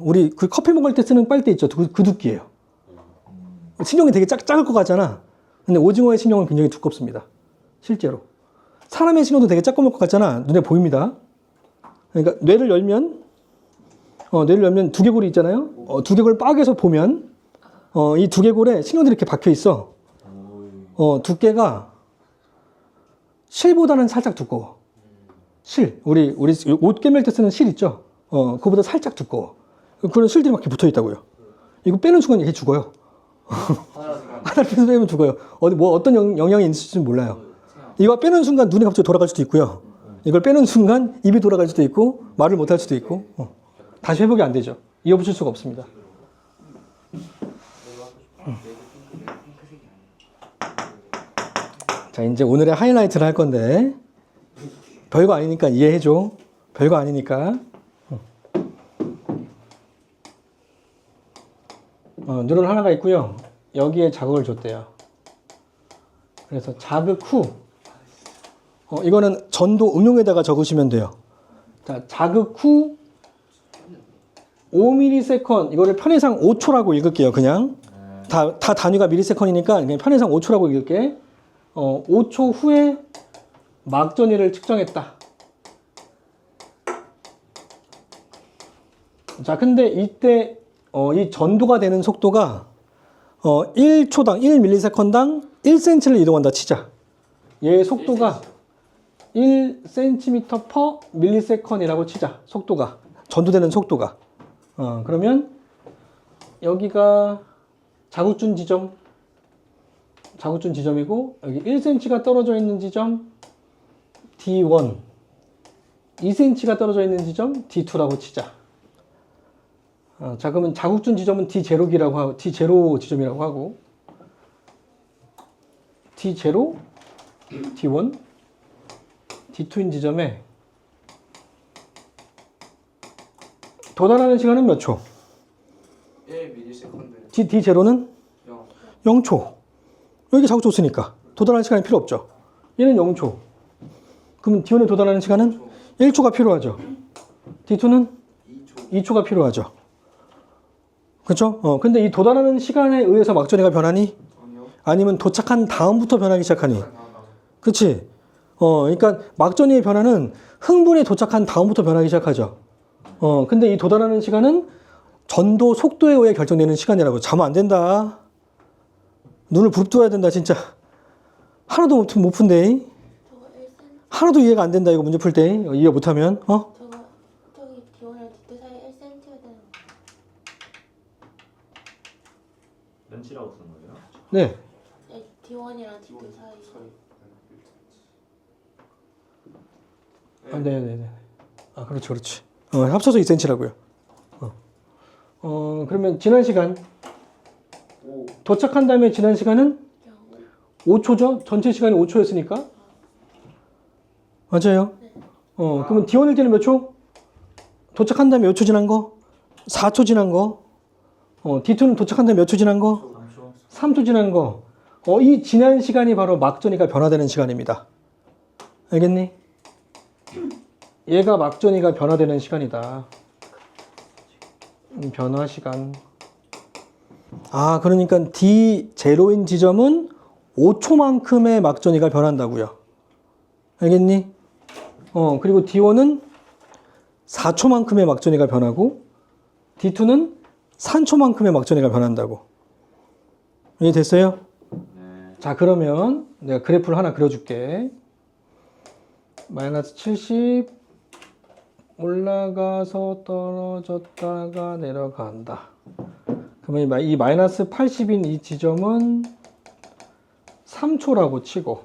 우리 그 커피 먹을 때 쓰는 빨대 있죠. 그 두께예요. 신경이 되게 작을 것 같잖아. 근데 오징어의 신경은 굉장히 두껍습니다. 실제로. 사람의 신경도 되게 작고 것 같잖아. 눈에 보입니다. 그러니까 뇌를 열면 뇌를 열면 두개골이 있잖아요. 두개골 빡에서 보면 이 두개골에 신경들이 이렇게 박혀 있어. 두께가 실보다는 살짝 두꺼워. 실. 우리 옷 꿰맬 때 쓰는 실 있죠? 그거보다 살짝 두꺼워. 그런 실들이 막 이렇게 붙어 있다고요. 이거 빼는 순간 이게 죽어요. 하나를 빼면 죽어요. 어떤 영향이 있을지 몰라요. 이거 빼는 순간 눈이 갑자기 돌아갈 수도 있고요. 이걸 빼는 순간 입이 돌아갈 수도 있고, 말을 못 할 수도 있고, 다시 회복이 안 되죠. 이어붙일 수가 없습니다. 자, 이제 오늘의 하이라이트를 할 건데, 별거 아니니까 이해해줘. 별거 아니니까. 뉴런 하나가 있고요. 여기에 자극을 줬대요. 그래서 자극 후, 이거는 전도 응용에다가 적으시면 돼요. 자, 자극 후 5ms, 이거를 편의상 5초라고 읽을게요. 그냥 다 단위가 미리세컨이니까 그냥 편의상 5초라고 읽을게. 5초 후에 막전위를 측정했다. 자, 근데 이때 이 전도가 되는 속도가 1초당 1ms당 1cm를 이동한다 치자. 얘의 속도가 1cm per millisecond이라고 치자. 속도가 전도되는 속도가. 그러면 여기가 자국준 지점이고 여기 1cm가 떨어져 있는 지점 D1, 2cm가 떨어져 있는 지점 D2라고 치자. 자, 그러면 자국준 지점은 D0기라고 하고, D0 지점이라고 하고, D0, D1, D2인 지점에 도달하는 시간은 몇 초? 1ms. D0는 0초. 여기 자국 줬으니까 도달하는 시간이 필요 없죠. 얘는 0초. 그러면 D1에 도달하는 시간은 1초가 필요하죠. D2는 2초가 필요하죠. 그렇죠? 근데 이 도달하는 시간에 의해서 막전위가 변하니? 아니면 도착한 다음부터 변하기 시작하니? 그치? 그러니까 막전위의 변화는 흥분에 도착한 다음부터 변하기 시작하죠. 근데 이 도달하는 시간은 전도 속도에 의해 결정되는 시간이라고. 자면 안 된다. 눈을 부릅뜨어야 된다, 진짜. 하나도 못 푼대. 하나도 이해가 안 된다, 이거 문제 풀 때. 이해 못하면, 저기 D1이랑 D2 사이 1cm가 되는 거. 렌치라고 쓰는 거예요? 네. D1이랑 D2 사이. 네네네. 그렇지. 합쳐서 2cm라고요. 그러면 지난 시간. 도착한 다음에 지난 시간은 5초죠? 전체 시간이 5초였으니까. 맞아요. 그러면 D1일 때는 몇 초? 도착한 다음에 몇 초 지난 거? 4초 지난 거. D2는 도착한 다음에 몇 초 지난 거? 3초 지난 거. 이 지난 시간이 바로 막전위가 변화되는 시간입니다. 알겠니? 얘가 막전위가 변화되는 시간이다. 변화 시간. 그러니까 D0인 지점은 5초만큼의 막전위가 변한다고요. 알겠니? 그리고 D1은 4초만큼의 막전위가 변하고 D2는 3초만큼의 막전위가 변한다고. 이해됐어요? 네. 자, 그러면 내가 그래프를 하나 그려줄게. 마이너스 70 올라가서 떨어졌다가 내려간다. 그러면 이 마이너스 80인 이 지점은 3초라고 치고,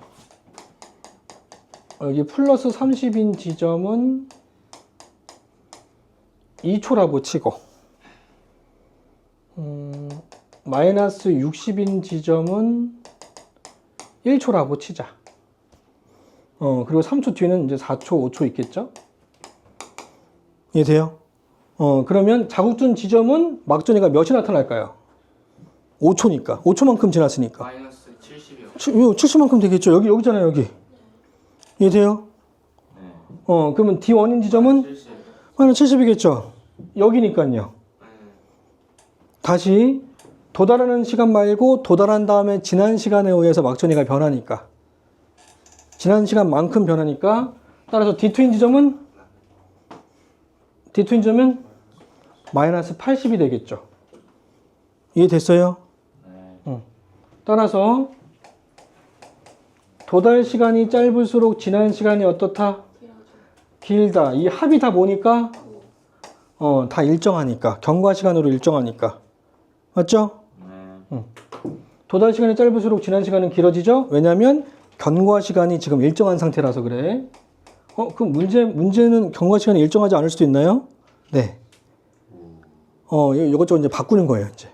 여기 플러스 30인 지점은 2초라고 치고, 마이너스 60인 지점은 1초라고 치자. 그리고 3초 뒤에는 이제 4초, 5초 있겠죠? 이해돼요? 그러면 자국준 지점은 막전위가 몇이 나타날까요? 5초니까. 5초만큼 지났으니까. 마이너스 70이요. 70만큼 되겠죠. 여기잖아요, 여기. 이해돼요? 네. 그러면 D1인 지점은 70. 마이너스 70이겠죠. 여기니까요. 다시 도달하는 시간 말고 도달한 다음에 지난 시간에 의해서 막전위가 변하니까. 지난 시간만큼 변하니까 따라서 D2인 지점은 마이너스 80이 되겠죠. 이해됐어요? 네. 따라서 도달 시간이 짧을수록 지난 시간이 어떻다? 길다. 이 합이 다 뭐니까? 다 일정하니까. 경과 시간으로 일정하니까. 맞죠? 네. 도달 시간이 짧을수록 지난 시간은 길어지죠? 왜냐면 경과 시간이 지금 일정한 상태라서 그래. 그럼 문제는 경과 시간이 일정하지 않을 수도 있나요? 네. 이것저것 이제 바꾸는 거예요, 이제.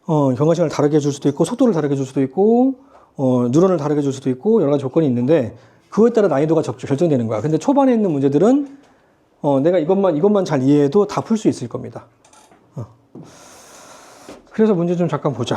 경과 시간을 다르게 해줄 수도 있고, 속도를 다르게 해줄 수도 있고, 뉴런을 다르게 해줄 수도 있고, 여러 가지 조건이 있는데, 그거에 따라 난이도가 결정되는 거야. 근데 초반에 있는 문제들은, 내가 이것만 잘 이해해도 다 풀 수 있을 겁니다. 그래서 문제 좀 잠깐 보자.